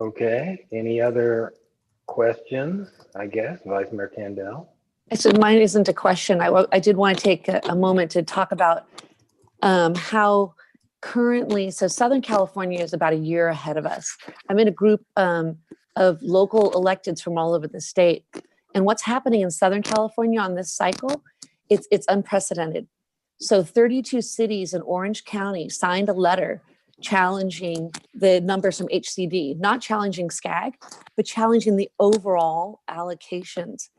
Okay, any other questions, I guess, Vice Mayor Candell? So mine isn't a question. I did want to take a moment to talk about how currently, so Southern California is about a year ahead of us. I'm in a group of local electeds from all over the state. And what's happening in Southern California on this cycle, it's unprecedented. So 32 cities in Orange County signed a letter challenging the numbers from HCD, not challenging SCAG, but challenging the overall allocations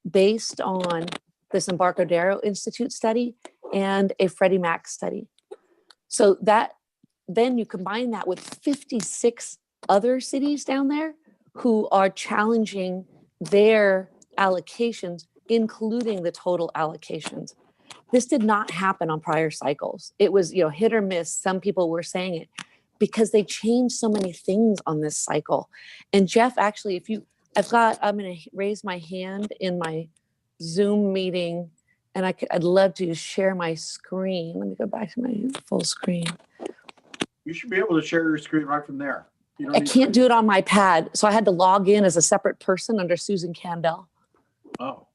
based on this Embarcadero Institute study and a Freddie Mac study. So that then you combine that with 56 other cities down there who are challenging their allocations, including the total allocations. This did not happen on prior cycles. It was, hit or miss. Some people were saying it because they changed so many things on this cycle. And Jeff, actually, I'm going to raise my hand in my Zoom meeting, and I'd love to share my screen. Let me go back to my full screen. You should be able to share your screen right from there. I can't do it on my pad, so I had to log in as a separate person under Susan Candell. Oh.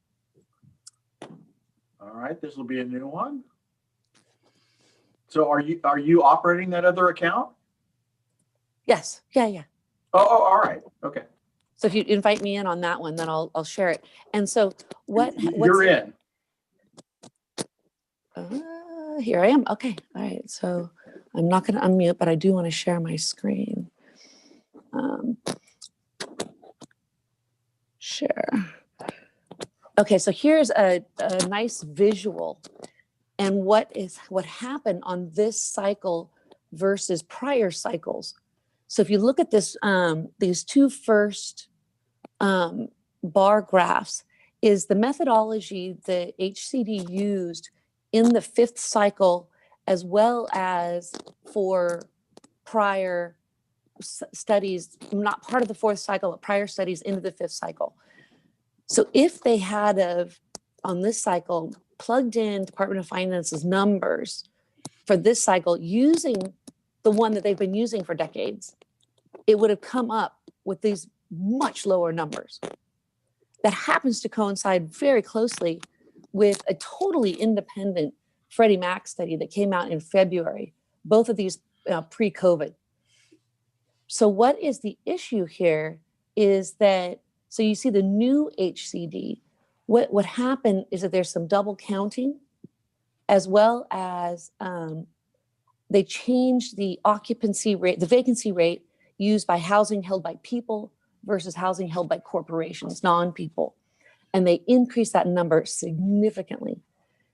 All right, this will be a new one. So are you operating that other account? Yes. Yeah. Oh, all right. Okay. So if you invite me in on that one, then I'll share it. And so you're in. Here I am. Okay. All right. So I'm not going to unmute, but I do want to share my screen. Share. Okay, so here's a nice visual and what happened on this cycle versus prior cycles. So if you look at this, these two first bar graphs is the methodology that HCD used in the 5th cycle, as well as for prior studies, not part of the 4th cycle, but prior studies into the 5th cycle. So if they had on this cycle plugged in Department of Finance's numbers for this cycle using the one that they've been using for decades, it would have come up with these much lower numbers. That happens to coincide very closely with a totally independent Freddie Mac study that came out in February, both of these pre-COVID. So what is the issue here is that, so you see the new HCD, what happened is that there's some double counting, as well as they changed the occupancy rate, the vacancy rate used by housing held by people versus housing held by corporations, non-people. And they increased that number significantly.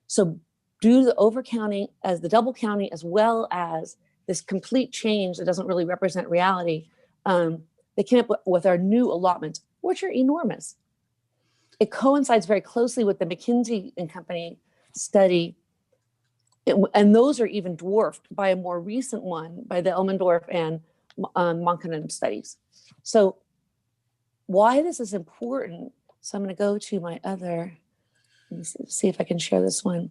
So due to the overcounting, as the double counting, as well as this complete change that doesn't really represent reality, they came up with our new allotments, which are enormous. It coincides very closely with the McKinsey and Company study, and those are even dwarfed by a more recent one by the Elmendorf and Monkenham studies. So why this is important, so I'm going to go to my other, let me see if I can share this one.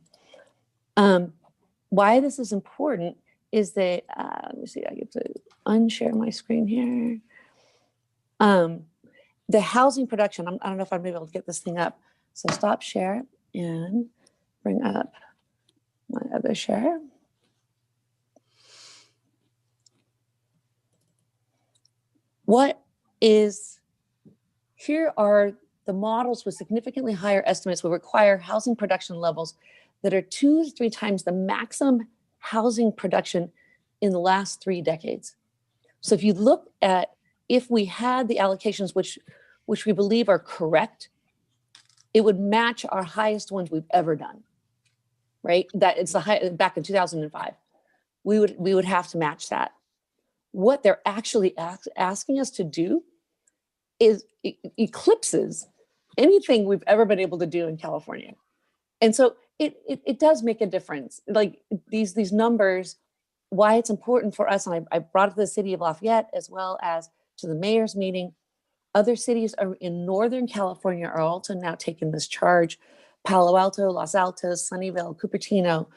Why this is important is that, let me see, I get to unshare my screen here. The housing production, I don't know if I'm able to get this thing up. So stop share and bring up my other share. Here are the models with significantly higher estimates will require housing production levels that are 2 to 3 times the maximum housing production in the last 3 decades. So if you look at, if we had the allocations which we believe are correct, it would match our highest ones we've ever done, right? That it's the high back in 2005. We would have to match that. What they're actually asking us to do is eclipses anything we've ever been able to do in California. And so it does make a difference. Like these numbers, why it's important for us, and I brought it to the city of Lafayette as well as to the mayor's meeting. Other cities in Northern California are also now taking this charge. Palo Alto, Los Altos, Sunnyvale, Cupertino,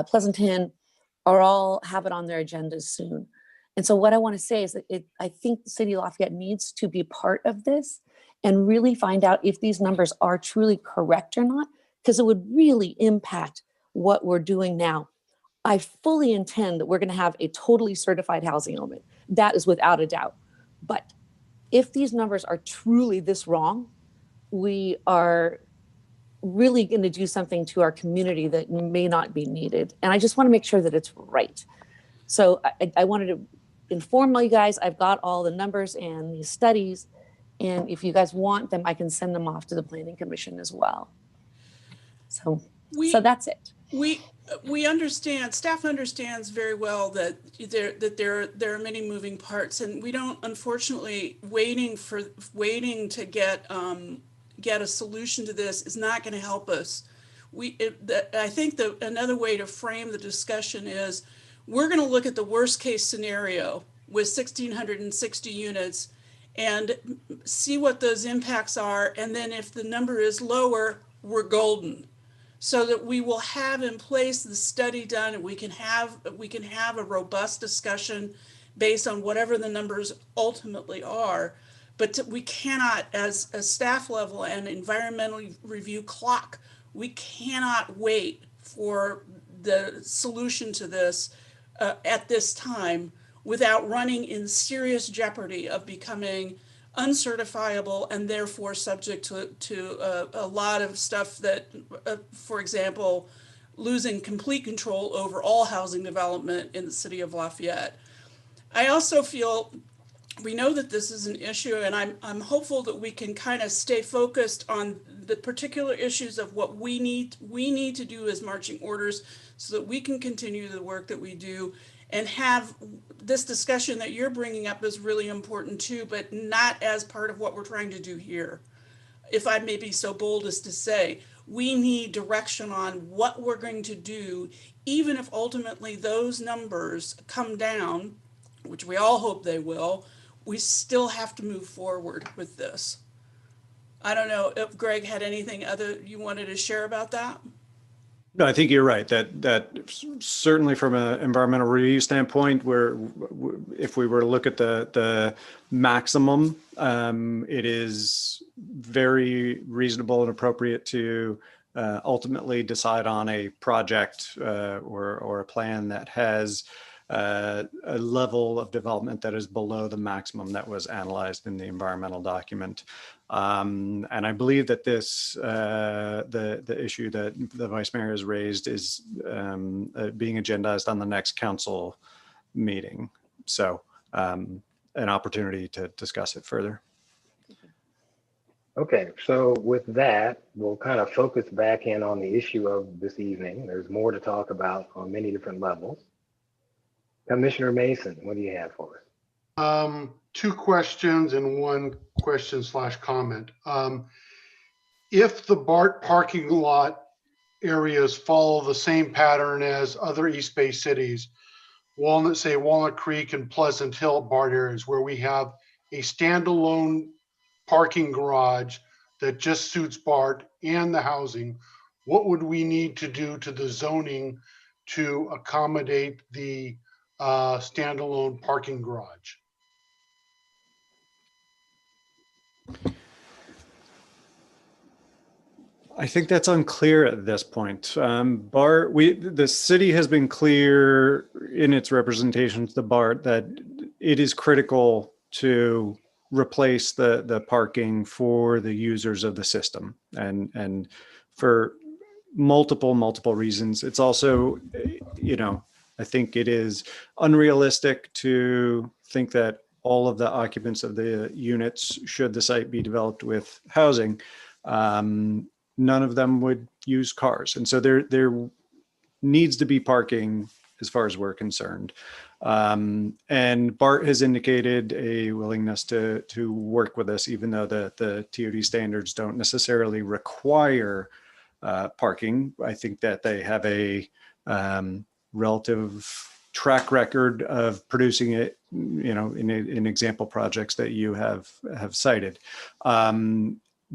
Pleasanton are all have it on their agendas soon. And so what I want to say is that I think the city of Lafayette needs to be part of this and really find out if these numbers are truly correct or not, because it would really impact what we're doing now. I fully intend that we're going to have a totally certified housing element. That is without a doubt. But if these numbers are truly this wrong, we are really going to do something to our community that may not be needed. And I just want to make sure that it's right. So I wanted to inform you guys, I've got all the numbers and these studies. And if you guys want them, I can send them off to the Planning Commission as well. So that's it. We understand, staff understands very well that there are many moving parts, and we don't, unfortunately, waiting to get a solution to this is not going to help us. I think another way to frame the discussion is we're going to look at the worst case scenario with 1,660 units and see what those impacts are, and then if the number is lower, we're golden. So that we will have in place the study done, and we can have a robust discussion based on whatever the numbers ultimately are. But we cannot, as a staff level and environmental review clock, we cannot wait for the solution to this at this time without running in serious jeopardy of becoming uncertifiable and therefore subject to a lot of stuff that, for example, losing complete control over all housing development in the city of Lafayette. I also feel we know that this is an issue, and I'm hopeful that we can kind of stay focused on the particular issues of what we need to do as marching orders so that we can continue the work that we do and have this discussion that you're bringing up is really important too, but not as part of what we're trying to do here. If I may be so bold as to say, we need direction on what we're going to do, even if ultimately those numbers come down, which we all hope they will. We still have to move forward with this. I don't know if Greg had anything other you wanted to share about that. No, I think you're right. That certainly from an environmental review standpoint, where if we were to look at the maximum, it is very reasonable and appropriate to ultimately decide on a project or a plan that has a level of development that is below the maximum that was analyzed in the environmental document. And I believe that this, the issue that the Vice Mayor has raised is being agendized on the next council meeting. So an opportunity to discuss it further. Okay, so with that, we'll kind of focus back in on the issue of this evening. There's more to talk about on many different levels. Commissioner Mason, what do you have for us? Two questions and one question / comment. If the BART parking lot areas follow the same pattern as other East Bay cities, Walnut Creek and Pleasant Hill BART areas where we have a standalone parking garage that just suits BART and the housing, what would we need to do to the zoning to accommodate the standalone parking garage? I think that's unclear at this point. BART, the city has been clear in its representation to the BART that it is critical to replace the parking for the users of the system, and for multiple reasons. It's also, I think it is unrealistic to think that all of the occupants of the units, should the site be developed with housing, none of them would use cars. And so there needs to be parking as far as we're concerned. And BART has indicated a willingness to work with us, even though the TOD standards don't necessarily require parking. I think that they have a relative track record of producing it, in example projects that you have cited.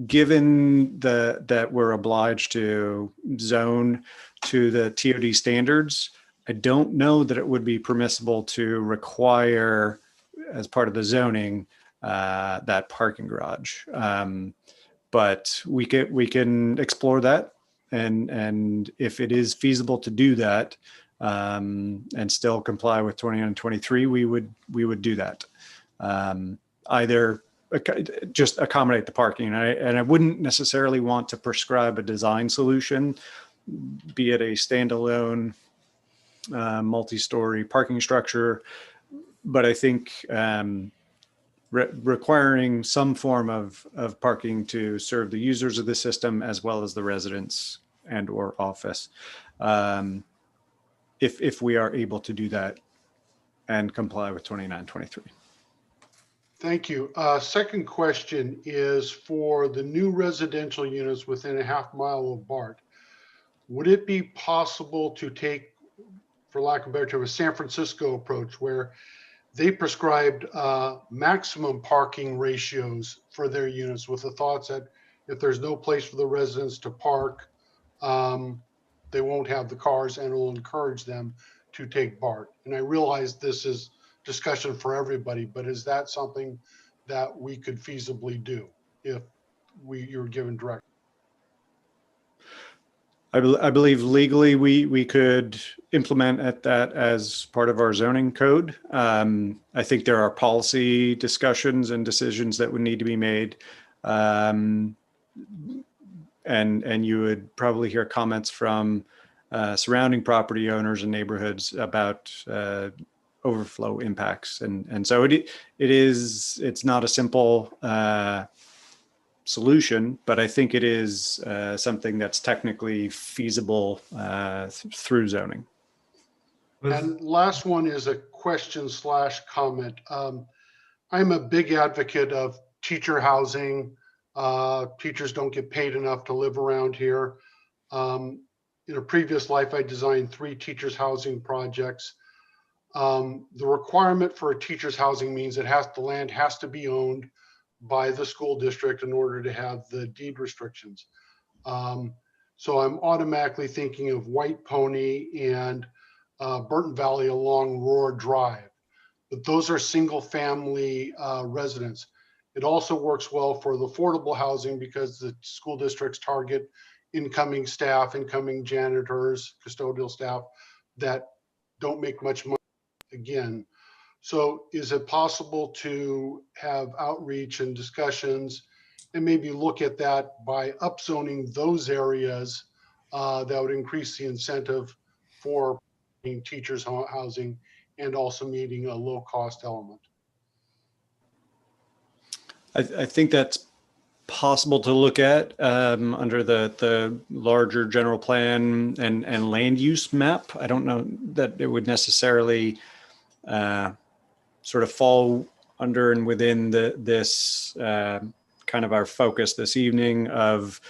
Given that we're obliged to zone to the TOD standards, I don't know that it would be permissible to require, as part of the zoning, that parking garage. But we can explore that, and if it is feasible to do that and still comply with 29 and 23, we would do that. Either just accommodate the parking. And I wouldn't necessarily want to prescribe a design solution, be it a standalone multi-story parking structure. But I think requiring some form of parking to serve the users of the system as well as the residents and or office, if we are able to do that and comply with 2923. Thank you. Second question is for the new residential units within a half mile of BART. Would it be possible to take, for lack of a better term, a San Francisco approach where they prescribed maximum parking ratios for their units, with the thoughts that if there's no place for the residents to park, they won't have the cars, and it will encourage them to take BART? And I realize this is discussion for everybody, but is that something that we could feasibly do if you're given direct? I believe legally we could implement that as part of our zoning code. I think there are policy discussions and decisions that would need to be made. And you would probably hear comments from surrounding property owners and neighborhoods about overflow impacts. And so it's not a simple solution, but I think it is something that's technically feasible through zoning. And last one is a question / comment. I'm a big advocate of teacher housing. Teachers don't get paid enough to live around here. In a previous life, I designed 3 teachers housing projects. The requirement for a teacher's housing means the land has to be owned by the school district in order to have the deed restrictions. So I'm automatically thinking of White Pony and Burton Valley along Roar Drive. But those are single family residents. It also works well for the affordable housing because the school districts target incoming staff, incoming janitors, custodial staff that don't make much money again. So is it possible to have outreach and discussions and maybe look at that by upzoning those areas that would increase the incentive for teachers housing and also meeting a low cost element? I think that's possible to look at under the larger general plan and land use map. I don't know that it would necessarily sort of fall under and within this kind of our focus this evening of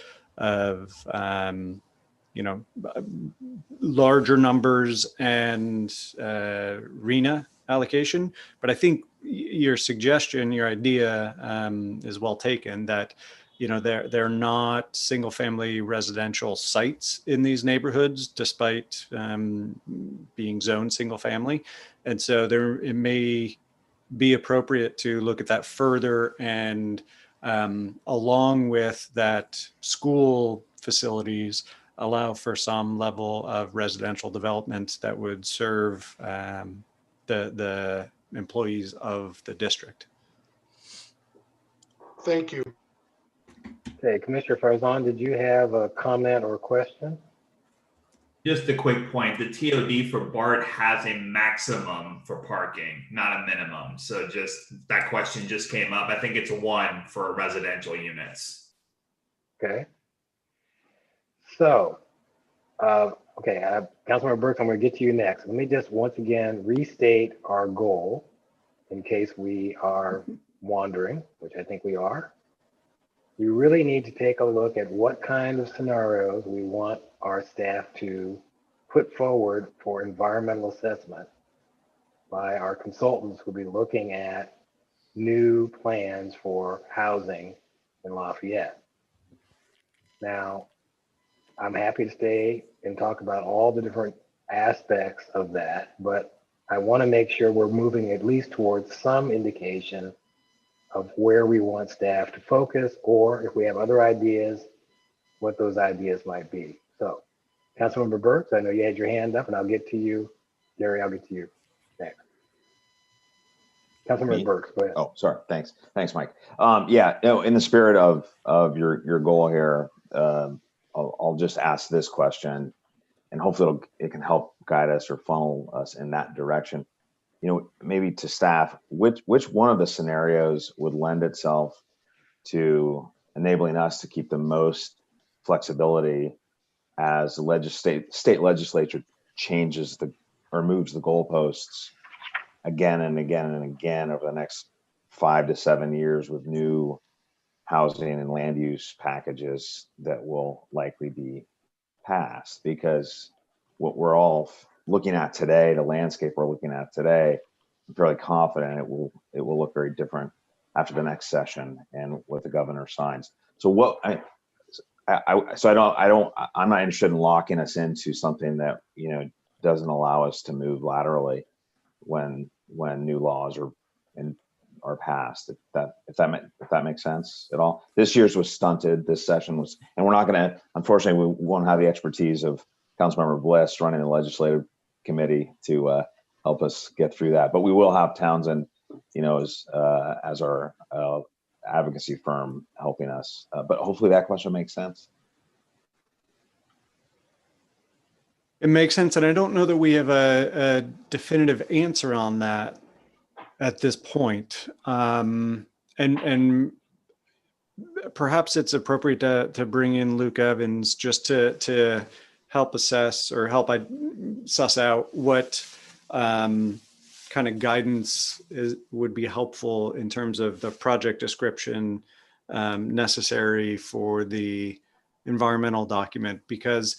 larger numbers and RENA allocation. But I think your suggestion, your idea is well taken, that they're not single family residential sites in these neighborhoods, despite being zoned single family. And so it may be appropriate to look at that further, and along with that, school facilities allow for some level of residential development that would serve the employees of the district. Thank you. Okay, Commissioner Farzan, did you have a comment or a question? Just a quick point. The TOD for BART has a maximum for parking, not a minimum. So just that question just came up. I think it's 1 for residential units. Okay. So, Councilmember Burke, I'm going to get to you next. Let me just once again restate our goal in case we are wandering, which I think we are. We really need to take a look at what kind of scenarios we want our staff to put forward for environmental assessment by our consultants who'll be looking at new plans for housing in Lafayette. Now, I'm happy to stay and talk about all the different aspects of that, but I want to make sure we're moving at least towards some indication of where we want staff to focus, or if we have other ideas, what those ideas might be. So, Councilmember Burks, I know you had your hand up, and I'll get to you. Gary, I'll get to you next. Councilmember Burks, go ahead. Oh, sorry. Thanks, Mike. Yeah, no, in the spirit of your goal here, I'll just ask this question, and hopefully it can help guide us or funnel us in that direction. Maybe to staff, which one of the scenarios would lend itself to enabling us to keep the most flexibility as the state legislature changes or moves the goalposts again and again and again over the next 5 to 7 years with new housing and land use packages that will likely be passed? Because what we're all looking at today, the landscape we're looking at today, I'm fairly confident it will look very different after the next session and what the governor signs. So I'm not interested in locking us into something that doesn't allow us to move laterally when new laws are passed. If that makes sense at all. This year's was stunted. This session was, and we're not going to. Unfortunately, we won't have the expertise of Councilmember Bliss running the legislative committee to help us get through that. But we will have Townsend, as our advocacy firm helping us. But hopefully that question makes sense. It makes sense, and I don't know that we have a definitive answer on that at this point. And perhaps it's appropriate to bring in Luke Evans just to help assess or help suss out what kind of guidance would be helpful in terms of the project description necessary for the environmental document. Because,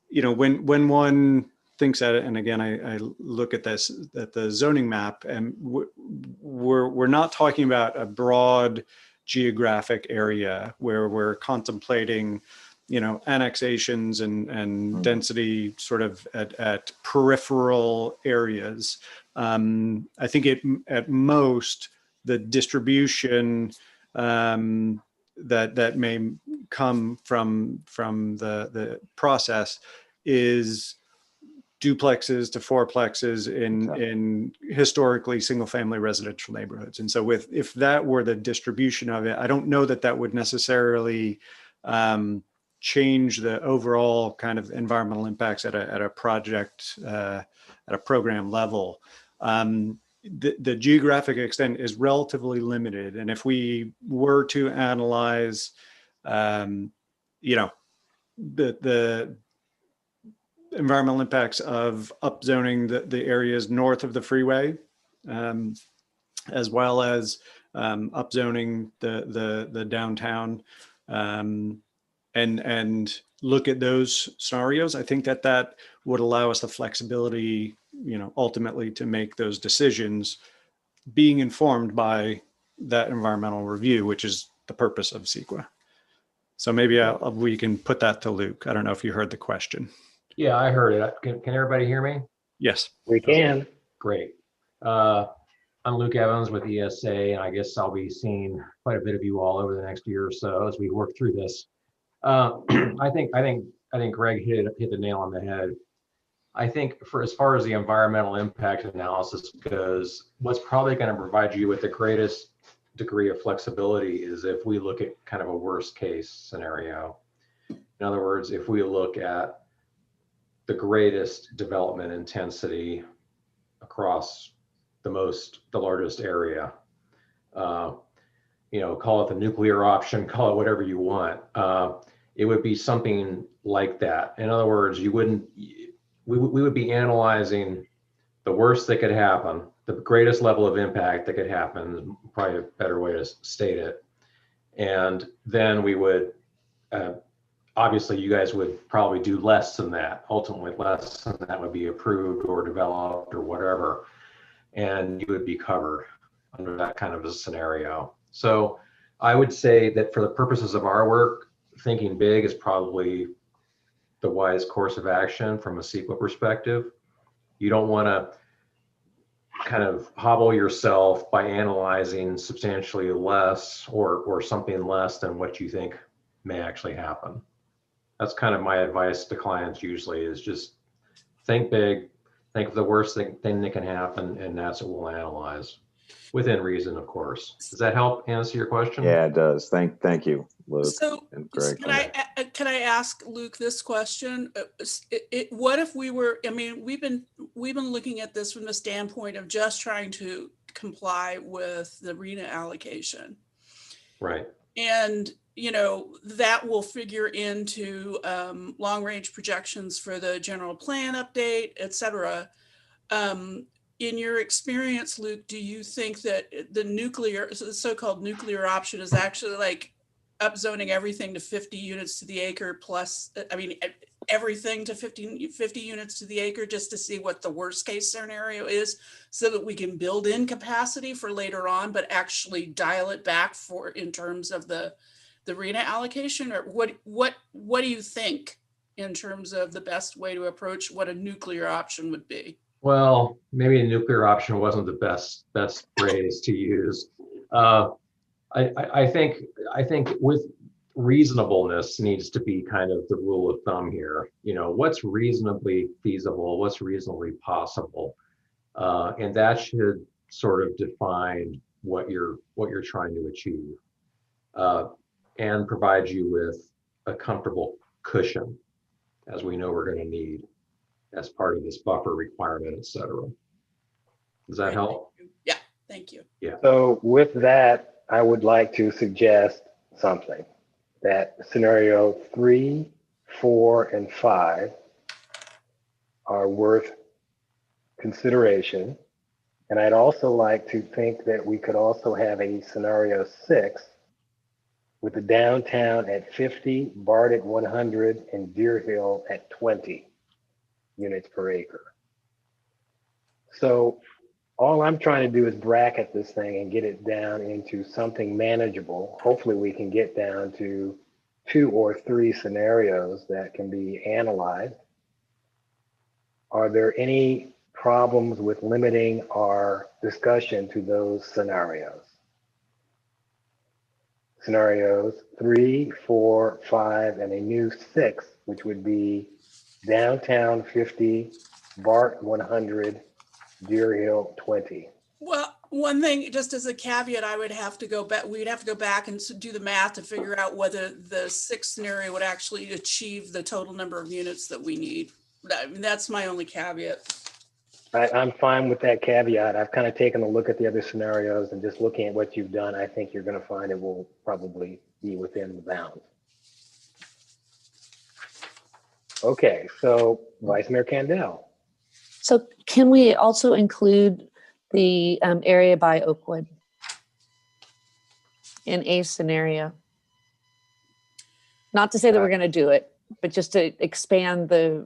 you know, when one thinks at it, and again, I look at this, at the zoning map, and we're not talking about a broad geographic area where we're contemplating, you know, annexations and density sort of at peripheral areas. I think at most the distribution that may come from the process is duplexes to fourplexes in historically single-family residential neighborhoods. And so if that were the distribution of it, I don't know that would necessarily change the overall kind of environmental impacts at a project, at a program level. The geographic extent is relatively limited. And if we were to analyze, you know, the environmental impacts of upzoning the areas north of the freeway, as well as upzoning the downtown, and look at those scenarios, I think that would allow us the flexibility, you know, ultimately to make those decisions, being informed by that environmental review, which is the purpose of CEQA. So maybe we can put that to Luke. I don't know if you heard the question. Yeah, I heard it. Can everybody hear me? Yes. We can. Great. I'm Luke Evans with ESA, and I guess I'll be seeing quite a bit of you all over the next year or so as we work through this. I think Greg hit the nail on the head. I think for as far as the environmental impact analysis goes, what's probably going to provide you with the greatest degree of flexibility is if we look at kind of a worst case scenario. In other words, if we look at the greatest development intensity across the largest area, you know, call it the nuclear option, call it whatever you want. It would be something like that. In other words, we would be analyzing the worst that could happen, the greatest level of impact that could happen, is probably a better way to state it. And then we would, obviously you guys would probably do less than that. Ultimately less than that would be approved or developed or whatever. And you would be covered under that kind of a scenario. So I would say that for the purposes of our work, thinking big is probably the wise course of action from a CEQA perspective. You don't want to kind of hobble yourself by analyzing substantially less or something less than what you think may actually happen. That's kind of my advice to clients usually, is just think big, think of the worst thing that can happen, and that's what we'll analyze. Within reason, of course. Does that help answer your question? Yeah, it does. Thank you, Luke and Greg. Can I ask Luke this question? What if we were? I mean, we've been looking at this from the standpoint of just trying to comply with the RENA allocation, right? And you know that will figure into long-range projections for the general plan update, et cetera. In your experience, Luke, do you think that the so-called nuclear option is actually like upzoning everything to 50 units to the acre plus, I mean, everything to 50 units to the acre just to see what the worst case scenario is so that we can build in capacity for later on, but actually dial it back for in terms of the RENA allocation? Or what do you think in terms of the best way to approach what a nuclear option would be? Well, maybe a nuclear option wasn't the best phrase to use. I think with reasonableness needs to be kind of the rule of thumb here. You know, what's reasonably feasible, what's reasonably possible, and that should sort of define what you're trying to achieve, and provide you with a comfortable cushion, as we know we're going to need as part of this buffer requirement, et cetera. Does that help? Yeah, thank you. Yeah. So with that, I would like to suggest something that scenario 3, 4, and 5 are worth consideration. And I'd also like to think that we could also have a scenario 6 with the downtown at 50, BART at 100, and Deer Hill at 20 units per acre. So all I'm trying to do is bracket this thing and get it down into something manageable. Hopefully we can get down to 2 or 3 scenarios that can be analyzed. Are there any problems with limiting our discussion to those scenarios? Scenarios 3, 4, 5, and a new 6, which would be downtown 50, BART 100, Deer Hill 20. Well, one thing, just as a caveat, I would have to go back, we'd have to go back and do the math to figure out whether the 6th scenario would actually achieve the total number of units that we need. I mean, that's my only caveat. I'm fine with that caveat. I've kind of taken a look at the other scenarios, and just looking at what you've done, I think you're going to find it will probably be within the bounds. Okay, so Vice Mayor Candell. So can we also include the area by Oakwood in a scenario? Not to say that we're going to do it, but just to expand the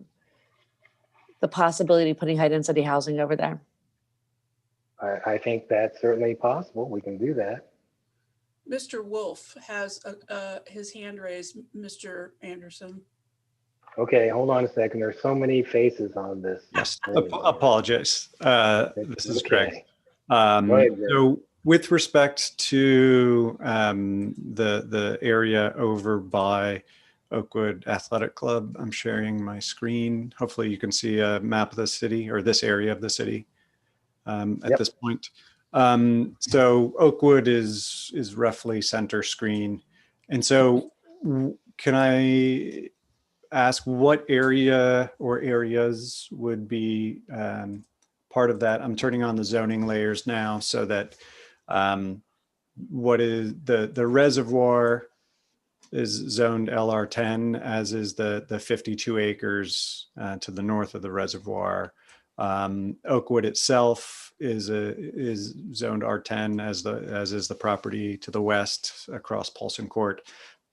possibility of putting high density housing over there. I think that's certainly possible. We can do that. Mr. Wolf has his hand raised, Mr. Anderson. Okay, hold on a second. There's so many faces on this. Yes, apologize. This is Greg. Go ahead, Greg. So with respect to the area over by Oakwood Athletic Club, I'm sharing my screen. Hopefully you can see a map of the city, or this area of the city at this point. So Oakwood is roughly center screen. And so can I ask what area or areas would be part of that? I'm turning on the zoning layers now so that what is the reservoir is zoned LR10, as is the 52 acres to the north of the reservoir. Oakwood itself is zoned R10, as is the property to the west across Paulson Court.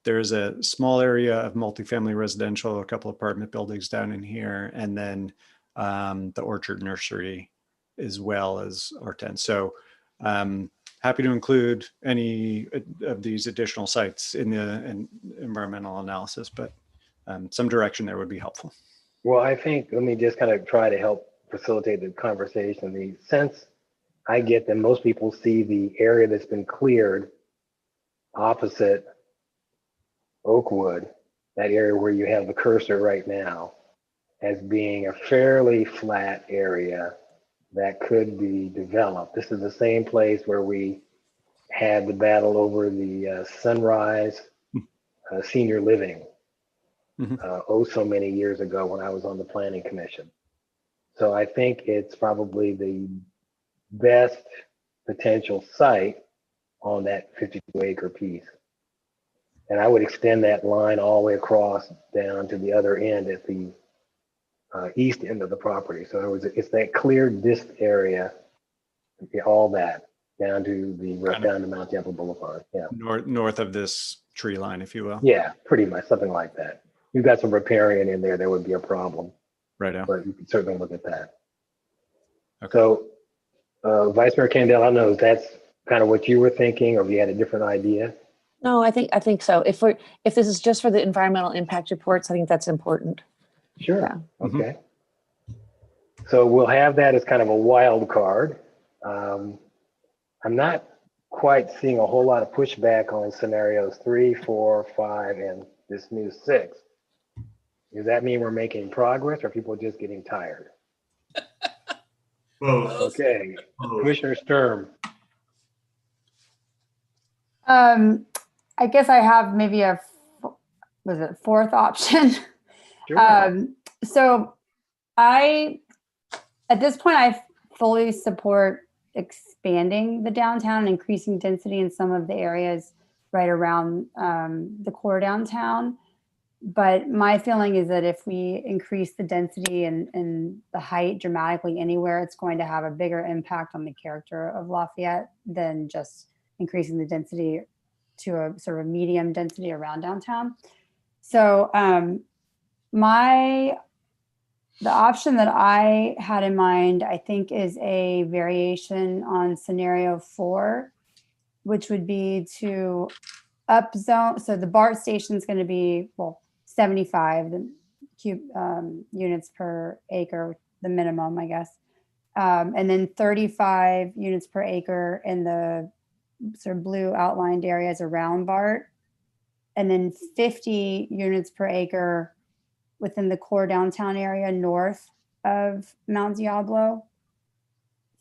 There's a small area of multifamily residential, a couple apartment buildings down in here, and then the Orchard Nursery as well as R10. So happy to include any of these additional sites in the environmental analysis, but some direction there would be helpful. Well, I think, let me just kind of try to help facilitate the conversation. The sense I get that most people see the area that's been cleared opposite Oakwood, that area where you have the cursor right now, as being a fairly flat area that could be developed. This is the same place where we had the battle over the Sunrise senior living so many years ago when I was on the planning commission. So I think it's probably the best potential site on that 52 acre piece. And I would extend that line all the way across down to the other end at the east end of the property. So in other words, it's that clear disc area, all that down to down to Mount Temple Boulevard. Yeah. North of this tree line, if you will. Yeah, pretty much something like that. You've got some riparian in there, that would be a problem. Right now. But you can certainly look at that. Okay. So Vice Mayor Candell, I don't know if that's kind of what you were thinking, or if you had a different idea. No, I think so. If this is just for the environmental impact reports, I think that's important. Sure. Yeah. Okay. So we'll have that as kind of a wild card. I'm not quite seeing a whole lot of pushback on scenarios 3, 4, 5, and this new 6. Does that mean we're making progress, or are people just getting tired? Both. Okay. Commissioner Sturm. I guess I have maybe a fourth option. Sure. So at this point, I fully support expanding the downtown and increasing density in some of the areas right around the core downtown. But my feeling is that if we increase the density and the height dramatically anywhere, it's going to have a bigger impact on the character of Lafayette than just increasing the density to a sort of medium density around downtown. So the option that I had in mind, I think, is a variation on scenario 4, which would be to up zone. So the BART station is going to be, well, 75 units per acre, the minimum, I guess. And then 35 units per acre in the sort of blue outlined areas around BART. And then 50 units per acre within the core downtown area north of Mount Diablo.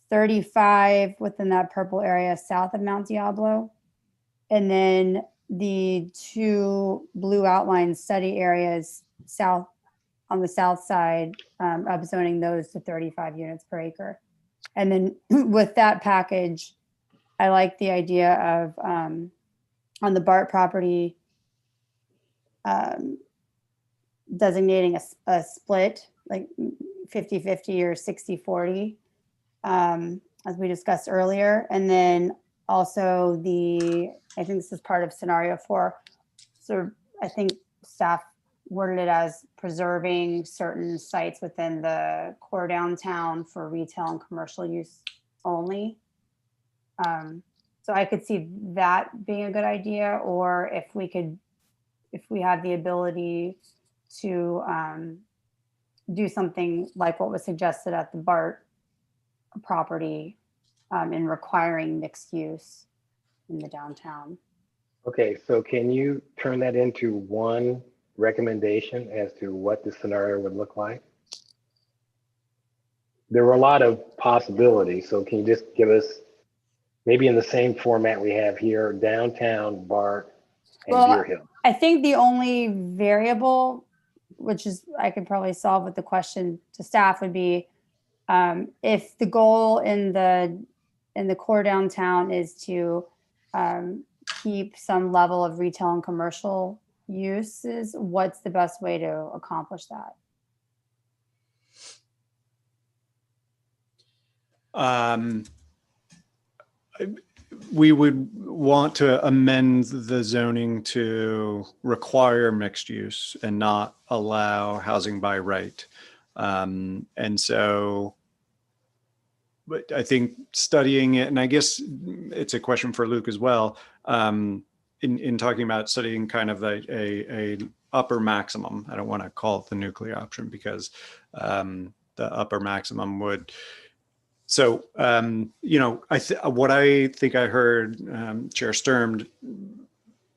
35 within that purple area south of Mount Diablo. And then the 2 blue outlined study areas south on the south side, upzoning those to 35 units per acre. And then with that package, I like the idea of on the BART property, designating a split, like 50-50 or 60-40, as we discussed earlier. And then also I think this is part of scenario 4. So I think staff worded it as preserving certain sites within the core downtown for retail and commercial use only. So I could see that being a good idea, or if we have the ability to do something like what was suggested at the BART property in requiring mixed use in the downtown. Okay, so can you turn that into one recommendation as to what the scenario would look like? There were a lot of possibilities, so can you just give us, maybe in the same format we have here, downtown, BART, and Deer Hill? I think the only variable, which is I could probably solve with the question to staff, would be if the goal in the core downtown is to keep some level of retail and commercial uses, what's the best way to accomplish that? We would want to amend the zoning to require mixed use and not allow housing by right. And so, but I think studying it, and I guess it's a question for Luke as well, in talking about studying kind of a upper maximum. I don't want to call it the nuclear option because the upper maximum would. So, what I think I heard Chair Sturm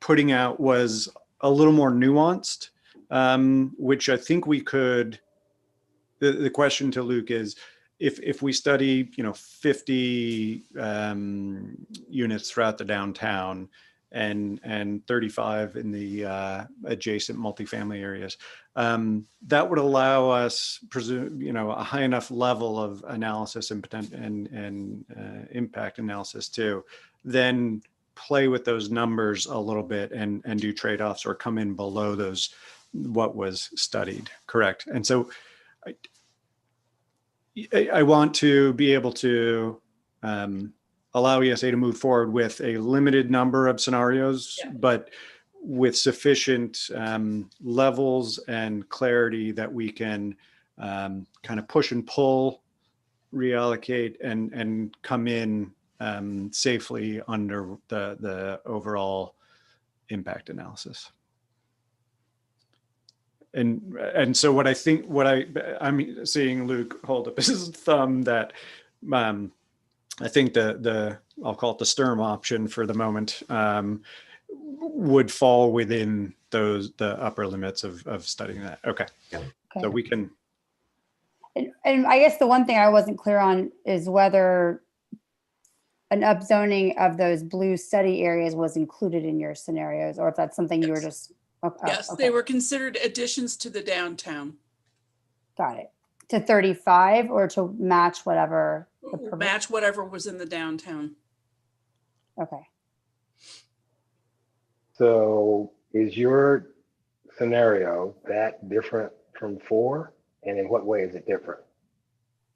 putting out was a little more nuanced, which I think we could, the question to Luke is, if we study, 50 units throughout the downtown and 35 in the adjacent multifamily areas, that would allow us, a high enough level of analysis and impact analysis to then play with those numbers a little bit and do trade-offs or come in below those, what was studied, correct? And so I want to be able to allow ESA to move forward with a limited number of scenarios, but with sufficient levels and clarity that we can kind of push and pull, reallocate, and come in safely under the overall impact analysis. And so what I think, I'm seeing Luke hold up his thumb that I think I'll call it the Sturm option for the moment, would fall within the upper limits of studying that. Okay. So we can. And I guess the one thing I wasn't clear on is whether an upzoning of those blue study areas was included in your scenarios, or if that's something you were just. Yes, they were considered additions to the downtown. Got it. To 35 or to match whatever? Match whatever was in the downtown. Okay. So is your scenario that different from 4? And in what way is it different?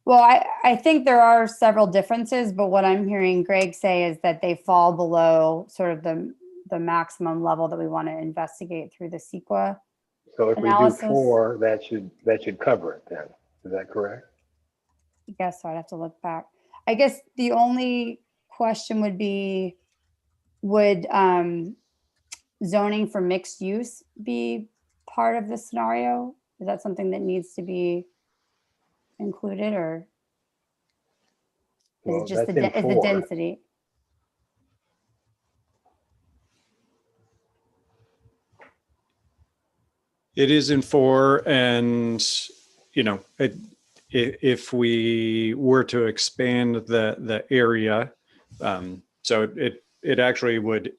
Well, I think there are several differences, but what I'm hearing Greg say is that they fall below sort of the maximum level that we want to investigate through the CEQA So if we do analysis. 4, that should cover it then. Is that correct? I guess so. I'd have to look back. I guess the only question would be, would zoning for mixed use be part of the scenario? Is that something that needs to be included, or is Well, it just that's in is the 4. density? It is in 4, and if we were to expand the area, so it actually would,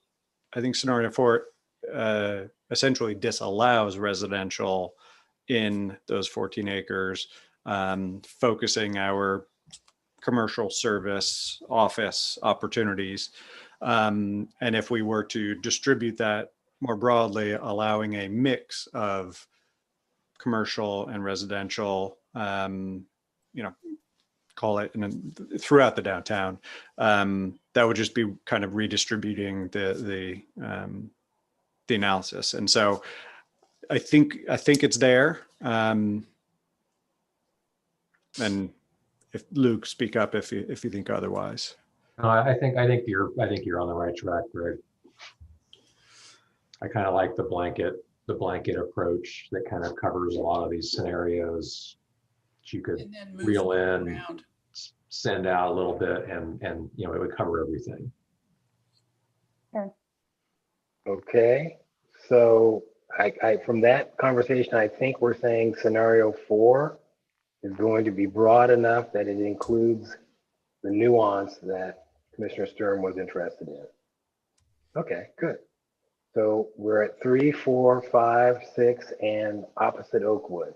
I think scenario 4 essentially disallows residential in those 14 acres, focusing our commercial service office opportunities. And if we were to distribute that more broadly, allowing a mix of commercial and residential, call it throughout the downtown, that would just be kind of redistributing the analysis. And so I think it's there. And if Luke, speak up if you think otherwise. No, I think you're on the right track, Greg. I kind of like the blanket approach that kind of covers a lot of these scenarios that you could reel in, send out a little bit, and it would cover everything. Sure. Okay, so I from that conversation, I think we're saying scenario 4 is going to be broad enough that it includes the nuance that Commissioner Sturm was interested in. Okay, good. So we're at 3, 4, 5, 6, and opposite Oakwood.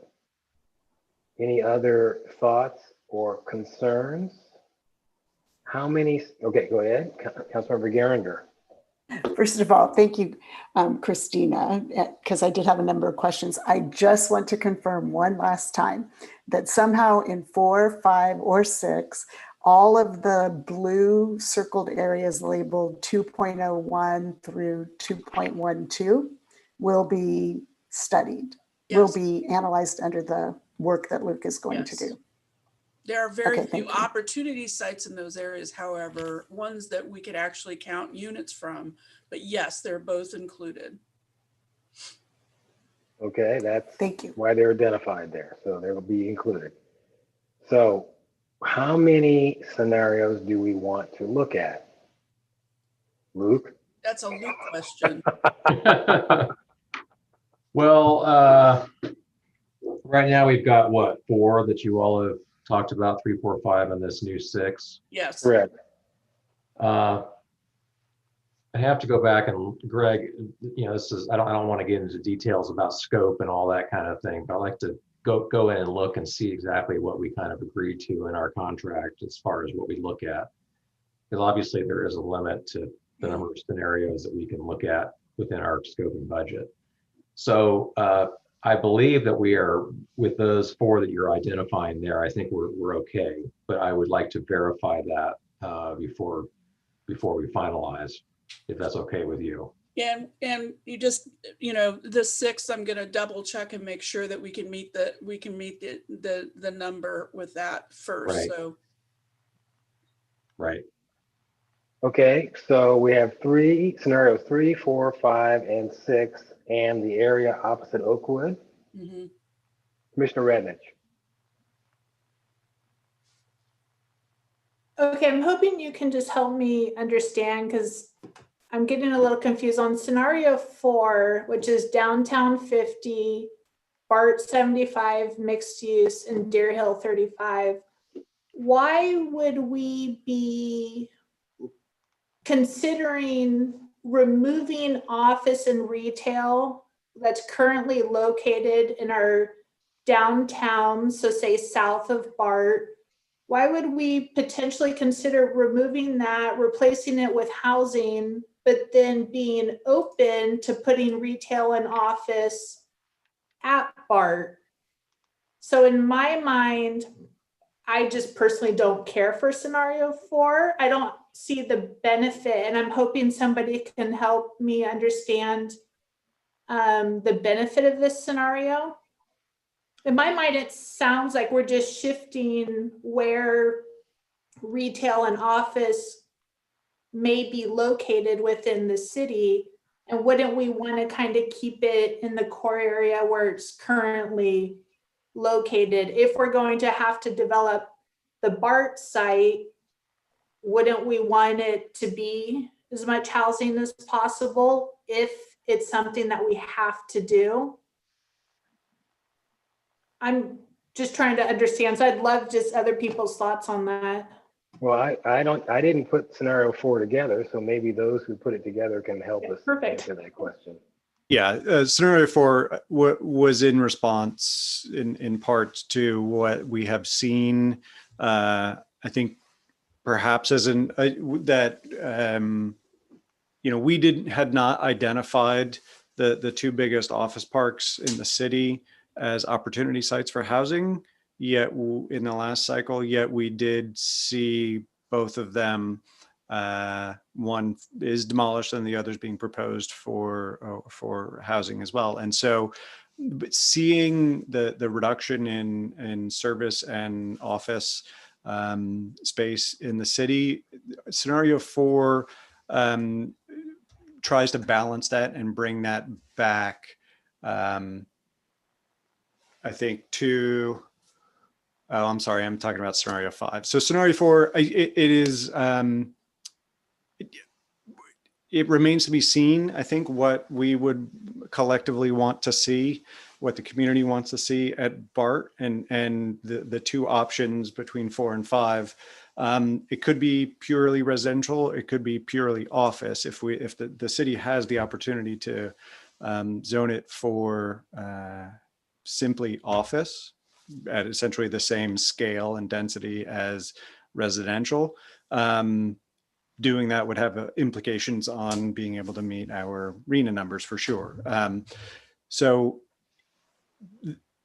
Any other thoughts or concerns? How many? Okay, go ahead, Councilmember Geringer. First of all, thank you, Christina, because I did have a number of questions. I just want to confirm one last time that somehow in 4, 5, or 6, all of the blue circled areas labeled 2.01 through 2.12 will be studied, will be analyzed under the work that Luke is going to do. There are very Okay, few thank you. opportunity sites in those areas, however, ones that we could actually count units from. But yes, they're both included. Okay, that's why they're identified there. So they will be included. So how many scenarios do we want to look at? Luke? That's a Luke question. Well, right now we've got what, 4 that you all have talked about, 3, 4, 5, and this new 6. Yes. Correct. I have to go back and Greg, this is, I don't want to get into details about scope and all that kind of thing, but I like to go in and look and see exactly what we kind of agreed to in our contract as far as what we look at. Because obviously there is a limit to the number of scenarios that we can look at within our scope and budget. So I believe that we are, with those 4 that you're identifying there, I think we're okay, but I would like to verify that before we finalize, if that's okay with you. And you just, the 6, I'm going to double check and make sure that we can meet the number with that first. Right. So. Right. Okay, so we have 3 scenarios, 3, 4, 5, and 6, and the area opposite Oakwood. Mm-hmm. Commissioner Rednich. Okay, I'm hoping you can just help me understand because I'm getting a little confused on scenario 4, which is downtown 50, BART 75, mixed use, and Deer Hill 35. Why would we be considering removing office and retail that's currently located in our downtown, so say south of BART? Why would we potentially consider removing that, replacing it with housing, but but then being open to putting retail and office at BART. So in my mind, I just personally don't care for scenario 4. I don't see the benefit, and I'm hoping somebody can help me understand the benefit of this scenario. In my mind, it sounds like we're just shifting where retail and office may be located within the city. And wouldn't we want to kind of keep it in the core area where it's currently located? If we're going to have to develop the BART site, wouldn't we want it to be as much housing as possible if it's something that we have to do? I'm just trying to understand. So I'd love just other people's thoughts on that. Well, I didn't put scenario 4 together, so maybe those who put it together can help us answer that question. Yeah, scenario 4 was in response in part to what we have seen. I think perhaps as in that we had not identified the two biggest office parks in the city as opportunity sites for housing yet in the last cycle, yet we did see both of them. One is demolished and the other is being proposed for housing as well. And so seeing the reduction in service and office space in the city, scenario 4 tries to balance that and bring that back, I think, to, oh, I'm sorry, I'm talking about scenario 5. So scenario 4, it remains to be seen, I think, what we would collectively want to see, what the community wants to see at BART, and the two options between 4 and 5. It could be purely residential, it could be purely office. If the city has the opportunity to zone it for simply office at essentially the same scale and density as residential, doing that would have implications on being able to meet our RENA numbers for sure. So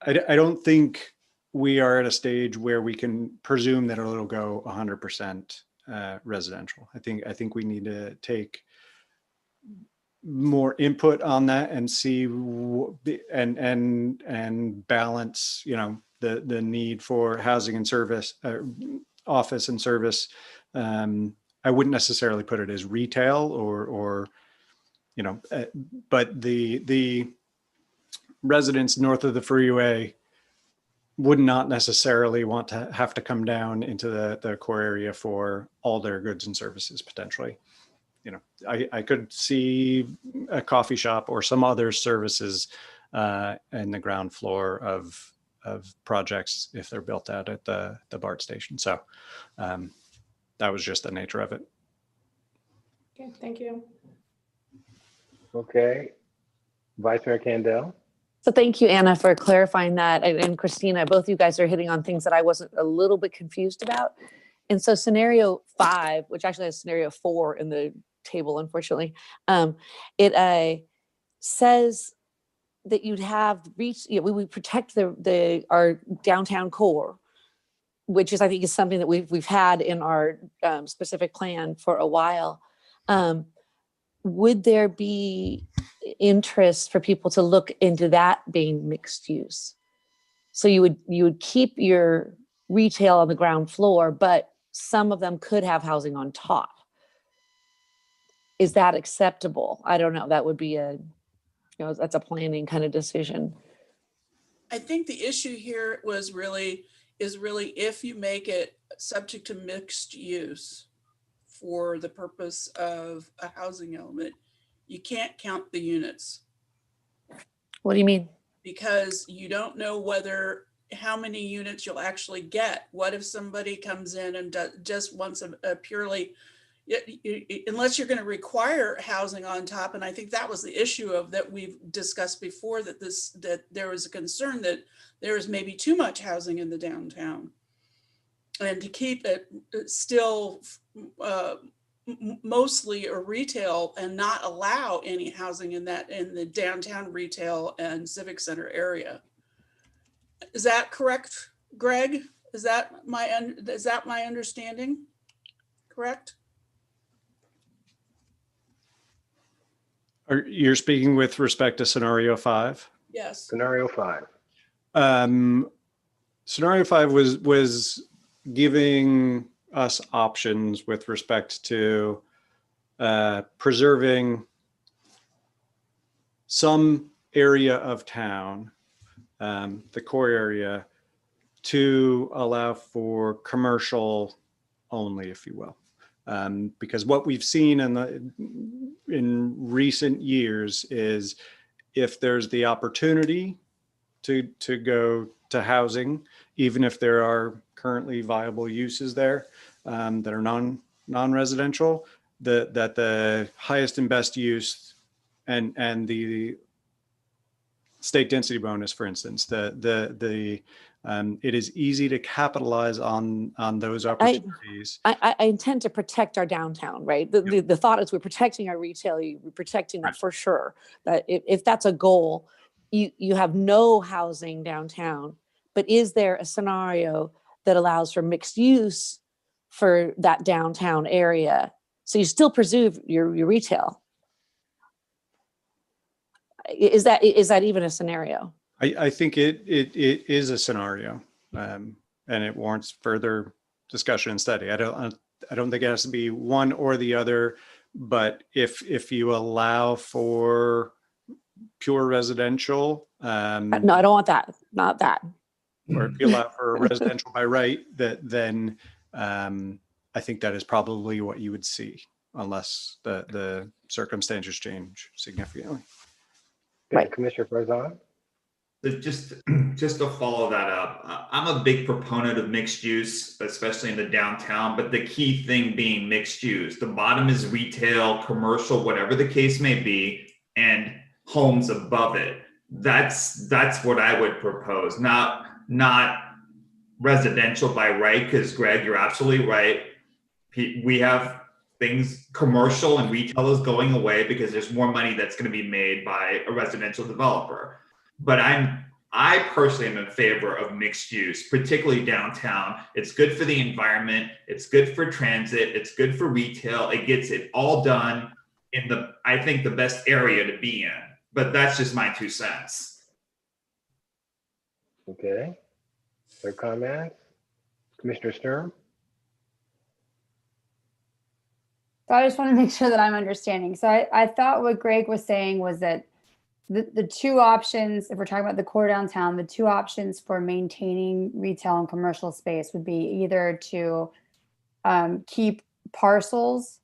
I don't think we are at a stage where we can presume that it'll go 100% residential. I think we need to take more input on that and see and balance, the need for housing and service, office and service. I wouldn't necessarily put it as retail or but the residents north of the freeway would not necessarily want to have to come down into the core area for all their goods and services potentially. I could see a coffee shop or some other services in the ground floor of projects if they're built out at the BART station. So that was just the nature of it. Okay, thank you. Okay, Vice Mayor Kandel. So thank you, Anna, for clarifying that. And Christina, both you guys are hitting on things that I wasn't a little bit confused about. And so scenario 5, which actually has scenario 4 in the table, unfortunately, it says that you'd have we would protect our downtown core, which is, I think, is something that we've had in our specific plan for a while. Would there be interest for people to look into that being mixed use? So you would keep your retail on the ground floor, but some of them could have housing on top. Is that acceptable? I don't know. That would be that's a planning kind of decision. I think the issue here is really if you make it subject to mixed use for the purpose of a housing element, you can't count the units. What do you mean? Because you don't know how many units you'll actually get. What if somebody comes in and just wants a purely, unless you're going to require housing on top. And I think that was the issue that we've discussed before, that there was a concern that there is maybe too much housing in the downtown. And to keep it still mostly a retail and not allow any housing in the downtown retail and civic center area. Is that correct, Greg? Is that my understanding? Correct? You're speaking with respect to scenario 5? Yes. Scenario 5. Scenario 5 was giving us options with respect to preserving some area of town, the core area, to allow for commercial only, if you will. Because what we've seen in recent years is if there's the opportunity to go to housing, even if there are currently viable uses there that are non-residential, that the highest and best use and the state density bonus, for instance, it is easy to capitalize on those opportunities. I intend to protect our downtown, right? The thought is we're protecting our retail, we're protecting that for sure. But if that's a goal, you have no housing downtown, but is there a scenario that allows for mixed use for that downtown area? So you still preserve your retail. Is that even a scenario? I think it is a scenario, and it warrants further discussion and study. I don't think it has to be one or the other, but if you allow for pure residential, No, I don't want that. Not that. or if you allow for residential by right, then I think that is probably what you would see, unless the circumstances change significantly. Right. Commissioner Farzan? Just to follow that up, I'm a big proponent of mixed use, especially in the downtown, but the key thing being mixed use. The bottom is retail, commercial, whatever the case may be, and homes above it. That's what I would propose, not residential by right, because Greg, you're absolutely right. We have things, commercial and retail is going away because there's more money that's going to be made by a residential developer. But I personally am in favor of mixed use, particularly downtown. It's good for the environment. It's good for transit. It's good for retail. It gets it all done in I think, the best area to be in. But that's just my 2 cents. Okay. Other comments? Commissioner Sturm? So I just want to make sure that I'm understanding. So I thought what Greg was saying was that the two options, if we're talking about the core downtown, the two options for maintaining retail and commercial space would be either to keep parcels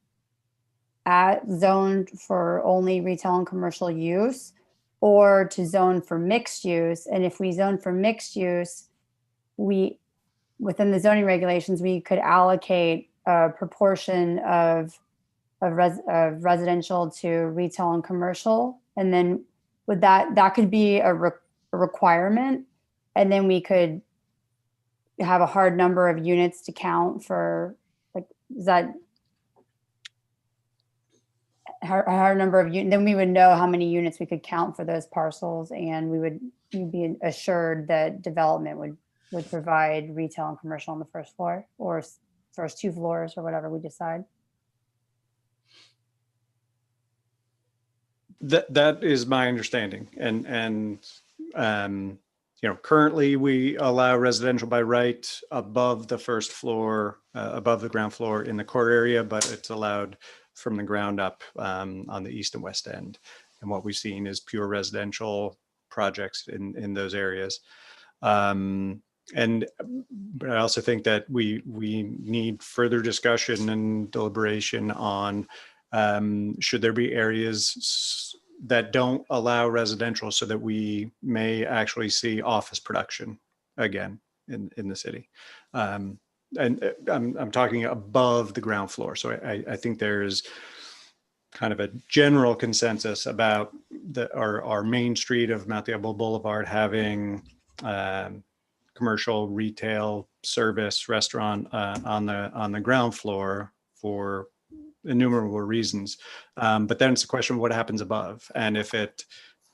zoned for only retail and commercial use, or to zone for mixed use. And if we zone for mixed use, within the zoning regulations, we could allocate a proportion of residential to retail and commercial. And then would that could be a requirement. And then we could have a hard number of units to count for, like, is that a hard number of units? Then we would know how many units we could count for those parcels, and we'd be assured that development would provide retail and commercial on the first floor, or first 2 floors, or whatever we decide. That is my understanding, and currently we allow residential by right above the first floor, above the ground floor in the core area, but it's allowed from the ground up on the east and west end. And what we've seen is pure residential projects in those areas. But I also think that we need further discussion and deliberation on should there be areas that don't allow residential, so that we may actually see office production again in the city. And I'm talking above the ground floor. So I think there's kind of a general consensus about our main street of Mount Diablo Boulevard having commercial, retail, service, restaurant on the ground floor for innumerable reasons. But then it's a question of what happens above. And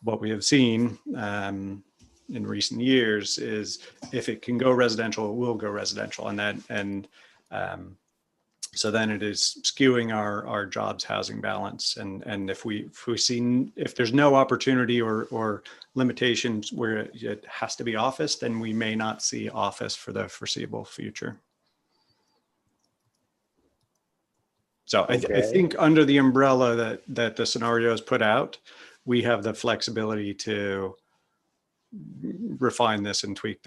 what we have seen in recent years is if it can go residential, it will go residential. So then it is skewing our jobs housing balance. And if there's no opportunity or limitations where it has to be office, then we may not see office for the foreseeable future. So I think under the umbrella that the scenarios put out, we have the flexibility to refine this and tweak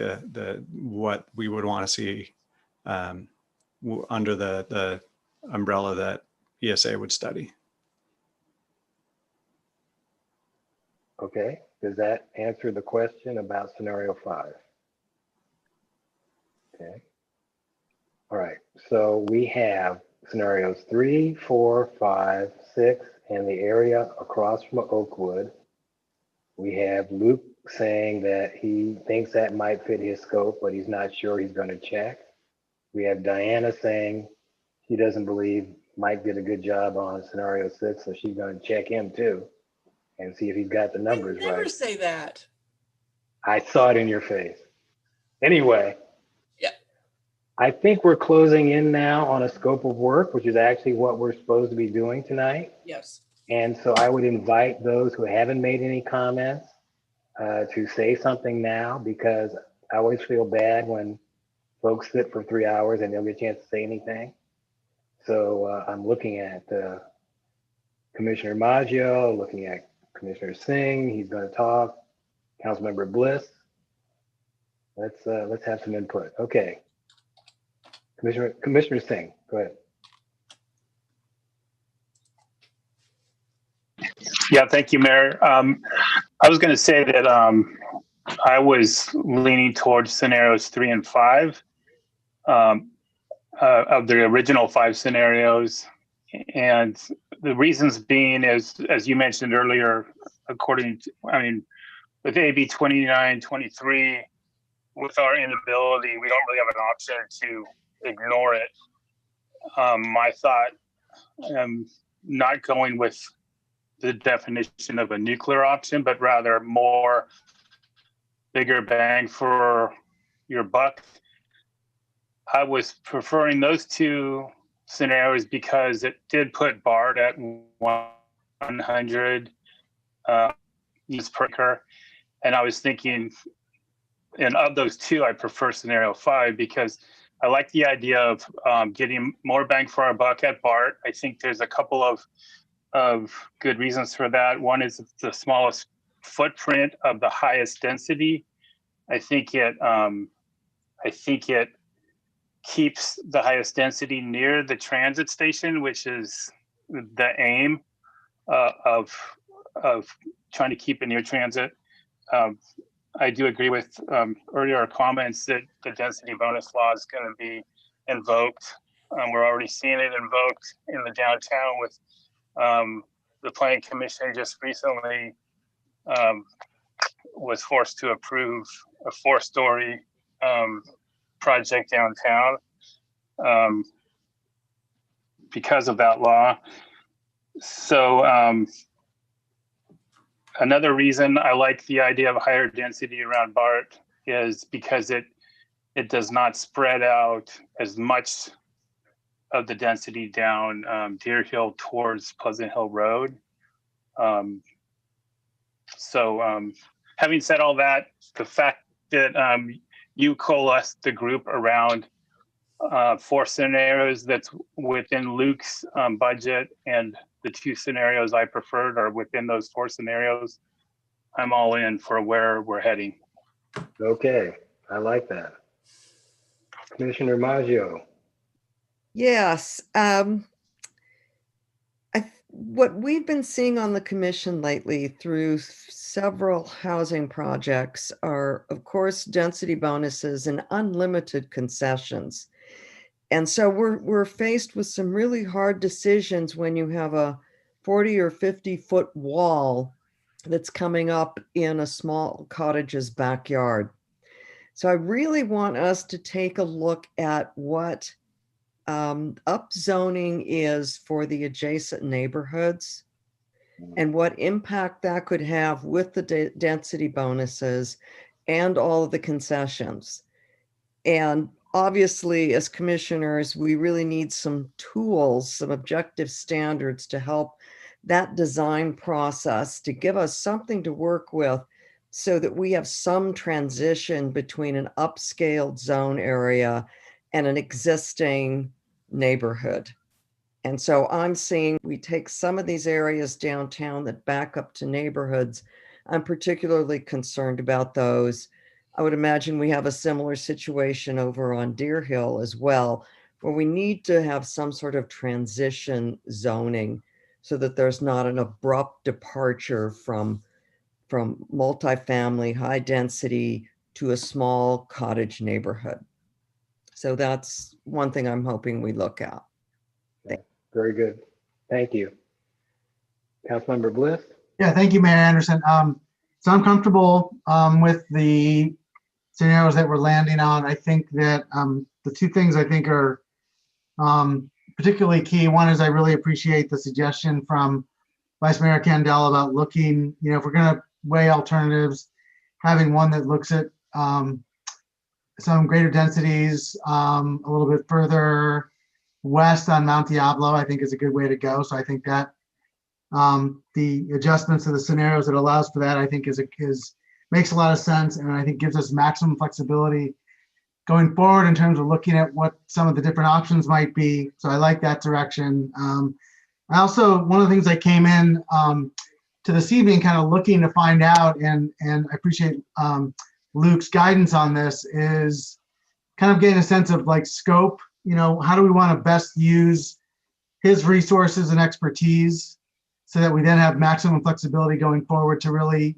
what we would want to see under the umbrella that ESA would study. Okay, does that answer the question about scenario 5? Okay. All right, so we have scenarios 3, 4, 5, 6, and the area across from Oakwood. We have Luke saying that he thinks that might fit his scope, but he's not sure, he's going to check. We have Diana saying she doesn't believe Mike did a good job on scenario 6, so she's going to check him too and see if he's got the numbers right. Never say that. I saw it in your face. Anyway. Yeah. I think we're closing in now on a scope of work, which is actually what we're supposed to be doing tonight. Yes. And so I would invite those who haven't made any comments to say something now, because I always feel bad when folks sit for 3 hours and don't get a chance to say anything. So I'm looking at Commissioner Maggio, looking at Commissioner Singh. He's going to talk. Councilmember Bliss. Let's have some input. Okay. Commissioner Singh, go ahead. Yeah, thank you, Mayor. I was going to say that I was leaning towards scenarios 3 and 5 of the original 5 scenarios. And the reasons being is, as you mentioned earlier, with AB 2923, with our inability, we don't really have an option to ignore it. My thought, not going with the definition of a nuclear option, but rather more bigger bang for your buck. I was preferring those 2 scenarios because it did put BART at 100 use per acre. And I was thinking, and of those 2, I prefer scenario 5 because I like the idea of getting more bang for our buck at BART. I think there's a couple of good reasons for that. One is it's the smallest footprint of the highest density. I think it keeps the highest density near the transit station, which is the aim of trying to keep it near transit. I do agree with earlier comments that the density bonus law is going to be invoked. We're already seeing it invoked in the downtown with the Planning Commission just recently was forced to approve a 4-story project downtown because of that law. So another reason I like the idea of higher density around BART is because it does not spread out as much of the density down Deer Hill towards Pleasant Hill Road. Having said all that, the fact that you coalesced the group around 4 scenarios that's within Luke's budget, and the 2 scenarios I preferred are within those 4 scenarios, I'm all in for where we're heading. Okay, I like that. Commissioner Maggio. Yes. What we've been seeing on the commission lately through several housing projects are, of course, density bonuses and unlimited concessions. And so we're faced with some really hard decisions when you have a 40 or 50-foot wall that's coming up in a small cottage's backyard. So I really want us to take a look at what upzoning is for the adjacent neighborhoods and what impact that could have with the density bonuses and all of the concessions. And obviously, as commissioners, we really need some tools, some objective standards to help that design process, to give us something to work with so that we have some transition between an upscaled zone area and an existing neighborhood. And so I'm seeing we take some of these areas downtown that back up to neighborhoods. I'm particularly concerned about those. I would imagine we have a similar situation over on Deer Hill as well, where we need to have some sort of transition zoning so that there's not an abrupt departure from multifamily, high density to a small cottage neighborhood. So that's one thing I'm hoping we look at. Very good. Thank you. Councilmember Bliss? Yeah, thank you, Mayor Anderson. So I'm comfortable with the scenarios that we're landing on. I think that the two things I think are particularly key. One is I really appreciate the suggestion from Vice Mayor Kendall about looking, if we're going to weigh alternatives, having one that looks at some greater densities a little bit further west on Mount Diablo, I think is a good way to go. So I think that the adjustments to the scenarios that allows for that, I think makes a lot of sense, and I think gives us maximum flexibility going forward in terms of looking at what some of the different options might be. So I like that direction. I also, one of the things I came in to this evening kind of looking to find out, and I appreciate Luke's guidance on this, is kind of getting a sense of like scope. How do we want to best use his resources and expertise so that we then have maximum flexibility going forward to really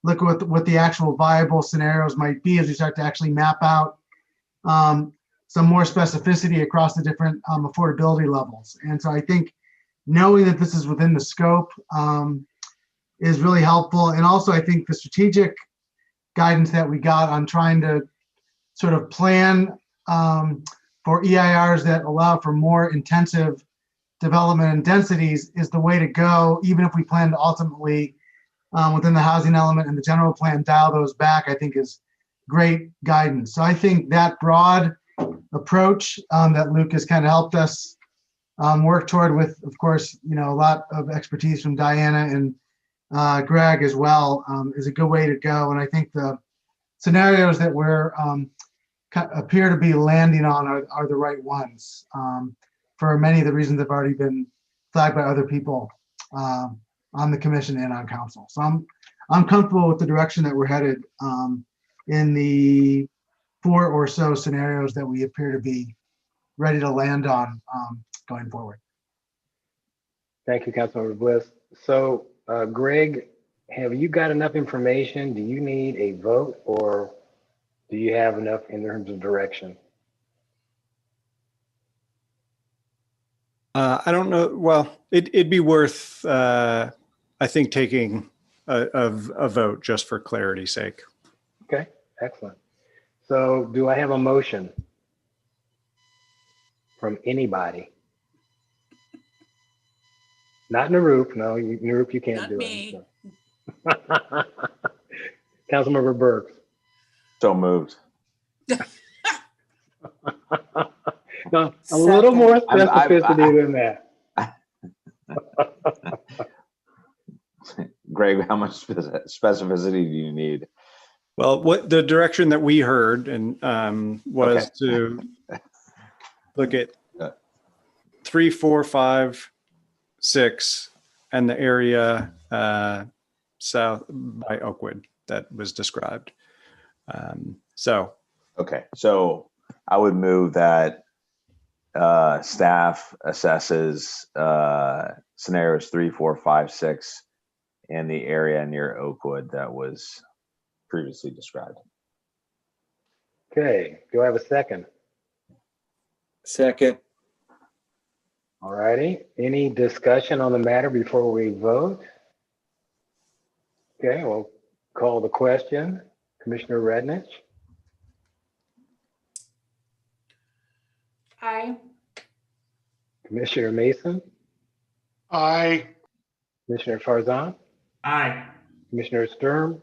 look at what the actual viable scenarios might be as we start to actually map out some more specificity across the different affordability levels. And so I think knowing that this is within the scope is really helpful. And also I think the strategic guidance that we got on trying to sort of plan for EIRs that allow for more intensive development and densities is the way to go, even if we plan to ultimately, within the housing element and the general plan, dial those back, I think is great guidance. So I think that broad approach that Luke has kind of helped us work toward with, of course, a lot of expertise from Diana and Greg as well, is a good way to go. And I think the scenarios that we're appear to be landing on are the right ones for many of the reasons that have already been flagged by other people on the commission and on council. So I'm comfortable with the direction that we're headed in the 4 or so scenarios that we appear to be ready to land on going forward. Thank you, Councilmember Bliss. So Greg, have you got enough information? Do you need a vote, or do you have enough in terms of direction? I don't know. Well, it'd be worth, I think, taking a vote just for clarity's sake. Okay, excellent. So do I have a motion from anybody? Not Narup. No, Narup, you can't Not do me. it. So. Councilmember Burks. So moved. No, a little more specificity than that. Greg, how much specificity do you need? Well, what the direction that we heard and was to look at 3, 4, 5, 6, and the area south by Oakwood that was described. Okay, so I would move that staff assesses scenarios 3, 4, 5, 6 in the area near Oakwood that was previously described. Okay, do I have a second? Second. All righty, any discussion on the matter before we vote? Okay, we'll call the question. Commissioner Rednich? Aye. Commissioner Mason, Aye. Commissioner Farzan, Aye. Commissioner Sturm,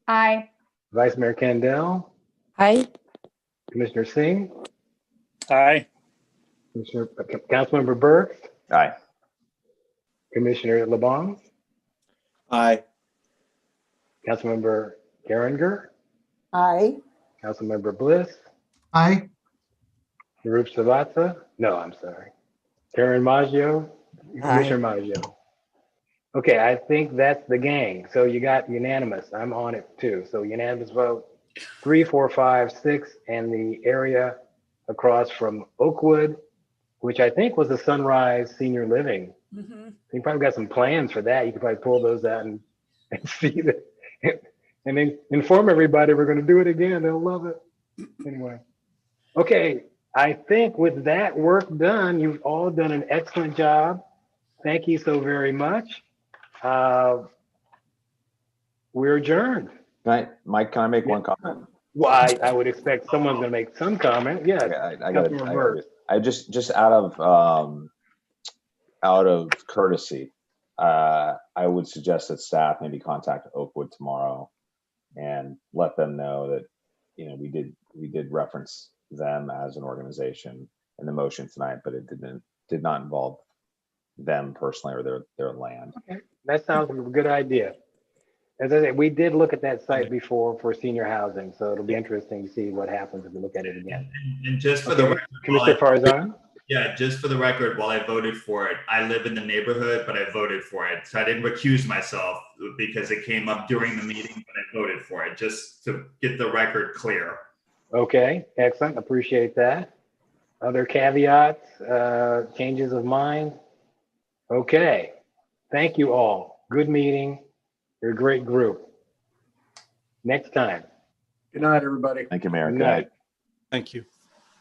Aye. Vice Mayor Kendall, Aye. Commissioner Singh, Aye. Councilmember Burke, Aye. Commissioner LeBon, Aye. Councilmember Geringer, Aye. Councilmember Bliss, Aye. Narup Savatsa, no, I'm sorry, Karen Maggio, Commissioner Maggio. Okay, I think that's the gang. So you got unanimous. I'm on it too. So unanimous vote, 3, 4, 5, 6, and the area across from Oakwood, which I think was a Sunrise Senior Living. You probably got some plans for that. You could probably pull those out and see that. And then inform everybody we're going to do it again. They'll love it. Anyway. Okay, I think with that work done, you've all done an excellent job. Thank you so very much. We're adjourned. Mike, can I make one comment? Well, I would expect someone's going to make some comment. Yes. Okay, I just out of courtesy, I would suggest that staff maybe contact Oakwood tomorrow and let them know that, you know, we did reference them as an organization in the motion tonight, but it did not involve them personally or their land. Okay, that sounds like a good idea. As I said, we did look at that site before for senior housing, so it'll be interesting to see what happens if we look at it again. And just for the record, Commissioner Farzan? Yeah, just for the record, while I voted for it, I live in the neighborhood, but I voted for it. So I didn't recuse myself because it came up during the meeting, but I voted for it, just to get the record clear. Okay, excellent. Appreciate that. Other caveats, changes of mind? Okay, thank you all. Good meeting. You're a great group. Next time. Good night, everybody. Thank you, Mayor. Good Good night. night. Thank you.